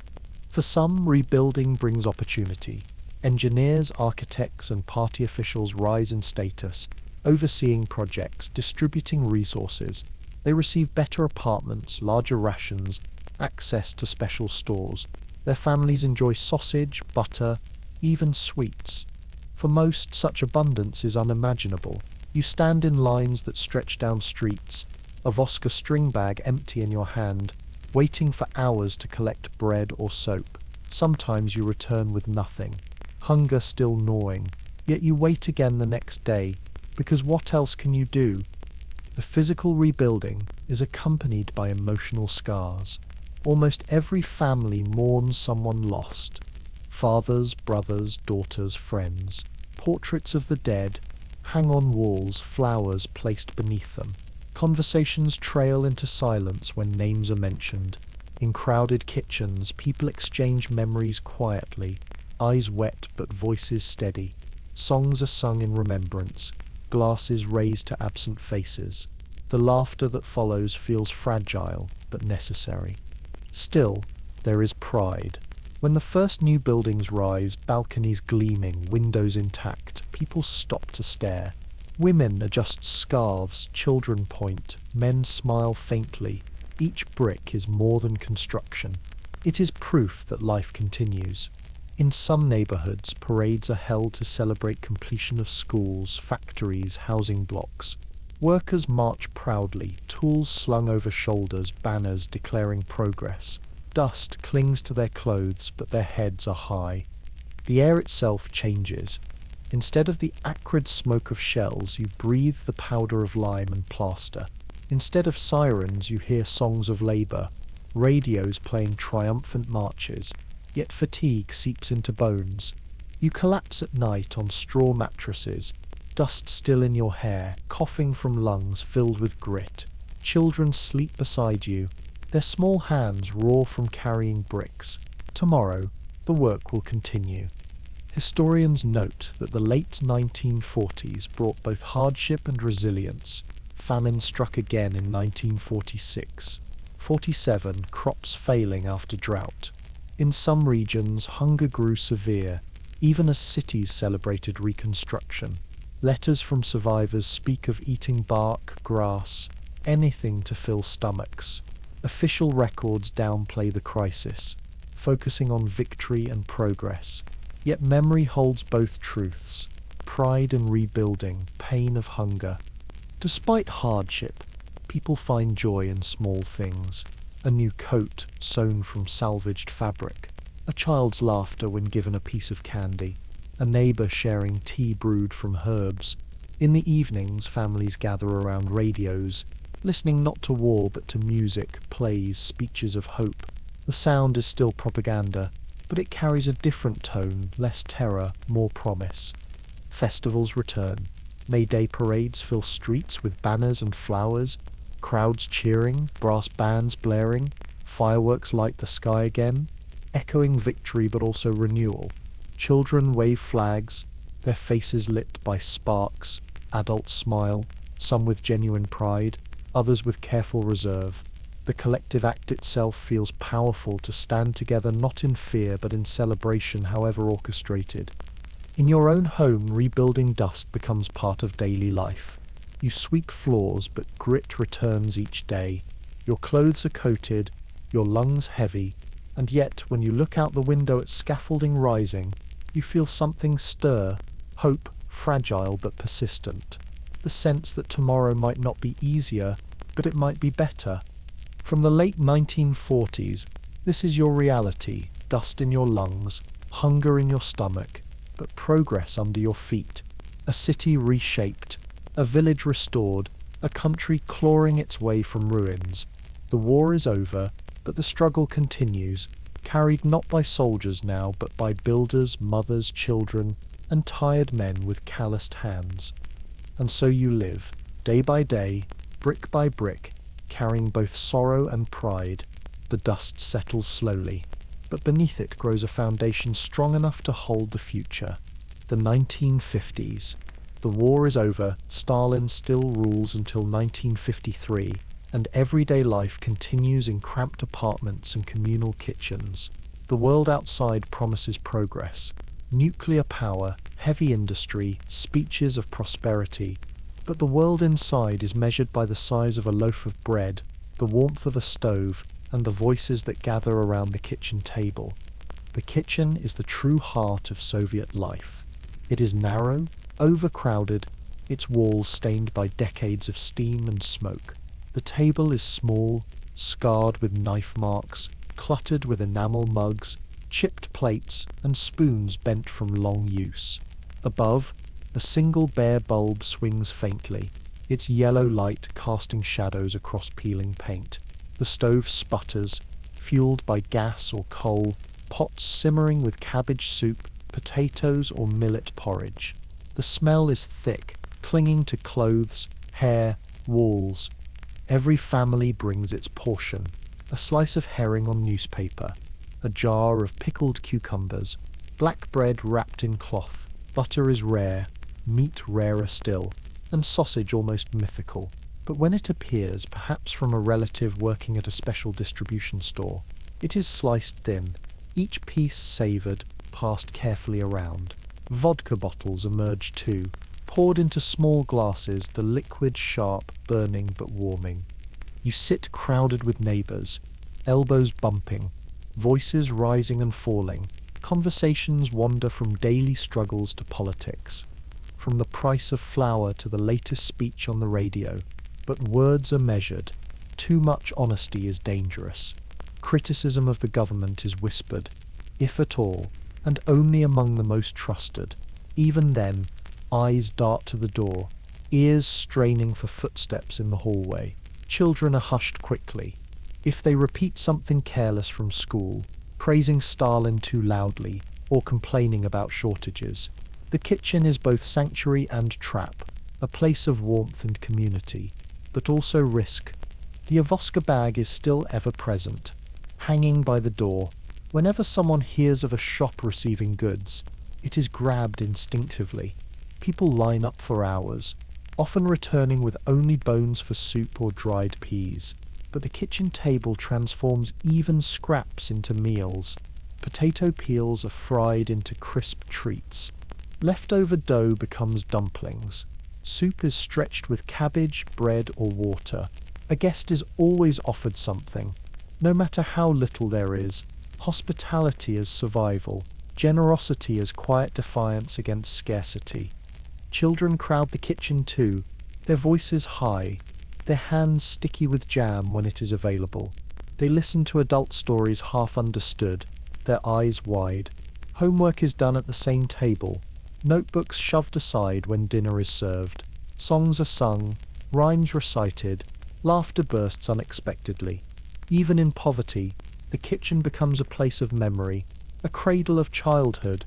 For some, rebuilding brings opportunity. Engineers, architects, and party officials rise in status, overseeing projects, distributing resources. They receive better apartments, larger rations, access to special stores. Their families enjoy sausage, butter, even sweets. For most, such abundance is unimaginable. You stand in lines that stretch down streets, a Voska string bag empty in your hand, waiting for hours to collect bread or soap. Sometimes you return with nothing, hunger still gnawing, yet you wait again the next day, because what else can you do? The physical rebuilding is accompanied by emotional scars. Almost every family mourns someone lost. Fathers, brothers, daughters, friends. Portraits of the dead hang on walls, flowers placed beneath them. Conversations trail into silence when names are mentioned. In crowded kitchens, people exchange memories quietly, eyes wet but voices steady. Songs are sung in remembrance, glasses raised to absent faces. The laughter that follows feels fragile but necessary. Still, there is pride. When the first new buildings rise, balconies gleaming, windows intact, people stop to stare. Women adjust scarves, children point, men smile faintly. Each brick is more than construction. It is proof that life continues. In some neighborhoods, parades are held to celebrate completion of schools, factories, housing blocks. Workers march proudly, tools slung over shoulders, banners declaring progress. Dust clings to their clothes, but their heads are high. The air itself changes. Instead of the acrid smoke of shells, you breathe the powder of lime and plaster. Instead of sirens, you hear songs of labor, radios playing triumphant marches, yet fatigue seeps into bones. You collapse at night on straw mattresses, dust still in your hair, coughing from lungs filled with grit. Children sleep beside you, their small hands raw from carrying bricks. Tomorrow, the work will continue. Historians note that the late 1940s brought both hardship and resilience. Famine struck again in 1946. 47, crops failing after drought. In some regions, hunger grew severe, even as cities celebrated reconstruction. Letters from survivors speak of eating bark, grass, anything to fill stomachs. Official records downplay the crisis, focusing on victory and progress. Yet memory holds both truths: pride in rebuilding, pain of hunger. Despite hardship, people find joy in small things. A new coat sewn from salvaged fabric, a child's laughter when given a piece of candy, a neighbor sharing tea brewed from herbs. In the evenings, families gather around radios, listening not to war but to music, plays, speeches of hope. The sound is still propaganda, but it carries a different tone, less terror, more promise. Festivals return. May Day parades fill streets with banners and flowers, crowds cheering, brass bands blaring, fireworks light the sky again, echoing victory but also renewal. Children wave flags, their faces lit by sparks. Adults smile, some with genuine pride, others with careful reserve. The collective act itself feels powerful, to stand together not in fear but in celebration, however orchestrated. In your own home, rebuilding dust becomes part of daily life. You sweep floors, but grit returns each day. Your clothes are coated, your lungs heavy, and yet when you look out the window at scaffolding rising, you feel something stir, hope, fragile but persistent. The sense that tomorrow might not be easier, but it might be better. From the late 1940s, this is your reality: dust in your lungs, hunger in your stomach, but progress under your feet. A city reshaped, a village restored, a country clawing its way from ruins. The war is over, but the struggle continues, carried not by soldiers now, but by builders, mothers, children, and tired men with calloused hands. And so you live, day by day, brick by brick, carrying both sorrow and pride. The dust settles slowly, but beneath it grows a foundation strong enough to hold the future. The 1950s. The war is over, Stalin still rules until 1953, and everyday life continues in cramped apartments and communal kitchens. The world outside promises progress: nuclear power, heavy industry, speeches of prosperity. But the world inside is measured by the size of a loaf of bread, the warmth of a stove, and the voices that gather around the kitchen table. The kitchen is the true heart of Soviet life. It is narrow, overcrowded, its walls stained by decades of steam and smoke. The table is small, scarred with knife marks, cluttered with enamel mugs, chipped plates, and spoons bent from long use. Above, a single bare bulb swings faintly, its yellow light casting shadows across peeling paint. The stove sputters, fueled by gas or coal, pots simmering with cabbage soup, potatoes, or millet porridge. The smell is thick, clinging to clothes, hair, walls. Every family brings its portion: a slice of herring on newspaper, a jar of pickled cucumbers, black bread wrapped in cloth. Butter is rare, meat rarer still, and sausage almost mythical. But when it appears, perhaps from a relative working at a special distribution store, it is sliced thin, each piece savoured, passed carefully around. Vodka bottles emerge too, poured into small glasses, the liquid sharp, burning but warming. You sit crowded with neighbours, elbows bumping, voices rising and falling. Conversations wander from daily struggles to politics, from the price of flour to the latest speech on the radio. But words are measured. Too much honesty is dangerous. Criticism of the government is whispered, if at all, and only among the most trusted. Even then, eyes dart to the door, ears straining for footsteps in the hallway. Children are hushed quickly. If they repeat something careless from school, praising Stalin too loudly, or complaining about shortages, the kitchen is both sanctuary and trap, a place of warmth and community, but also risk. The Avoska bag is still ever present, hanging by the door. Whenever someone hears of a shop receiving goods, it is grabbed instinctively. People line up for hours, often returning with only bones for soup or dried peas. But the kitchen table transforms even scraps into meals. Potato peels are fried into crisp treats. Leftover dough becomes dumplings. Soup is stretched with cabbage, bread, or water. A guest is always offered something, no matter how little there is. Hospitality as survival, generosity as quiet defiance against scarcity. Children crowd the kitchen too, their voices high, their hands sticky with jam when it is available. They listen to adult stories half understood, their eyes wide. Homework is done at the same table, notebooks shoved aside when dinner is served. Songs are sung, rhymes recited, laughter bursts unexpectedly. Even in poverty, the kitchen becomes a place of memory, a cradle of childhood.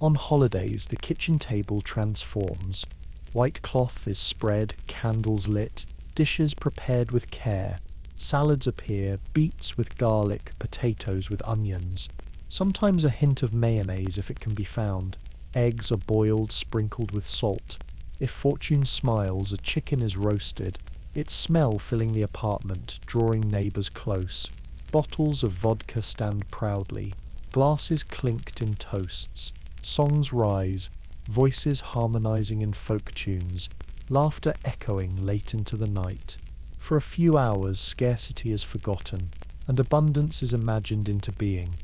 On holidays, the kitchen table transforms. White cloth is spread, candles lit, dishes prepared with care. Salads appear, beets with garlic, potatoes with onions. Sometimes a hint of mayonnaise if it can be found. Eggs are boiled, sprinkled with salt. If fortune smiles, a chicken is roasted, its smell filling the apartment, drawing neighbors close. Bottles of vodka stand proudly. Glasses clinked in toasts. Songs rise, voices harmonizing in folk tunes, laughter echoing late into the night. For a few hours, scarcity is forgotten, and abundance is imagined into being.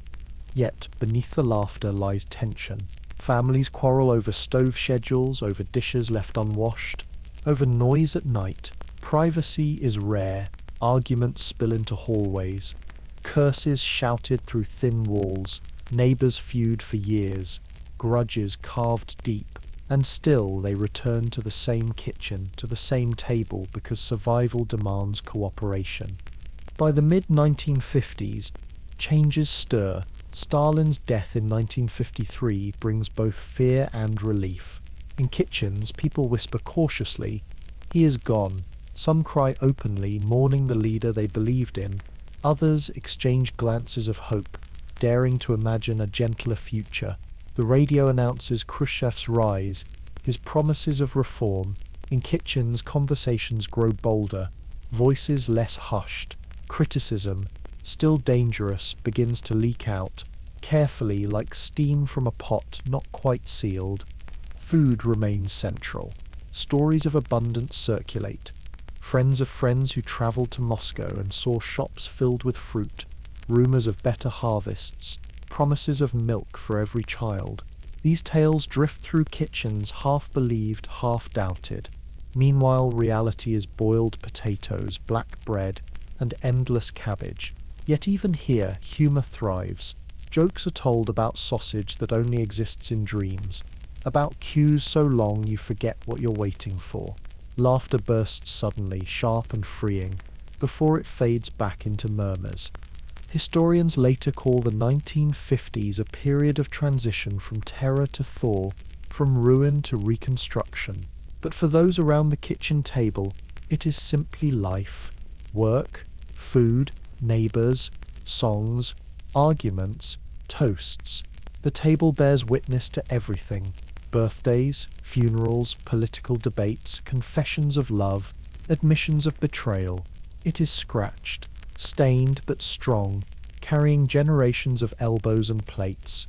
Yet, beneath the laughter lies tension. Families quarrel over stove schedules, over dishes left unwashed, over noise at night. Privacy is rare, arguments spill into hallways, curses shouted through thin walls, neighbors feud for years, grudges carved deep, and still they return to the same kitchen, to the same table, because survival demands cooperation. By the mid-1950s, changes stir. Stalin's death in 1953 brings both fear and relief. In kitchens, people whisper cautiously, "He is gone." Some cry openly, mourning the leader they believed in. Others exchange glances of hope, daring to imagine a gentler future. The radio announces Khrushchev's rise, his promises of reform. In kitchens, conversations grow bolder, voices less hushed. Criticism, still dangerous, begins to leak out, carefully like steam from a pot not quite sealed. Food remains central. Stories of abundance circulate. Friends of friends who travelled to Moscow and saw shops filled with fruit, rumours of better harvests, promises of milk for every child. These tales drift through kitchens, half believed, half doubted. Meanwhile, reality is boiled potatoes, black bread, and endless cabbage. Yet even here, humour thrives. Jokes are told about sausage that only exists in dreams, about queues so long you forget what you're waiting for. Laughter bursts suddenly, sharp and freeing, before it fades back into murmurs. Historians later call the 1950s a period of transition from terror to thaw, from ruin to reconstruction. But for those around the kitchen table, it is simply life. Work, food, neighbours, songs, arguments, toasts. The table bears witness to everything. Birthdays, funerals, political debates, confessions of love, admissions of betrayal. It is scratched, stained but strong, carrying generations of elbows and plates.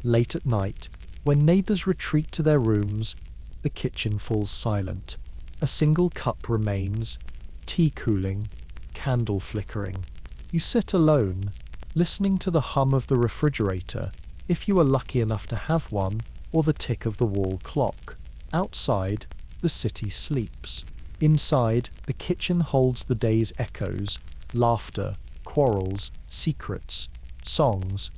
Late at night, when neighbours retreat to their rooms, the kitchen falls silent. A single cup remains, tea cooling, candle flickering. You sit alone, listening to the hum of the refrigerator, if you are lucky enough to have one, or the tick of the wall clock. Outside, the city sleeps. Inside, the kitchen holds the day's echoes, laughter, quarrels, secrets, songs.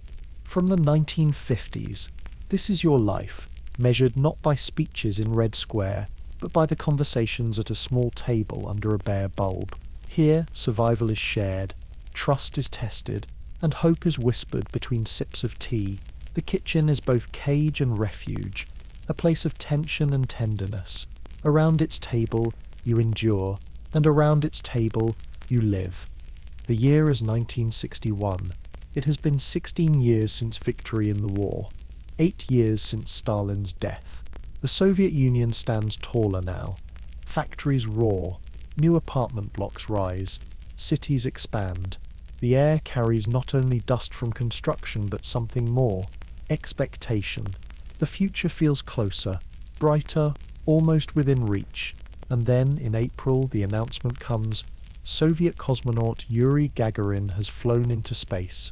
From the 1950s, this is your life, measured not by speeches in Red Square, but by the conversations at a small table under a bare bulb. Here, survival is shared, trust is tested, and hope is whispered between sips of tea. The kitchen is both cage and refuge, a place of tension and tenderness. Around its table, you endure, and around its table, you live. The year is 1961. It has been 16 years since victory in the war, 8 years since Stalin's death. The Soviet Union stands taller now. Factories roar, new apartment blocks rise, cities expand. The air carries not only dust from construction but something more, expectation. The future feels closer, brighter, almost within reach. And then, in April, the announcement comes: Soviet cosmonaut Yuri Gagarin has flown into space.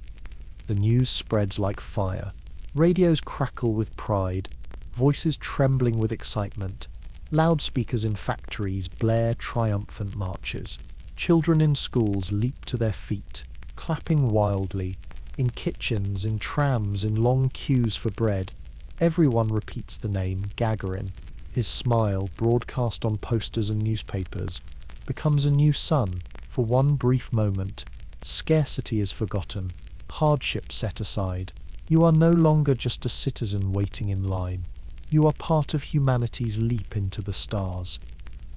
The news spreads like fire. Radios crackle with pride, voices trembling with excitement. Loudspeakers in factories blare triumphant marches. Children in schools leap to their feet, clapping wildly. In kitchens, in trams, in long queues for bread, everyone repeats the name Gagarin. His smile, broadcast on posters and newspapers, becomes a new sun. For one brief moment, scarcity is forgotten, hardship set aside. You are no longer just a citizen waiting in line. You are part of humanity's leap into the stars.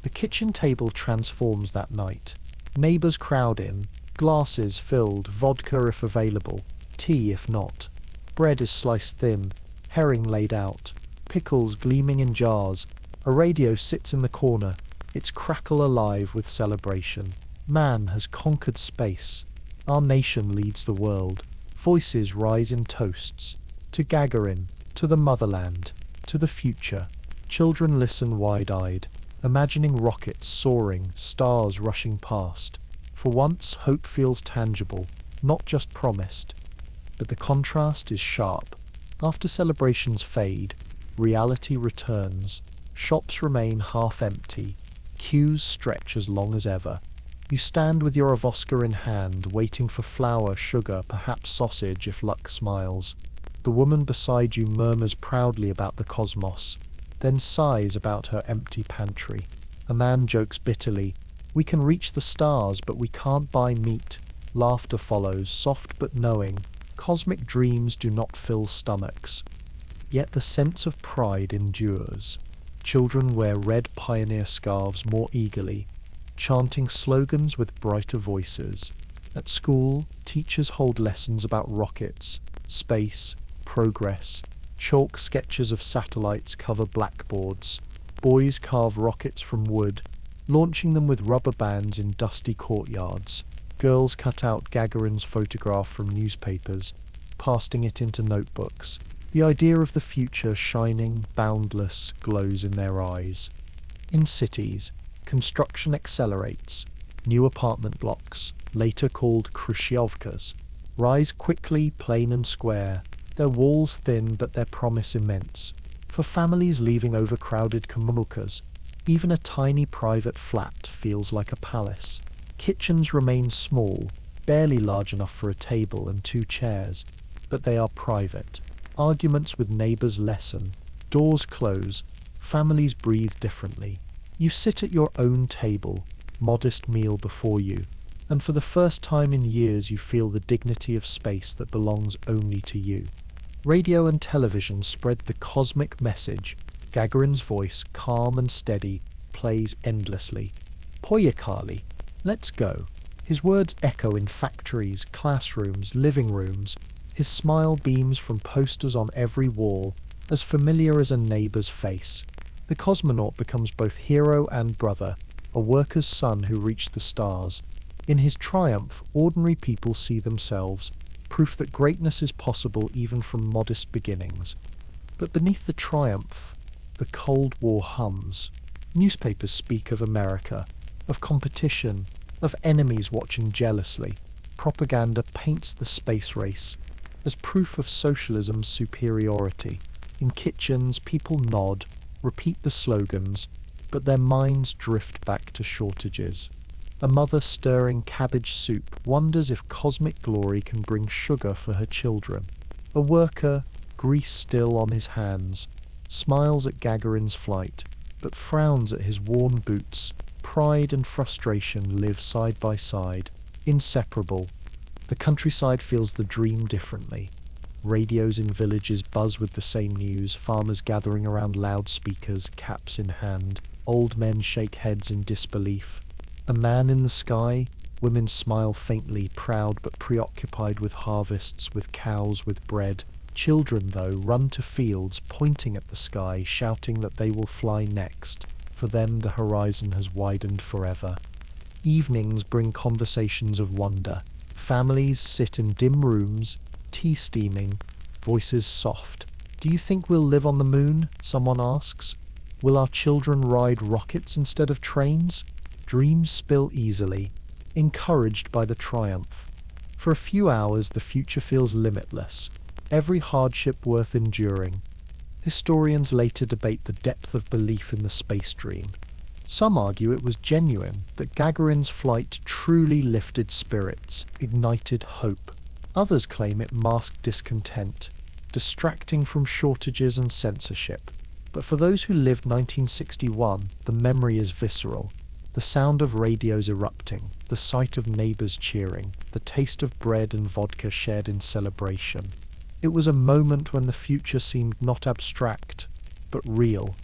The kitchen table transforms that night. Neighbors crowd in, glasses filled, vodka if available, tea if not. Bread is sliced thin, herring laid out, pickles gleaming in jars. A radio sits in the corner, its crackle alive with celebration. Man has conquered space. Our nation leads the world. Voices rise in toasts. To Gagarin, to the motherland, to the future. Children listen wide-eyed, imagining rockets soaring, stars rushing past. For once, hope feels tangible, not just promised. But the contrast is sharp. After celebrations fade, reality returns. Shops remain half empty. Queues stretch as long as ever. You stand with your avoska in hand, waiting for flour, sugar, perhaps sausage if luck smiles. The woman beside you murmurs proudly about the cosmos, then sighs about her empty pantry. A man jokes bitterly, "We can reach the stars, but we can't buy meat." Laughter follows, soft but knowing. Cosmic dreams do not fill stomachs. Yet the sense of pride endures. Children wear red pioneer scarves more eagerly, chanting slogans with brighter voices. At school, teachers hold lessons about rockets, space, progress. Chalk sketches of satellites cover blackboards. Boys carve rockets from wood, launching them with rubber bands in dusty courtyards. Girls cut out Gagarin's photograph from newspapers, pasting it into notebooks. The idea of the future, shining, boundless, glows in their eyes. In cities, construction accelerates. New apartment blocks, later called Khrushchevkas, rise quickly, plain and square, their walls thin but their promise immense. For families leaving overcrowded communalkas, even a tiny private flat feels like a palace. Kitchens remain small, barely large enough for a table and 2 chairs, but they are private. Arguments with neighbors lessen, doors close, families breathe differently. You sit at your own table, modest meal before you, and for the first time in years you feel the dignity of space that belongs only to you. Radio and television spread the cosmic message. Gagarin's voice, calm and steady, plays endlessly. Poyakali, let's go. His words echo in factories, classrooms, living rooms. His smile beams from posters on every wall, as familiar as a neighbor's face. The cosmonaut becomes both hero and brother, a worker's son who reached the stars. In his triumph, ordinary people see themselves, proof that greatness is possible even from modest beginnings. But beneath the triumph, the Cold War hums. Newspapers speak of America, of competition, of enemies watching jealously. Propaganda paints the space race. as proof of socialism's superiority. In kitchens, people nod, repeat the slogans, but their minds drift back to shortages. A mother stirring cabbage soup wonders if cosmic glory can bring sugar for her children. A worker, grease still on his hands, smiles at Gagarin's flight, but frowns at his worn boots. Pride and frustration live side by side, inseparable. The countryside feels the dream differently. Radios in villages buzz with the same news, farmers gathering around loudspeakers, caps in hand. Old men shake heads in disbelief. A man in the sky, women smile faintly, proud but preoccupied with harvests, with cows, with bread. Children, though, run to fields, pointing at the sky, shouting that they will fly next. For them the horizon has widened forever. Evenings bring conversations of wonder. Families sit in dim rooms, tea steaming, voices soft. "Do you think we'll live on the moon?" someone asks. "Will our children ride rockets instead of trains?" Dreams spill easily, encouraged by the triumph. For a few hours the future feels limitless, every hardship worth enduring. Historians later debate the depth of belief in the space dream. Some argue it was genuine, that Gagarin's flight truly lifted spirits, ignited hope. Others claim it masked discontent, distracting from shortages and censorship. But for those who lived 1961, the memory is visceral. The sound of radios erupting, the sight of neighbors cheering, the taste of bread and vodka shared in celebration. It was a moment when the future seemed not abstract, but real.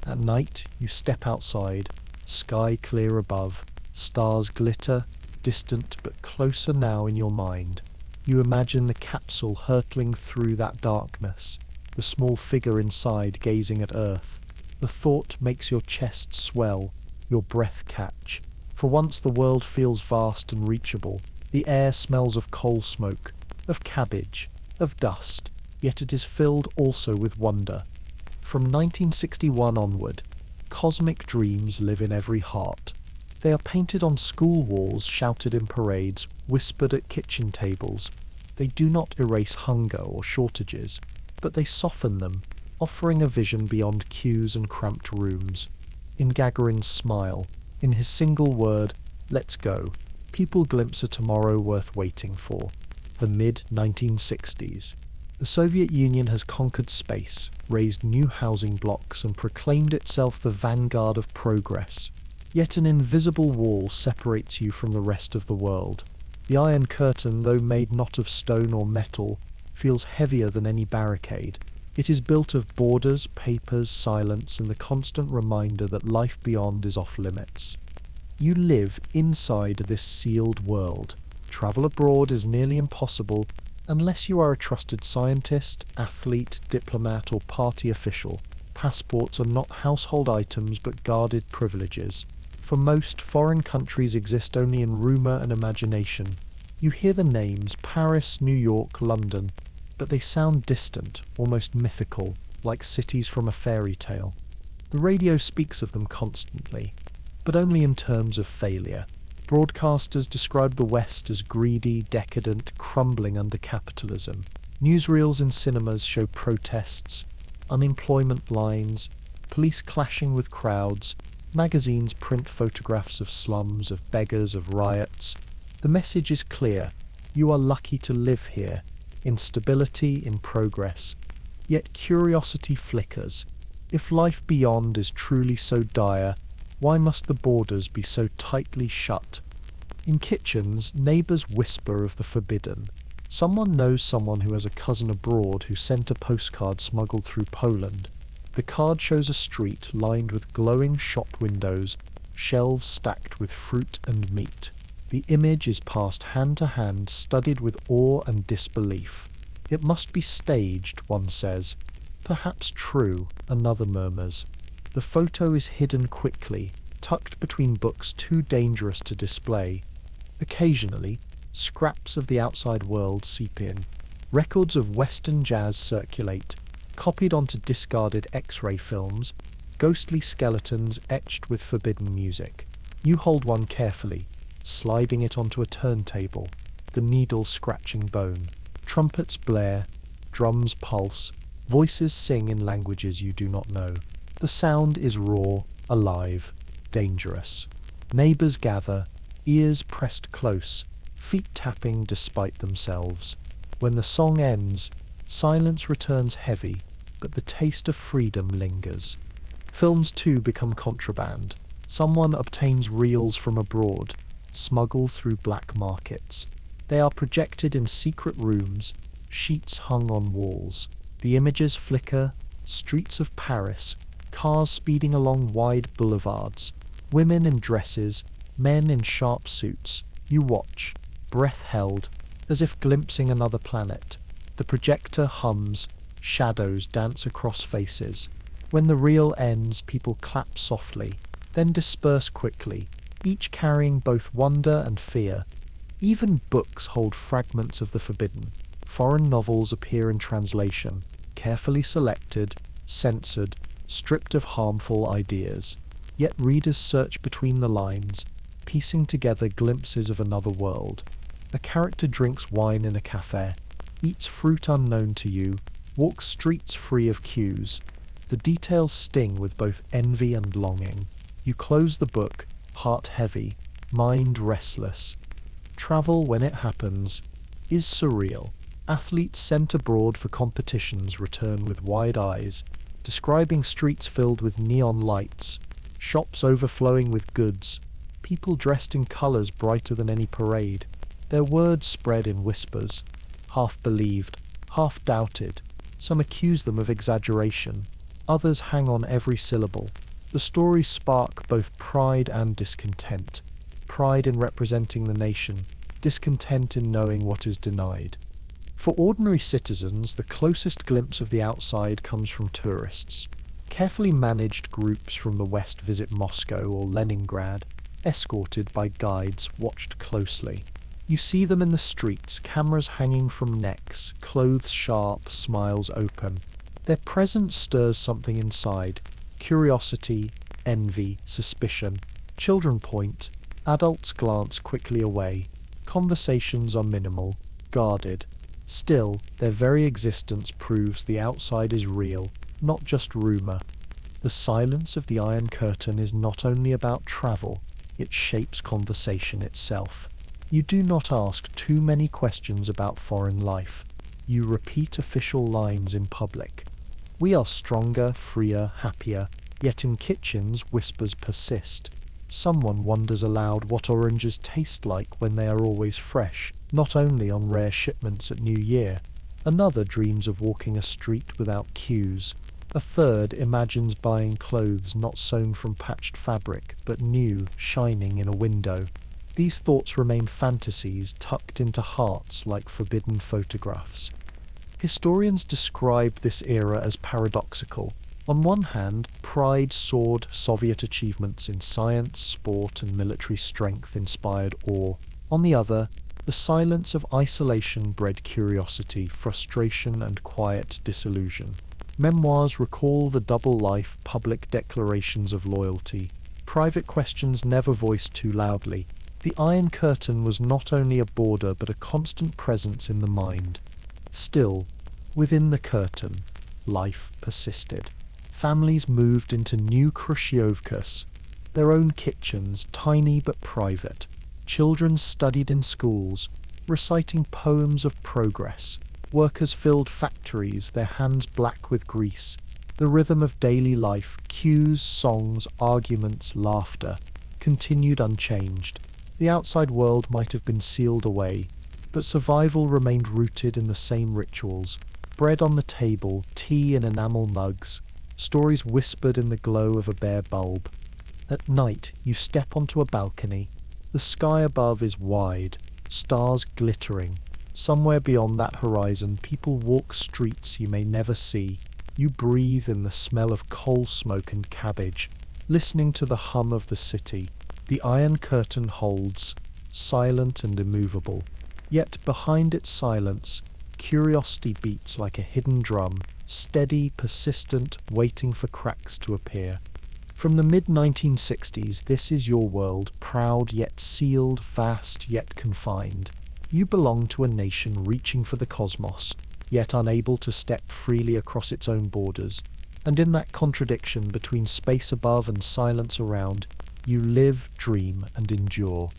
At night, you step outside, sky clear above, stars glitter, distant but closer now in your mind. You imagine the capsule hurtling through that darkness, the small figure inside gazing at Earth. The thought makes your chest swell, your breath catch. For once the world feels vast and reachable. The air smells of coal smoke, of cabbage, of dust, yet it is filled also with wonder. From 1961 onward, cosmic dreams live in every heart. They are painted on school walls, shouted in parades, whispered at kitchen tables. They do not erase hunger or shortages, but they soften them, offering a vision beyond queues and cramped rooms. In Gagarin's smile, in his single word, "Let's go," people glimpse a tomorrow worth waiting for. The mid-1960s. The Soviet Union has conquered space, raised new housing blocks, and proclaimed itself the vanguard of progress. Yet an invisible wall separates you from the rest of the world. The Iron Curtain, though made not of stone or metal, feels heavier than any barricade. It is built of borders, papers, silence, and the constant reminder that life beyond is off limits. You live inside this sealed world. Travel abroad is nearly impossible unless you are a trusted scientist, athlete, diplomat, or party official. Passports are not household items but guarded privileges. For most, foreign countries exist only in rumour and imagination. You hear the names Paris, New York, London, but they sound distant, almost mythical, like cities from a fairy tale. The radio speaks of them constantly, but only in terms of failure. Broadcasters describe the West as greedy, decadent, crumbling under capitalism. Newsreels in cinemas show protests, unemployment lines, police clashing with crowds. Magazines print photographs of slums, of beggars, of riots. The message is clear. You are lucky to live here, in stability, in progress. Yet curiosity flickers. If life beyond is truly so dire, why must the borders be so tightly shut? In kitchens, neighbours whisper of the forbidden. Someone knows someone who has a cousin abroad who sent a postcard smuggled through Poland. The card shows a street lined with glowing shop windows, shelves stacked with fruit and meat. The image is passed hand to hand, studied with awe and disbelief. It must be staged, one says. Perhaps true, another murmurs. The photo is hidden quickly, tucked between books too dangerous to display. Occasionally, scraps of the outside world seep in. Records of Western jazz circulate, copied onto discarded X-ray films, ghostly skeletons etched with forbidden music. You hold one carefully, sliding it onto a turntable, the needle scratching bone. Trumpets blare, drums pulse, voices sing in languages you do not know. The sound is raw, alive, dangerous. Neighbors gather, ears pressed close, feet tapping despite themselves. When the song ends, silence returns heavy, but the taste of freedom lingers. Films too become contraband. Someone obtains reels from abroad, smuggled through black markets. They are projected in secret rooms, sheets hung on walls. The images flicker, streets of Paris, cars speeding along wide boulevards, women in dresses, men in sharp suits. You watch, breath held, as if glimpsing another planet. The projector hums, shadows dance across faces. When the reel ends, people clap softly, then disperse quickly, each carrying both wonder and fear. Even books hold fragments of the forbidden. Foreign novels appear in translation, carefully selected, censored, stripped of harmful ideas. Yet readers search between the lines, piecing together glimpses of another world. A character drinks wine in a cafe, eats fruit unknown to you, walks streets free of queues. The details sting with both envy and longing. You close the book, heart heavy, mind restless. Travel, when it happens, is surreal. Athletes sent abroad for competitions return with wide eyes, describing streets filled with neon lights, shops overflowing with goods, people dressed in colors brighter than any parade. Their words spread in whispers, half believed, half doubted. Some accuse them of exaggeration, others hang on every syllable. The stories spark both pride and discontent. Pride in representing the nation, discontent in knowing what is denied. For ordinary citizens, the closest glimpse of the outside comes from tourists. Carefully managed groups from the West visit Moscow or Leningrad, escorted by guides watched closely. You see them in the streets, cameras hanging from necks, clothes sharp, smiles open. Their presence stirs something inside: curiosity, envy, suspicion. Children point, adults glance quickly away. Conversations are minimal, guarded. Still, their very existence proves the outside is real, not just rumor. The silence of the Iron Curtain is not only about travel, it shapes conversation itself. You do not ask too many questions about foreign life. You repeat official lines in public. We are stronger, freer, happier, yet in kitchens whispers persist. Someone wonders aloud what oranges taste like when they are always fresh, not only on rare shipments at New Year. Another dreams of walking a street without queues. A third imagines buying clothes not sewn from patched fabric, but new, shining in a window. These thoughts remain fantasies tucked into hearts like forbidden photographs. Historians describe this era as paradoxical. On one hand, pride soared, Soviet achievements in science, sport, and military strength inspired awe. On the other, the silence of isolation bred curiosity, frustration, and quiet disillusion. Memoirs recall the double life, public declarations of loyalty, private questions never voiced too loudly. The Iron Curtain was not only a border but a constant presence in the mind. Still, within the curtain, life persisted. Families moved into new Khrushchevkas, their own kitchens, tiny but private. Children studied in schools, reciting poems of progress. Workers filled factories, their hands black with grease. The rhythm of daily life, cues, songs, arguments, laughter, continued unchanged. The outside world might have been sealed away, but survival remained rooted in the same rituals. Bread on the table, tea in enamel mugs, stories whispered in the glow of a bare bulb. At night, you step onto a balcony. The sky above is wide, stars glittering. Somewhere beyond that horizon, people walk streets you may never see. You breathe in the smell of coal smoke and cabbage, listening to the hum of the city. The Iron Curtain holds, silent and immovable. Yet behind its silence, curiosity beats like a hidden drum, steady, persistent, waiting for cracks to appear. From the mid-1960s, this is your world, proud yet sealed, vast yet confined. You belong to a nation reaching for the cosmos, yet unable to step freely across its own borders. And in that contradiction between space above and silence around, you live, dream, and endure.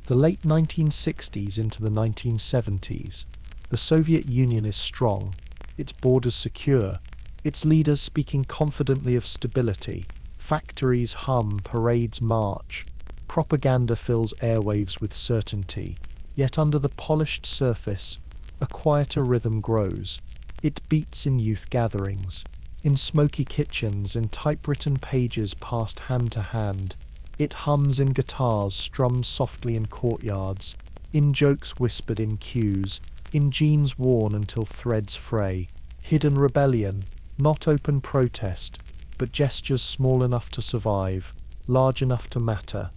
The late 1960s into the 1970s, the Soviet Union is strong, its borders secure, its leaders speaking confidently of stability. Factories hum, parades march, propaganda fills airwaves with certainty. Yet under the polished surface, a quieter rhythm grows. It beats in youth gatherings, in smoky kitchens, in typewritten pages passed hand to hand. It hums in guitars strummed softly in courtyards, in jokes whispered in queues, in jeans worn until threads fray. Hidden rebellion, not open protest, but gestures small enough to survive, large enough to matter.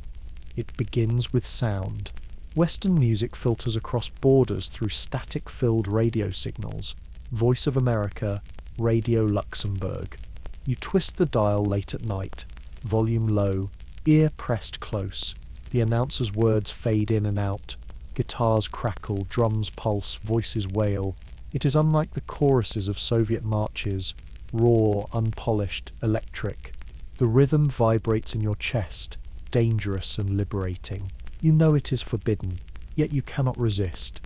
It begins with sound. Western music filters across borders through static-filled radio signals. Voice of America, Radio Luxembourg. You twist the dial late at night, volume low, ear pressed close. The announcer's words fade in and out. Guitars crackle, drums pulse, voices wail. It is unlike the choruses of Soviet marches, raw, unpolished, electric. The rhythm vibrates in your chest, dangerous and liberating. You know it is forbidden, yet you cannot resist.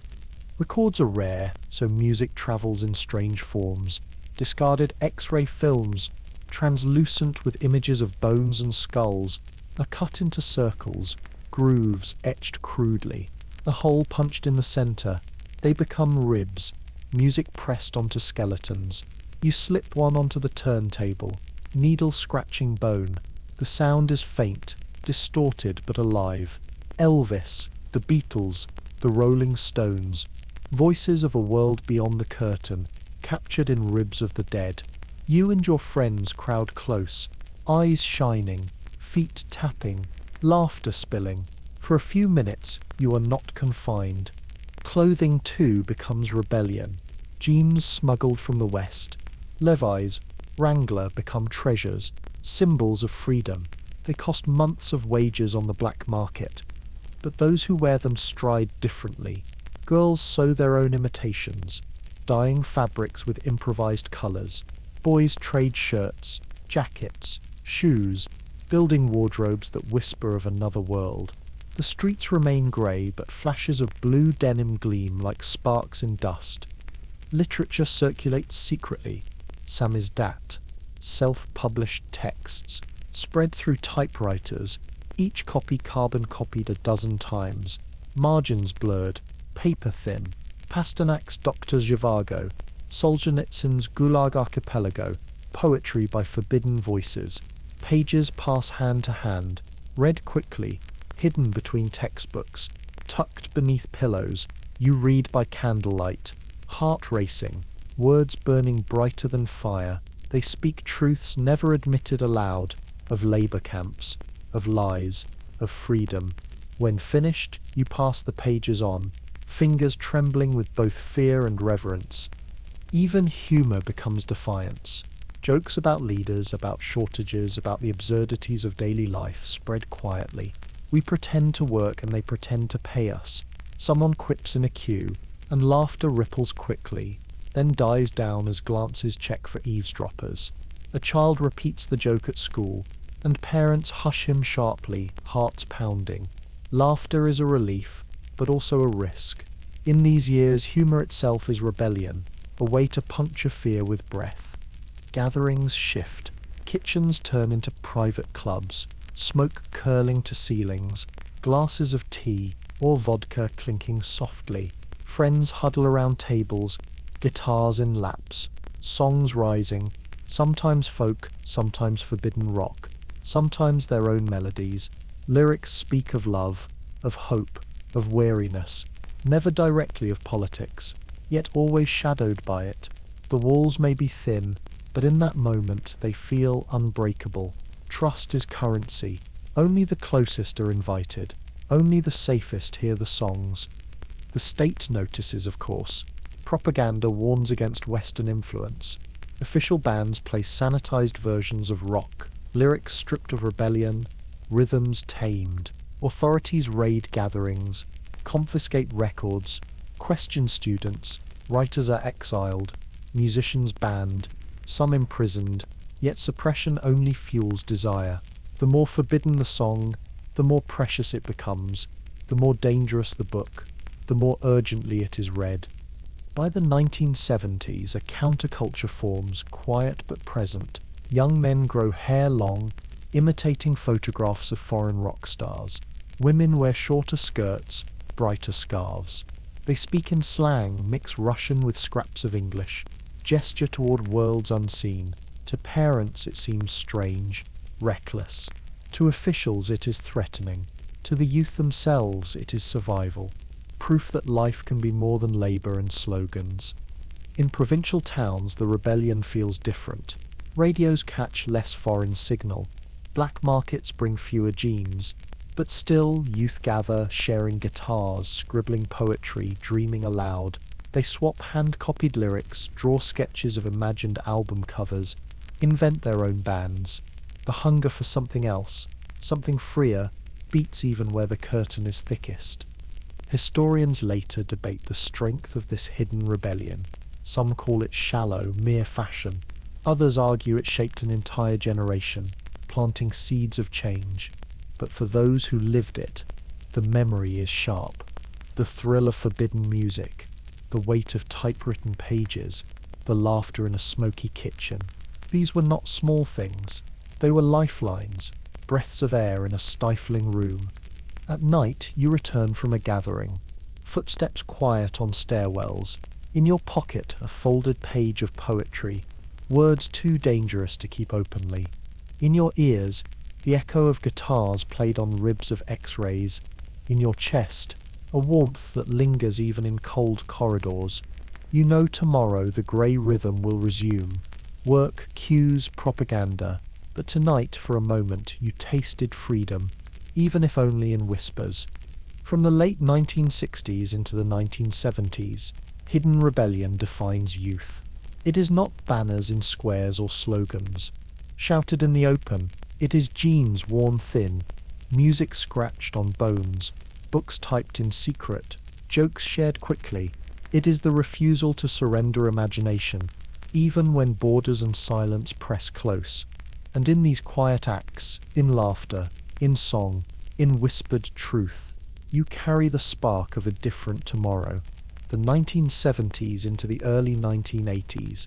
Records are rare, so music travels in strange forms. Discarded X-ray films, translucent with images of bones and skulls, are cut into circles, grooves etched crudely. A hole punched in the center. They become ribs, music pressed onto skeletons. You slip one onto the turntable, needle scratching bone. The sound is faint, distorted but alive. Elvis, the Beatles, the Rolling Stones, voices of a world beyond the curtain, captured in ribs of the dead. You and your friends crowd close, eyes shining, feet tapping, laughter spilling. For a few minutes, you are not confined. Clothing too becomes rebellion. Jeans smuggled from the West, Levi's, Wrangler become treasures, symbols of freedom. They cost months of wages on the black market. But those who wear them stride differently. Girls sew their own imitations, dyeing fabrics with improvised colors. Boys trade shirts, jackets, shoes, building wardrobes that whisper of another world. The streets remain grey, but flashes of blue denim gleam like sparks in dust. Literature circulates secretly. Samizdat, self-published texts, spread through typewriters, each copy carbon-copied a dozen times. Margins blurred, paper thin. Pasternak's Dr. Zhivago, Solzhenitsyn's Gulag Archipelago, poetry by forbidden voices. Pages pass hand to hand, read quickly, hidden between textbooks, tucked beneath pillows. You read by candlelight, heart racing, words burning brighter than fire. They speak truths never admitted aloud, of labor camps, of lies, of freedom. When finished, you pass the pages on, fingers trembling with both fear and reverence. Even humor becomes defiance. Jokes about leaders, about shortages, about the absurdities of daily life spread quietly. We pretend to work and they pretend to pay us. Someone quips in a queue, and laughter ripples quickly, then dies down as glances check for eavesdroppers. A child repeats the joke at school, and parents hush him sharply, hearts pounding. Laughter is a relief, but also a risk. In these years, humor itself is rebellion, a way to puncture fear with breath. Gatherings shift. Kitchens turn into private clubs, smoke curling to ceilings, glasses of tea or vodka clinking softly. Friends huddle around tables, guitars in laps, songs rising, sometimes folk, sometimes forbidden rock, sometimes their own melodies. Lyrics speak of love, of hope, of weariness, never directly of politics, yet always shadowed by it. The walls may be thin, but in that moment they feel unbreakable. Trust is currency. Only the closest are invited. Only the safest hear the songs. The state notices, of course. Propaganda warns against Western influence. Official bands play sanitized versions of rock, lyrics stripped of rebellion, rhythms tamed. Authorities raid gatherings, confiscate records, Question students, writers are exiled, musicians banned, some imprisoned, yet suppression only fuels desire. The more forbidden the song, the more precious it becomes, the more dangerous the book, the more urgently it is read. By the 1970s, a counterculture forms, quiet but present. Young men grow hair long, imitating photographs of foreign rock stars. Women wear shorter skirts, brighter scarves. They speak in slang, mix Russian with scraps of English, gesture toward worlds unseen. To parents it seems strange, reckless. To officials it is threatening. To the youth themselves it is survival. Proof that life can be more than labor and slogans. In provincial towns the rebellion feels different. Radios catch less foreign signal. Black markets bring fewer jeans. But still, youth gather, sharing guitars, scribbling poetry, dreaming aloud. They swap hand-copied lyrics, draw sketches of imagined album covers, invent their own bands. The hunger for something else, something freer, beats even where the curtain is thickest. Historians later debate the strength of this hidden rebellion. Some call it shallow, mere fashion. Others argue it shaped an entire generation, planting seeds of change. But for those who lived it, the memory is sharp. The thrill of forbidden music, the weight of typewritten pages, the laughter in a smoky kitchen. These were not small things. They were lifelines, breaths of air in a stifling room. At night, you return from a gathering. Footsteps quiet on stairwells. In your pocket, a folded page of poetry. Words too dangerous to keep openly. In your ears, the echo of guitars played on ribs of X-rays. In your chest, a warmth that lingers even in cold corridors. You know tomorrow the grey rhythm will resume. Work, cues, propaganda. But tonight, for a moment, you tasted freedom, even if only in whispers. From the late 1960s into the 1970s, hidden rebellion defines youth. It is not banners in squares or slogans. Shouted in the open, it is jeans worn thin, music scratched on bones, books typed in secret, jokes shared quickly. It is the refusal to surrender imagination, even when borders and silence press close. And in these quiet acts, in laughter, in song, in whispered truth, you carry the spark of a different tomorrow. The 1970s into the early 1980s,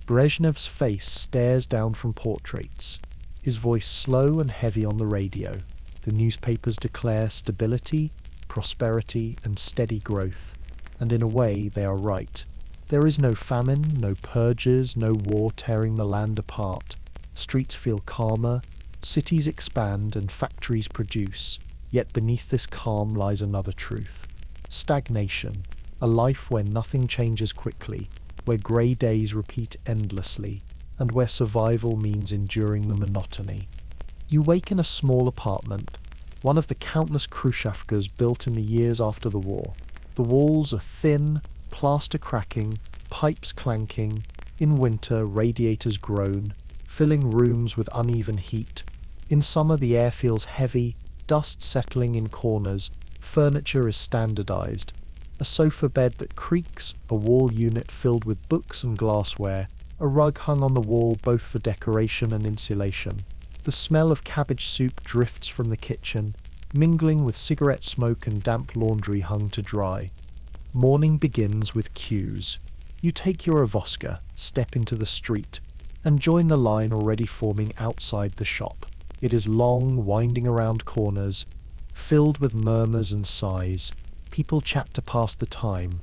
Brezhnev's face stares down from portraits, his voice slow and heavy on the radio. The newspapers declare stability, prosperity, and steady growth. And in a way, they are right. There is no famine, no purges, no war tearing the land apart. Streets feel calmer, cities expand, and factories produce. Yet beneath this calm lies another truth. Stagnation. A life where nothing changes quickly, where grey days repeat endlessly, and where survival means enduring the monotony. You wake in a small apartment, one of the countless khrushchevkas built in the years after the war. The walls are thin, plaster cracking, pipes clanking. In winter, radiators groan, filling rooms with uneven heat. In summer, the air feels heavy, dust settling in corners. Furniture is standardized. A sofa bed that creaks, a wall unit filled with books and glassware, a rug hung on the wall both for decoration and insulation. The smell of cabbage soup drifts from the kitchen, mingling with cigarette smoke and damp laundry hung to dry. Morning begins with cues. You take your avoska, step into the street, and join the line already forming outside the shop. It is long, winding around corners, filled with murmurs and sighs. People chat to pass the time.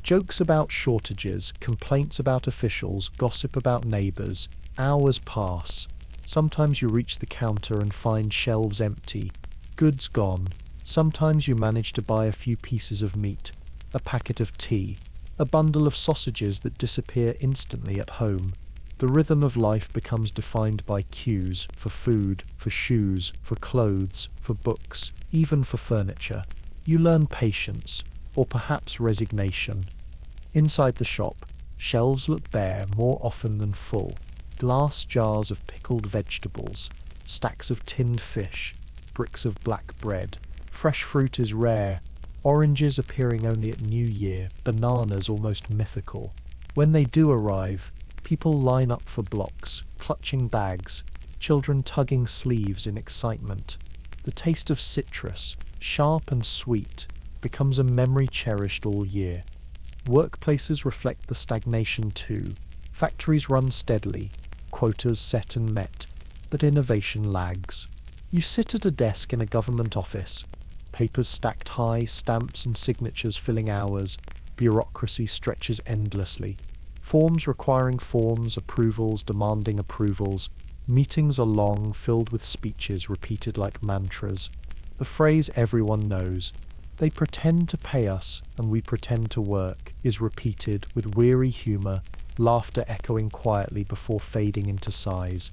Jokes about shortages, complaints about officials, gossip about neighbors. Hours pass. Sometimes you reach the counter and find shelves empty, goods gone. Sometimes you manage to buy a few pieces of meat, a packet of tea, a bundle of sausages that disappear instantly at home. The rhythm of life becomes defined by cues, for food, for shoes, for clothes, for books, even for furniture. You learn patience, or perhaps resignation. Inside the shop, shelves look bare more often than full. Glass jars of pickled vegetables, stacks of tinned fish, bricks of black bread. Fresh fruit is rare, Oranges appearing only at New Year, bananas almost mythical. When they do arrive, people line up for blocks, clutching bags, children tugging sleeves in excitement. The taste of citrus, sharp and sweet, becomes a memory cherished all year. Workplaces reflect the stagnation too. Factories run steadily, quotas set and met, but innovation lags. You sit at a desk in a government office, papers stacked high, stamps and signatures filling hours, bureaucracy stretches endlessly. Forms requiring forms, approvals demanding approvals. Meetings are long, filled with speeches repeated like mantras. The phrase everyone knows, "They pretend to pay us and we pretend to work," is repeated with weary humour, laughter echoing quietly before fading into sighs.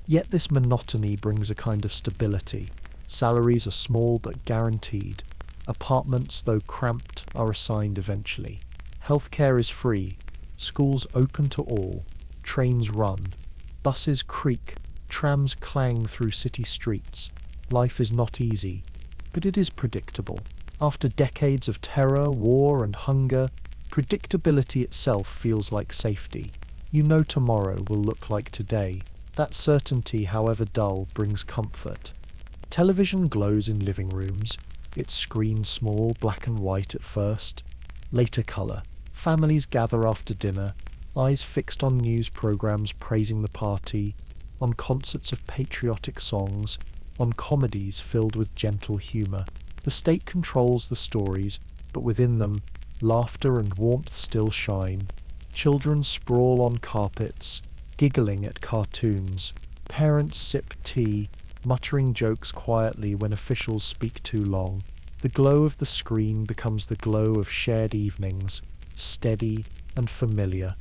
Yet this monotony brings a kind of stability. Salaries are small but guaranteed. Apartments, though cramped, are assigned eventually. Healthcare is free. Schools open to all. Trains run. Buses creak. Trams clang through city streets. Life is not easy, but it is predictable. After decades of terror, war, and hunger, predictability itself feels like safety. You know tomorrow will look like today. That certainty, however dull, brings comfort. Television glows in living rooms, its screen small, black and white at first, later colour. Families gather after dinner, eyes fixed on news programmes praising the party, on concerts of patriotic songs, on comedies filled with gentle humour. The state controls the stories, but within them, laughter and warmth still shine. Children sprawl on carpets, giggling at cartoons. Parents sip tea, muttering jokes quietly when officials speak too long. The glow of the screen becomes the glow of shared evenings, steady and familiar.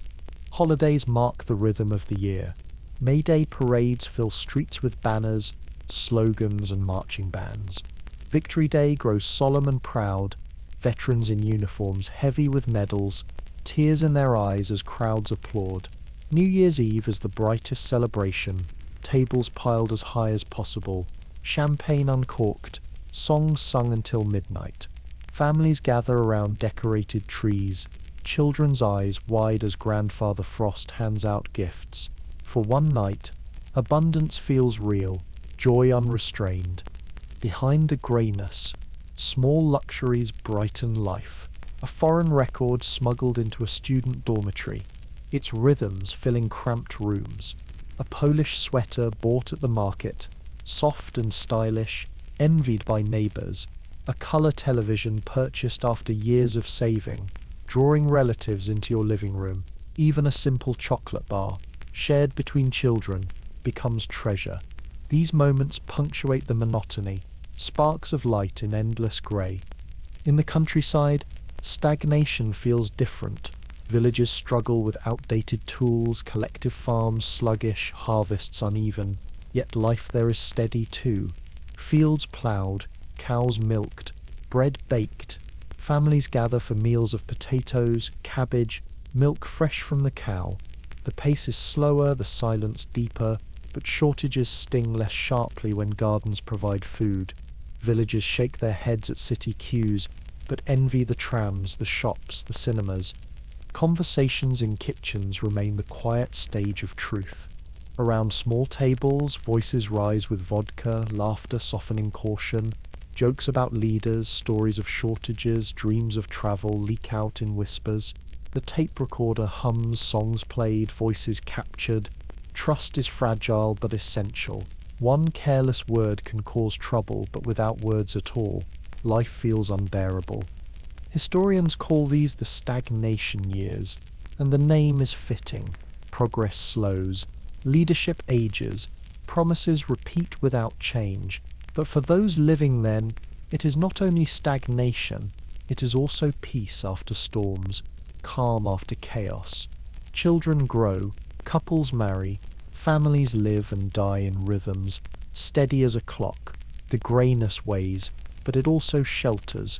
Holidays mark the rhythm of the year. May Day parades fill streets with banners, slogans and marching bands. Victory Day grows solemn and proud, veterans in uniforms heavy with medals, tears in their eyes as crowds applaud. New Year's Eve is the brightest celebration, tables piled as high as possible, champagne uncorked, songs sung until midnight. Families gather around decorated trees, children's eyes wide as Grandfather Frost hands out gifts. For one night, abundance feels real, joy unrestrained. Behind the greyness, small luxuries brighten life. A foreign record smuggled into a student dormitory, its rhythms filling cramped rooms. A Polish sweater bought at the market, soft and stylish, envied by neighbours. A colour television purchased after years of saving, drawing relatives into your living room. Even a simple chocolate bar, shared between children, becomes treasure. These moments punctuate the monotony, sparks of light in endless grey. In the countryside, stagnation feels different. Villages struggle with outdated tools, collective farms sluggish, harvests uneven. Yet life there is steady too. Fields ploughed, cows milked, bread baked. Families gather for meals of potatoes, cabbage, milk fresh from the cow. The pace is slower, the silence deeper, but shortages sting less sharply when gardens provide food. Villagers shake their heads at city queues, but envy the trams, the shops, the cinemas. Conversations in kitchens remain the quiet stage of truth. Around small tables, voices rise with vodka, laughter softening caution. Jokes about leaders, stories of shortages, dreams of travel leak out in whispers. The tape recorder hums, songs played, voices captured. Trust is fragile but essential. One careless word can cause trouble, but without words at all, life feels unbearable. Historians call these the stagnation years, and the name is fitting. Progress slows, leadership ages, promises repeat without change. But for those living then, it is not only stagnation, it is also peace after storms, calm after chaos. Children grow, couples marry, families live and die in rhythms, steady as a clock. The greyness weighs, but it also shelters.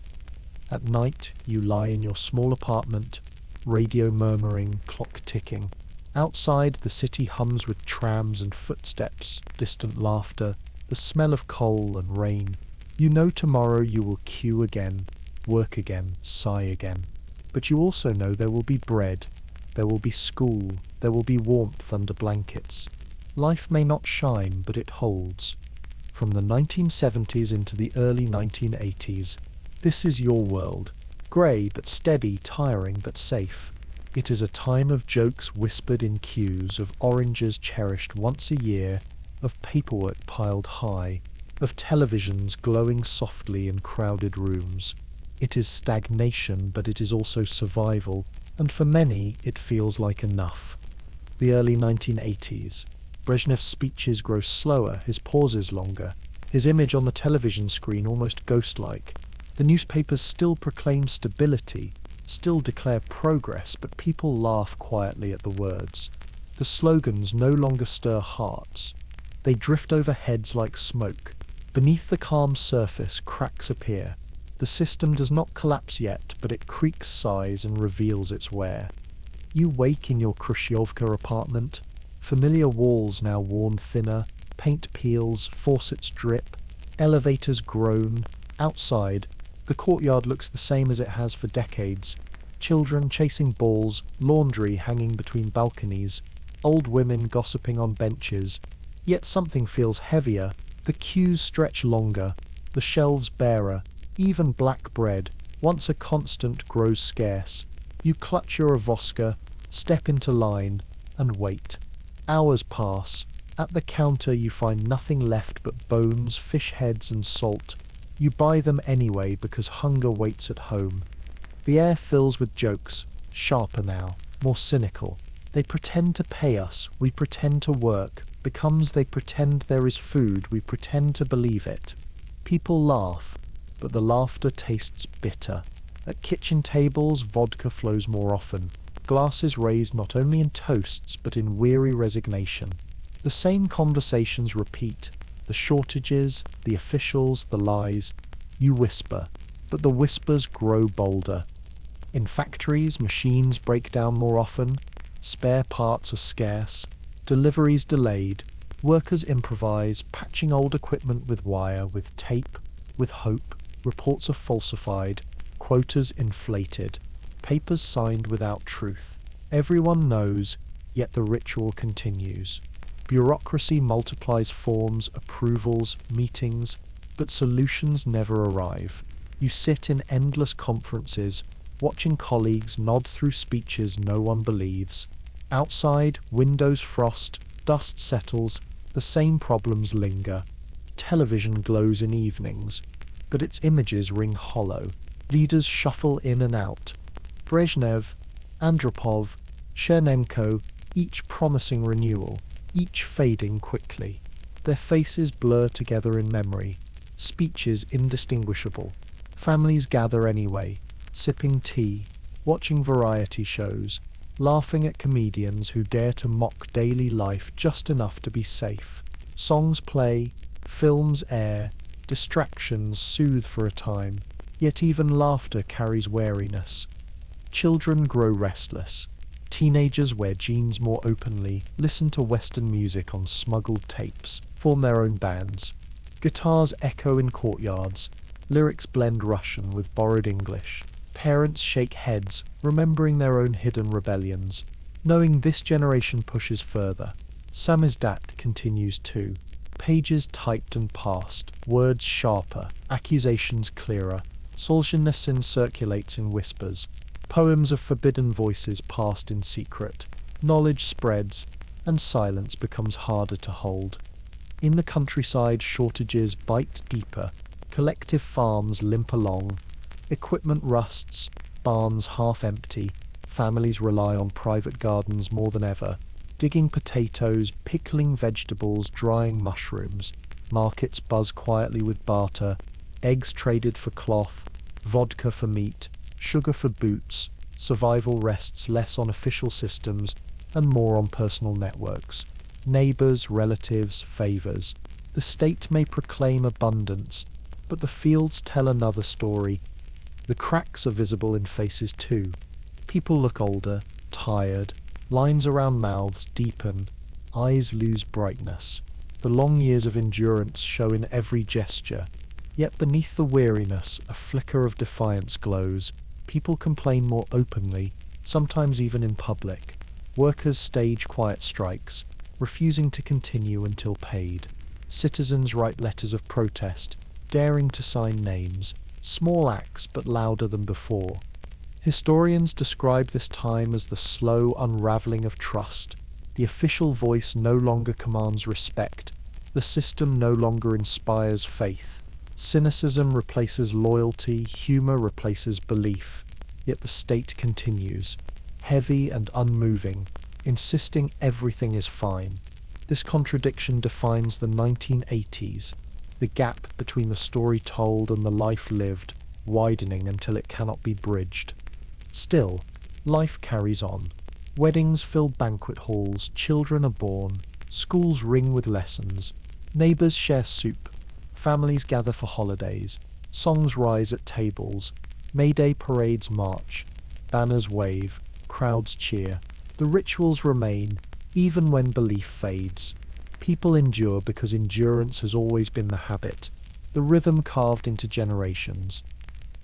At night, you lie in your small apartment, radio murmuring, clock ticking. Outside, the city hums with trams and footsteps, distant laughter, the smell of coal and rain. You know tomorrow you will queue again. work again, sigh again. But you also know there will be bread, there will be school, there will be warmth under blankets. Life may not shine, but it holds. From the 1970s into the early 1980s, this is your world. Grey but steady, tiring but safe. It is a time of jokes whispered in queues, of oranges cherished once a year, of paperwork piled high, of televisions glowing softly in crowded rooms. It is stagnation, but it is also survival, and for many it feels like enough. The early 1980s. Brezhnev's speeches grow slower, his pauses longer, his image on the television screen almost ghost-like. The newspapers still proclaim stability, still declare progress, but people laugh quietly at the words. The slogans no longer stir hearts. They drift over heads like smoke. Beneath the calm surface, cracks appear. The system does not collapse yet, but it creaks, sighs, and reveals its wear. You wake in your Khrushchevka apartment. Familiar walls now worn thinner, paint peels, faucets drip, elevators groan. Outside, the courtyard looks the same as it has for decades. Children chasing balls, laundry hanging between balconies, old women gossiping on benches. Yet something feels heavier. The queues stretch longer, the shelves barer. Even black bread, once a constant, grows scarce. You clutch your avoska, step into line, and wait. Hours pass. At the counter you find nothing left but bones, fish heads, and salt. You buy them anyway because hunger waits at home. The air fills with jokes, sharper now, more cynical. They pretend to pay us, we pretend to work. Becomes they pretend there is food, we pretend to believe it. People laugh, but the laughter tastes bitter. At kitchen tables, vodka flows more often. Glasses raised not only in toasts, but in weary resignation. The same conversations repeat. The shortages, the officials, the lies. You whisper, but the whispers grow bolder. In factories, machines break down more often. Spare parts are scarce. Deliveries delayed. Workers improvise, patching old equipment with wire, with tape, with hope. Reports are falsified. Quotas inflated. Papers signed without truth. Everyone knows, yet the ritual continues. Bureaucracy multiplies forms, approvals, meetings, but solutions never arrive. You sit in endless conferences, watching colleagues nod through speeches no one believes. Outside, windows frost, dust settles, the same problems linger. Television glows in evenings, but its images ring hollow. Leaders shuffle in and out. Brezhnev, Andropov, Chernenko, each promising renewal, each fading quickly. Their faces blur together in memory, speeches indistinguishable. Families gather anyway, sipping tea, watching variety shows, laughing at comedians who dare to mock daily life just enough to be safe. Songs play, films air, distractions soothe for a time, yet even laughter carries wariness. Children grow restless. Teenagers wear jeans more openly, listen to Western music on smuggled tapes, form their own bands. Guitars echo in courtyards, lyrics blend Russian with borrowed English. Parents shake heads, remembering their own hidden rebellions, knowing this generation pushes further. Samizdat continues too. Pages typed and passed, words sharper, accusations clearer. Solzhenitsyn circulates in whispers. Poems of forbidden voices passed in secret. Knowledge spreads, and silence becomes harder to hold. In the countryside, shortages bite deeper. Collective farms limp along. Equipment rusts, barns half empty. Families rely on private gardens more than ever. Digging potatoes, pickling vegetables, drying mushrooms. Markets buzz quietly with barter. Eggs traded for cloth, vodka for meat, sugar for boots. Survival rests less on official systems and more on personal networks. Neighbours, relatives, favours. The state may proclaim abundance, but the fields tell another story. The cracks are visible in faces too. People look older, tired. Lines around mouths deepen. Eyes lose brightness. The long years of endurance show in every gesture. Yet beneath the weariness, a flicker of defiance glows. People complain more openly, sometimes even in public. Workers stage quiet strikes, refusing to continue until paid. Citizens write letters of protest, daring to sign names, small acts but louder than before. Historians describe this time as the slow unraveling of trust. The official voice no longer commands respect. The system no longer inspires faith. Cynicism replaces loyalty, humor replaces belief. Yet the state continues, heavy and unmoving, insisting everything is fine. This contradiction defines the 1980s, the gap between the story told and the life lived, widening until it cannot be bridged. Still, life carries on. Weddings fill banquet halls, children are born, schools ring with lessons, neighbours share soup, families gather for holidays, songs rise at tables, May Day parades march, banners wave, crowds cheer. The rituals remain, even when belief fades. People endure because endurance has always been the habit, the rhythm carved into generations.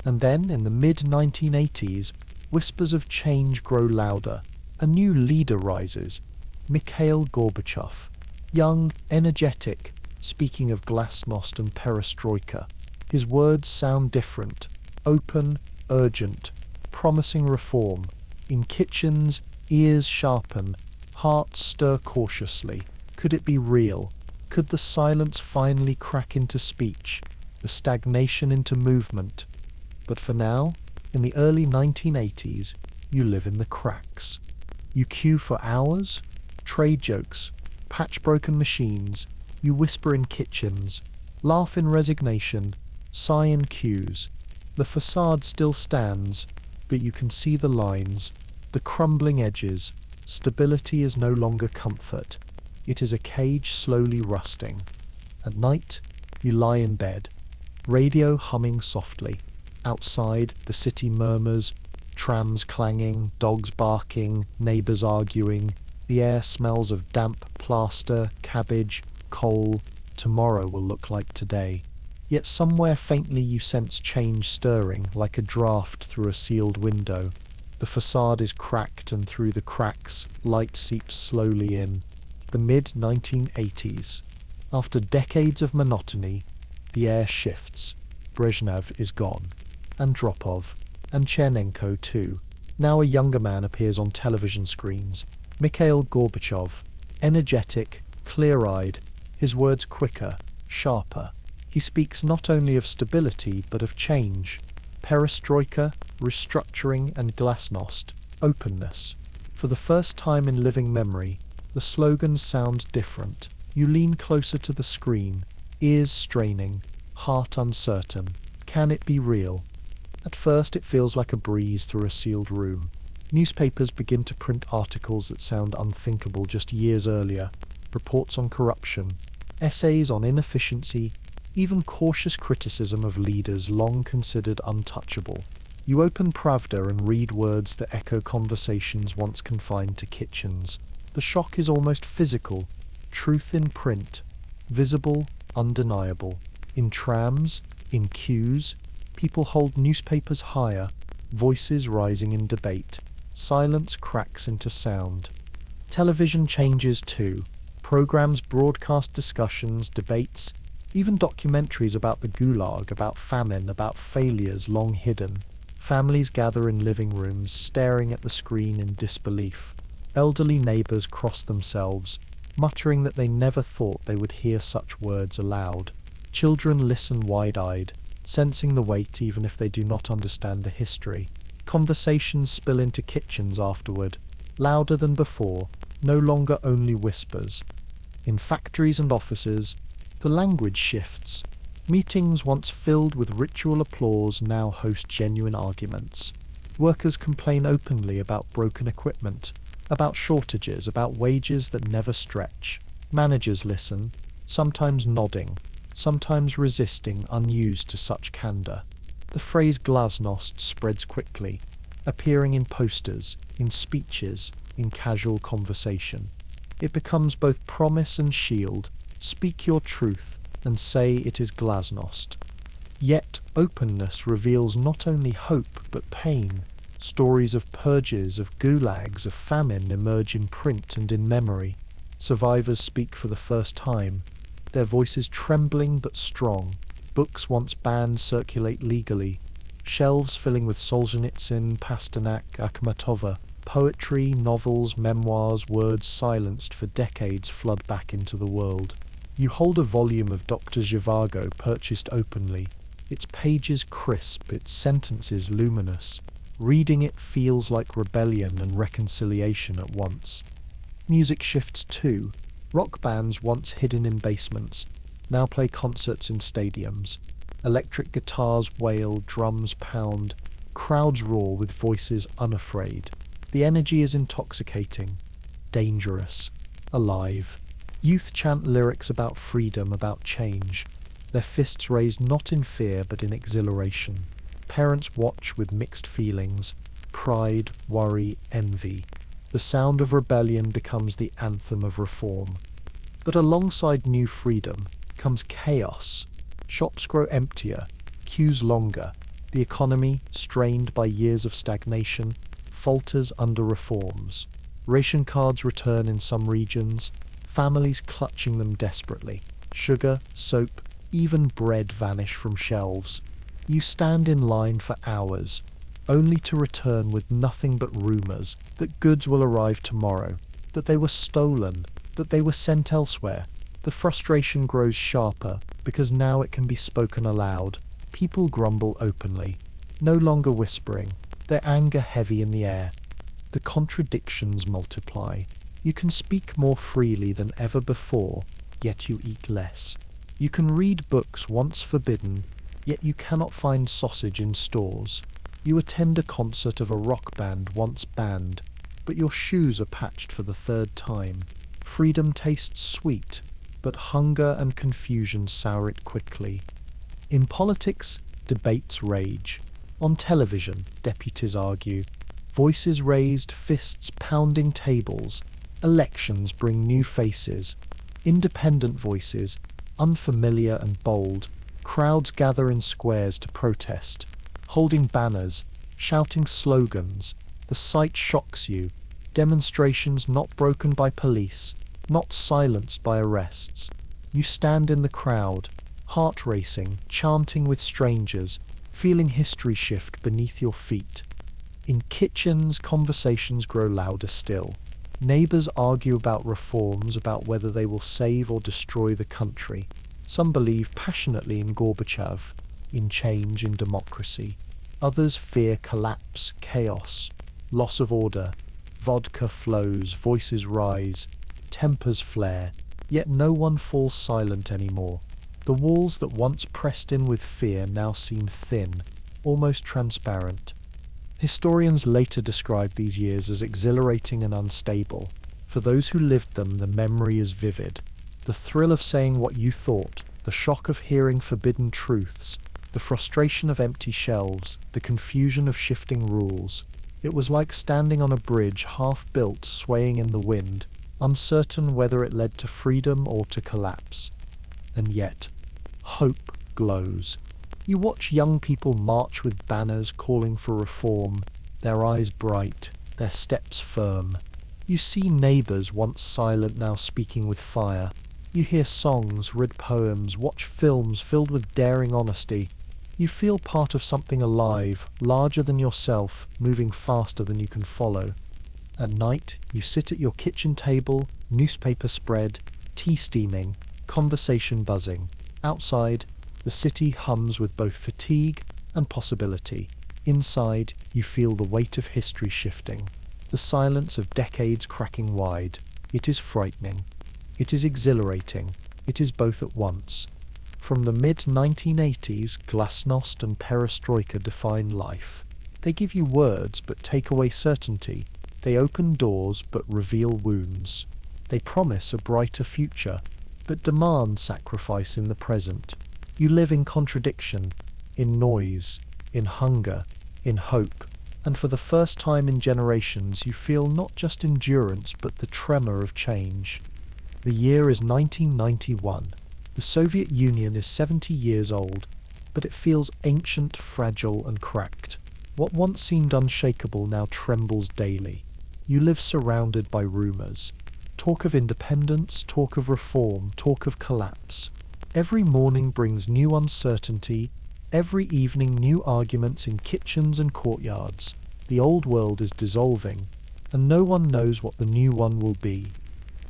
And then, in the mid-1980s, whispers of change grow louder. A new leader rises, Mikhail Gorbachev, young, energetic, speaking of glasnost and perestroika. His words sound different, open, urgent, promising reform. In kitchens, ears sharpen, hearts stir cautiously. Could it be real? Could the silence finally crack into speech, the stagnation into movement? But for now, in the early 1980s, you live in the cracks. You queue for hours, trade jokes, patch broken machines, you whisper in kitchens, laugh in resignation, sigh in queues. The facade still stands, but you can see the lines, the crumbling edges. Stability is no longer comfort. It is a cage slowly rusting. At night, you lie in bed, radio humming softly. Outside, the city murmurs, trams clanging, dogs barking, neighbours arguing. The air smells of damp plaster, cabbage, coal. Tomorrow will look like today. Yet somewhere faintly you sense change stirring, like a draft through a sealed window. The facade is cracked, and through the cracks, light seeps slowly in. The mid-1980s. After decades of monotony, the air shifts. Brezhnev is gone. Andropov, and Chernenko too. Now a younger man appears on television screens. Mikhail Gorbachev, energetic, clear-eyed, his words quicker, sharper. He speaks not only of stability, but of change. Perestroika, restructuring, and glasnost, openness. For the first time in living memory, the slogans sound different. You lean closer to the screen, ears straining, heart uncertain. Can it be real? At first it feels like a breeze through a sealed room. Newspapers begin to print articles that sound unthinkable just years earlier. Reports on corruption, essays on inefficiency, even cautious criticism of leaders long considered untouchable. You open Pravda and read words that echo conversations once confined to kitchens. The shock is almost physical. Truth in print. Visible, undeniable. In trams, in queues, people hold newspapers higher, voices rising in debate. Silence cracks into sound. Television changes too. Programs broadcast discussions, debates, even documentaries about the Gulag, about famine, about failures long hidden. Families gather in living rooms, staring at the screen in disbelief. Elderly neighbours cross themselves, muttering that they never thought they would hear such words aloud. Children listen wide-eyed, sensing the weight even if they do not understand the history. Conversations spill into kitchens afterward, louder than before, no longer only whispers. In factories and offices, the language shifts. Meetings once filled with ritual applause now host genuine arguments. Workers complain openly about broken equipment, about shortages, about wages that never stretch. Managers listen, sometimes nodding, sometimes resisting, unused to such candor. The phrase glasnost spreads quickly, appearing in posters, in speeches, in casual conversation. It becomes both promise and shield. Speak your truth, and say it is glasnost. Yet openness reveals not only hope but pain. Stories of purges, of gulags, of famine emerge in print and in memory. Survivors speak for the first time, their voices trembling but strong. Books once banned circulate legally. Shelves filling with Solzhenitsyn, Pasternak, Akhmatova. Poetry, novels, memoirs, words silenced for decades flood back into the world. You hold a volume of Dr. Zhivago purchased openly. Its pages crisp, its sentences luminous. Reading it feels like rebellion and reconciliation at once. Music shifts too. Rock bands once hidden in basements now play concerts in stadiums. Electric guitars wail, drums pound, crowds roar with voices unafraid. The energy is intoxicating, dangerous, alive. Youth chant lyrics about freedom, about change, their fists raised not in fear but in exhilaration. Parents watch with mixed feelings, pride, worry, envy. The sound of rebellion becomes the anthem of reform. But alongside new freedom comes chaos. Shops grow emptier, queues longer. The economy, strained by years of stagnation, falters under reforms. Ration cards return in some regions, families clutching them desperately. Sugar, soap, even bread vanish from shelves. You stand in line for hours, only to return with nothing but rumors that goods will arrive tomorrow, that they were stolen, that they were sent elsewhere. The frustration grows sharper because now it can be spoken aloud. People grumble openly, no longer whispering, their anger heavy in the air. The contradictions multiply. You can speak more freely than ever before, yet you eat less. You can read books once forbidden, yet you cannot find sausage in stores. You attend a concert of a rock band once banned, but your shoes are patched for the third time. Freedom tastes sweet, but hunger and confusion sour it quickly. In politics, debates rage. On television, deputies argue. Voices raised, fists pounding tables. Elections bring new faces. Independent voices, unfamiliar and bold. Crowds gather in squares to protest, holding banners, shouting slogans. The sight shocks you. Demonstrations not broken by police, not silenced by arrests. You stand in the crowd, heart racing, chanting with strangers, feeling history shift beneath your feet. In kitchens, conversations grow louder still. Neighbors argue about reforms, about whether they will save or destroy the country. Some believe passionately in Gorbachev, in change, in democracy. Others fear collapse, chaos, loss of order. Vodka flows, voices rise, tempers flare, yet no one falls silent anymore. The walls that once pressed in with fear now seem thin, almost transparent. Historians later describe these years as exhilarating and unstable. For those who lived them, the memory is vivid. The thrill of saying what you thought, the shock of hearing forbidden truths, the frustration of empty shelves, the confusion of shifting rules. It was like standing on a bridge half-built, swaying in the wind, uncertain whether it led to freedom or to collapse. And yet, hope glows. You watch young people march with banners calling for reform, their eyes bright, their steps firm. You see neighbors once silent now speaking with fire. You hear songs, read poems, watch films filled with daring honesty. You feel part of something alive, larger than yourself, moving faster than you can follow. At night, you sit at your kitchen table, newspaper spread, tea steaming, conversation buzzing. Outside, the city hums with both fatigue and possibility. Inside, you feel the weight of history shifting, the silence of decades cracking wide. It is frightening. It is exhilarating. It is both at once. From the mid-1980s, glasnost and perestroika define life. They give you words but take away certainty. They open doors but reveal wounds. They promise a brighter future, but demand sacrifice in the present. You live in contradiction, in noise, in hunger, in hope, and for the first time in generations you feel not just endurance but the tremor of change. The year is 1991. The Soviet Union is 70 years old. but it feels ancient, fragile, and cracked. What once seemed unshakable now trembles daily. You live surrounded by rumours. Talk of independence, talk of reform, talk of collapse. Every morning brings new uncertainty, every evening new arguments in kitchens and courtyards. The old world is dissolving, and no one knows what the new one will be.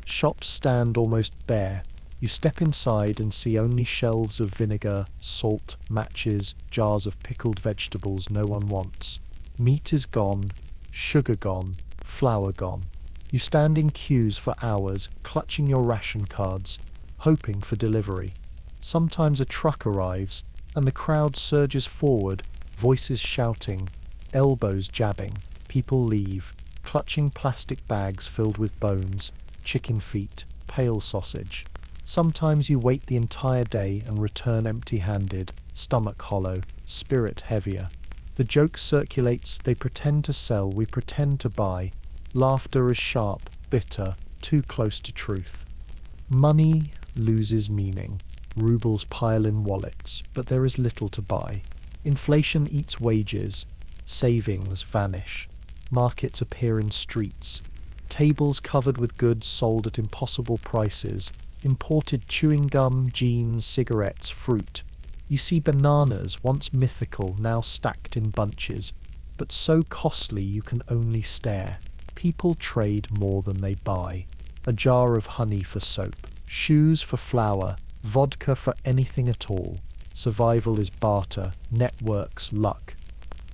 Shops stand almost bare. You step inside and see only shelves of vinegar, salt, matches, jars of pickled vegetables no one wants. Meat is gone, sugar gone, flour gone. You stand in queues for hours, clutching your ration cards, hoping for delivery. Sometimes a truck arrives, and the crowd surges forward, voices shouting, elbows jabbing. People leave, clutching plastic bags filled with bones, chicken feet, pale sausage. Sometimes you wait the entire day and return empty-handed, stomach hollow, spirit heavier. The joke circulates, they pretend to sell, we pretend to buy. Laughter is sharp, bitter, too close to truth. Money loses meaning. Rubles pile in wallets, but there is little to buy. Inflation eats wages. Savings vanish. Markets appear in streets. Tables covered with goods sold at impossible prices. Imported chewing gum, jeans, cigarettes, fruit. You see bananas, once mythical, now stacked in bunches, but so costly you can only stare. People trade more than they buy. A jar of honey for soap, shoes for flour, vodka for anything at all. Survival is barter, networks, luck.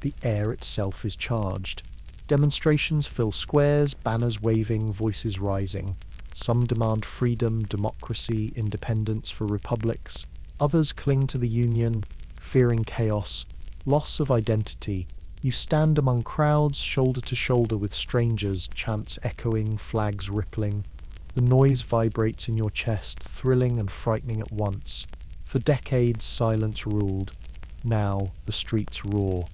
The air itself is charged. Demonstrations fill squares, banners waving, voices rising. Some demand freedom, democracy, independence for republics. Others cling to the Union, fearing chaos, loss of identity. You stand among crowds, shoulder to shoulder with strangers, chants echoing, flags rippling. The noise vibrates in your chest, thrilling and frightening at once. For decades, silence ruled. Now, the streets roar.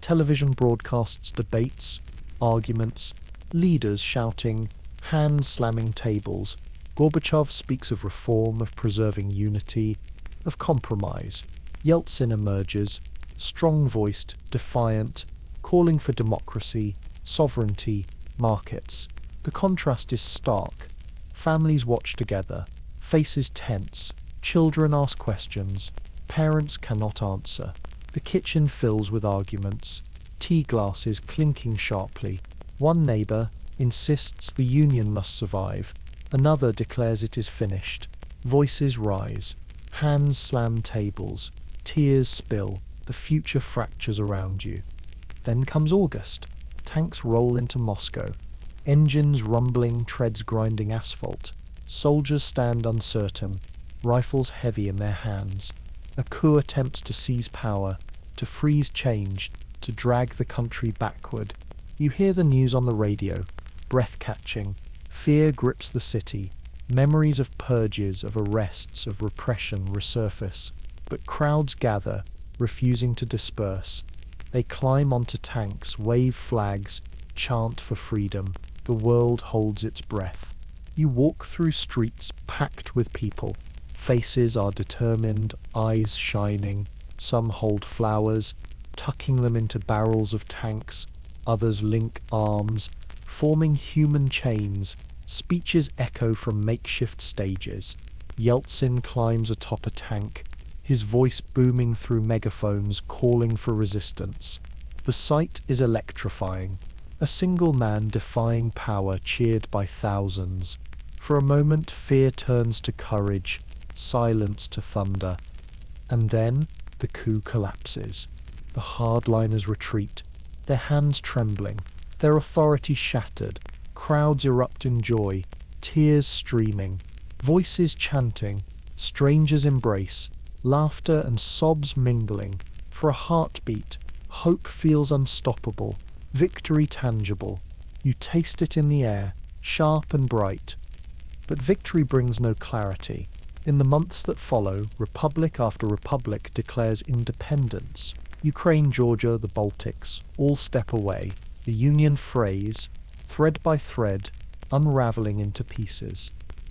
Television broadcasts debates, arguments, leaders shouting, hands slamming tables. Gorbachev speaks of reform, of preserving unity, of compromise. Yeltsin emerges, strong-voiced, defiant, calling for democracy, sovereignty, markets. The contrast is stark. Families watch together, faces tense, children ask questions, parents cannot answer. The kitchen fills with arguments, tea glasses clinking sharply. One neighbour insists the union must survive, another declares it is finished. Voices rise, hands slam tables, tears spill. The future fractures around you. Then comes August. Tanks roll into Moscow. Engines rumbling, treads grinding asphalt. Soldiers stand uncertain, rifles heavy in their hands. A coup attempts to seize power, to freeze change, to drag the country backward. You hear the news on the radio, breath-catching. Fear grips the city. Memories of purges, of arrests, of repression resurface. But crowds gather, refusing to disperse. They climb onto tanks, wave flags, chant for freedom. The world holds its breath. You walk through streets packed with people. Faces are determined, eyes shining. Some hold flowers, tucking them into barrels of tanks. Others link arms, forming human chains. Speeches echo from makeshift stages. Yeltsin climbs atop a tank, his voice booming through megaphones, calling for resistance. The sight is electrifying. A single man defying power, cheered by thousands. For a moment, fear turns to courage, silence to thunder. And then, the coup collapses. The hardliners retreat, their hands trembling, their authority shattered. Crowds erupt in joy, tears streaming, voices chanting, strangers embrace, laughter and sobs mingling. For a heartbeat, hope feels unstoppable, victory tangible. You taste it in the air, sharp and bright. But victory brings no clarity. In the months that follow, republic after republic declares independence. Ukraine, Georgia, the Baltics, all step away. The Union frays, thread by thread, unraveling into pieces.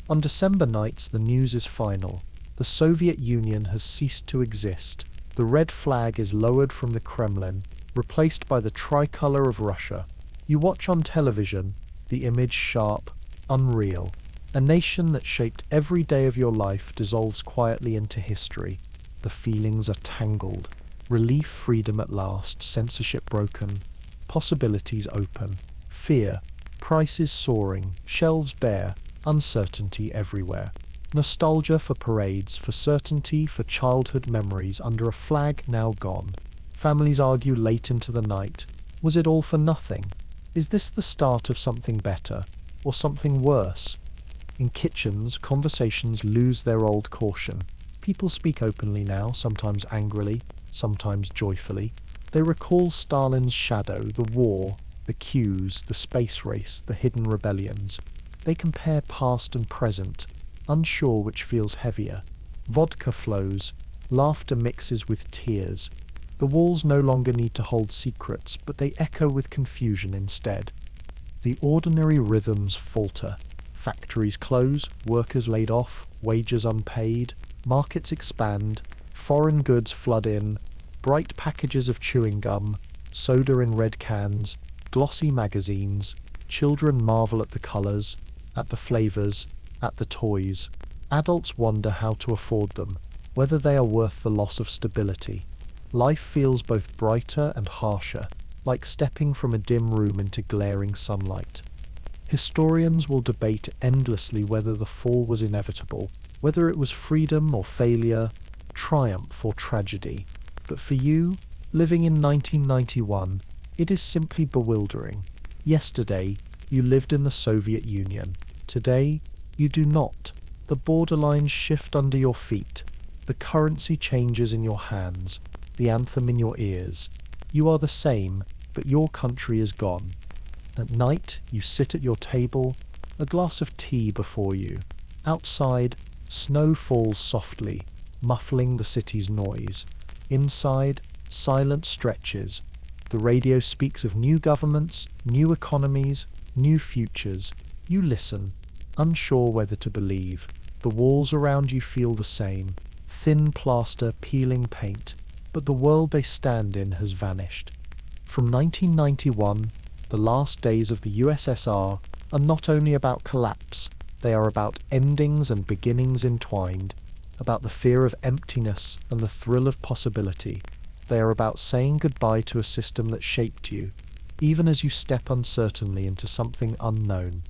On December nights, the news is final. The Soviet Union has ceased to exist. The red flag is lowered from the Kremlin, replaced by the tricolor of Russia. You watch on television, the image sharp, unreal. A nation that shaped every day of your life dissolves quietly into history. The feelings are tangled. Relief, freedom at last, censorship broken, possibilities open. Fear, prices soaring, shelves bare, uncertainty everywhere. Nostalgia for parades, for certainty, for childhood memories under a flag now gone. Families argue late into the night. Was it all for nothing? Is this the start of something better, or something worse? In kitchens, conversations lose their old caution. People speak openly now, sometimes angrily, sometimes joyfully. They recall Stalin's shadow, the war, the queues, the space race, the hidden rebellions. They compare past and present, unsure which feels heavier. Vodka flows, laughter mixes with tears. The walls no longer need to hold secrets, but they echo with confusion instead. The ordinary rhythms falter. Factories close, workers laid off, wages unpaid, markets expand, foreign goods flood in, bright packages of chewing gum, soda in red cans, glossy magazines. Children marvel at the colors, at the flavors, at the toys. Adults wonder how to afford them, whether they are worth the loss of stability. Life feels both brighter and harsher, like stepping from a dim room into glaring sunlight. Historians will debate endlessly whether the fall was inevitable, whether it was freedom or failure, triumph or tragedy. But for you, living in 1991, it is simply bewildering. Yesterday, you lived in the Soviet Union. Today, you do not. The borderlines shift under your feet. The currency changes in your hands, the anthem in your ears. You are the same, but your country is gone. At night, you sit at your table, a glass of tea before you. Outside, snow falls softly, muffling the city's noise. Inside, silence stretches. The radio speaks of new governments, new economies, new futures. You listen, unsure whether to believe. The walls around you feel the same, thin plaster, peeling paint, but the world they stand in has vanished. From 1991, the last days of the USSR are not only about collapse, they are about endings and beginnings entwined, about the fear of emptiness and the thrill of possibility. They are about saying goodbye to a system that shaped you, even as you step uncertainly into something unknown.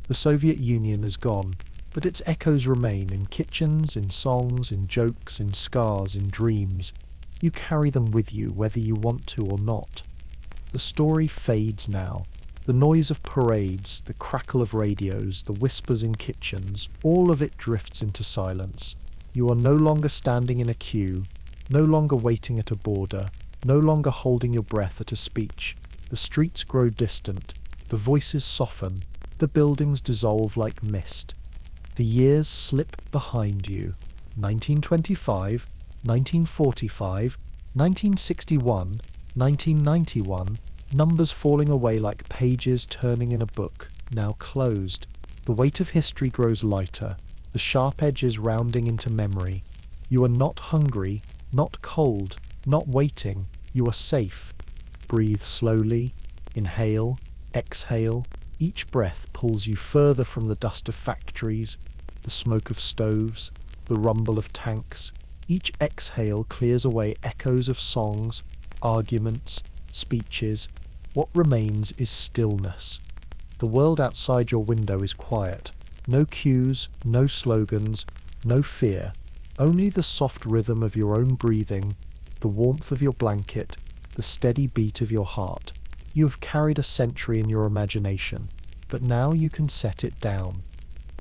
The Soviet Union is gone, but its echoes remain in kitchens, in songs, in jokes, in scars, in dreams. You carry them with you, whether you want to or not. The story fades now. The noise of parades, the crackle of radios, the whispers in kitchens, all of it drifts into silence. You are no longer standing in a queue, no longer waiting at a border, no longer holding your breath at a speech. The streets grow distant, the voices soften, the buildings dissolve like mist. The years slip behind you. 1925, 1945, 1961, 1991, numbers falling away like pages turning in a book, now closed. The weight of history grows lighter, the sharp edges rounding into memory. You are not hungry, not cold, not waiting. You are safe. Breathe slowly, inhale, exhale. Each breath pulls you further from the dust of factories, the smoke of stoves, the rumble of tanks. Each exhale clears away echoes of songs, arguments, speeches. What remains is stillness. The world outside your window is quiet. No cues, no slogans, no fear. Only the soft rhythm of your own breathing, the warmth of your blanket, the steady beat of your heart. You have carried a century in your imagination, but now you can set it down.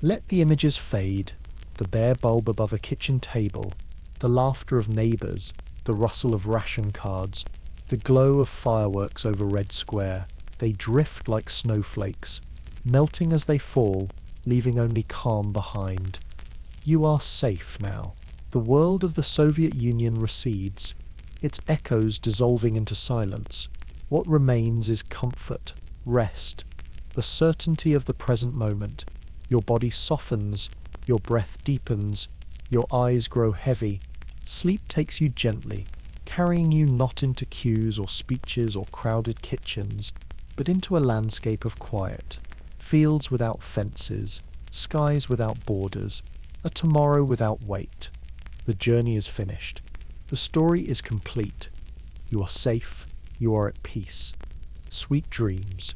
Let the images fade, the bare bulb above a kitchen table, the laughter of neighbours, the rustle of ration cards, the glow of fireworks over Red Square. They drift like snowflakes, melting as they fall, leaving only calm behind. You are safe now. The world of the Soviet Union recedes, its echoes dissolving into silence. What remains is comfort, rest, the certainty of the present moment. Your body softens, your breath deepens, your eyes grow heavy. Sleep takes you gently, carrying you not into queues or speeches or crowded kitchens, but into a landscape of quiet, fields without fences, skies without borders, a tomorrow without wait. The journey is finished. The story is complete. You are safe. You are at peace. Sweet dreams.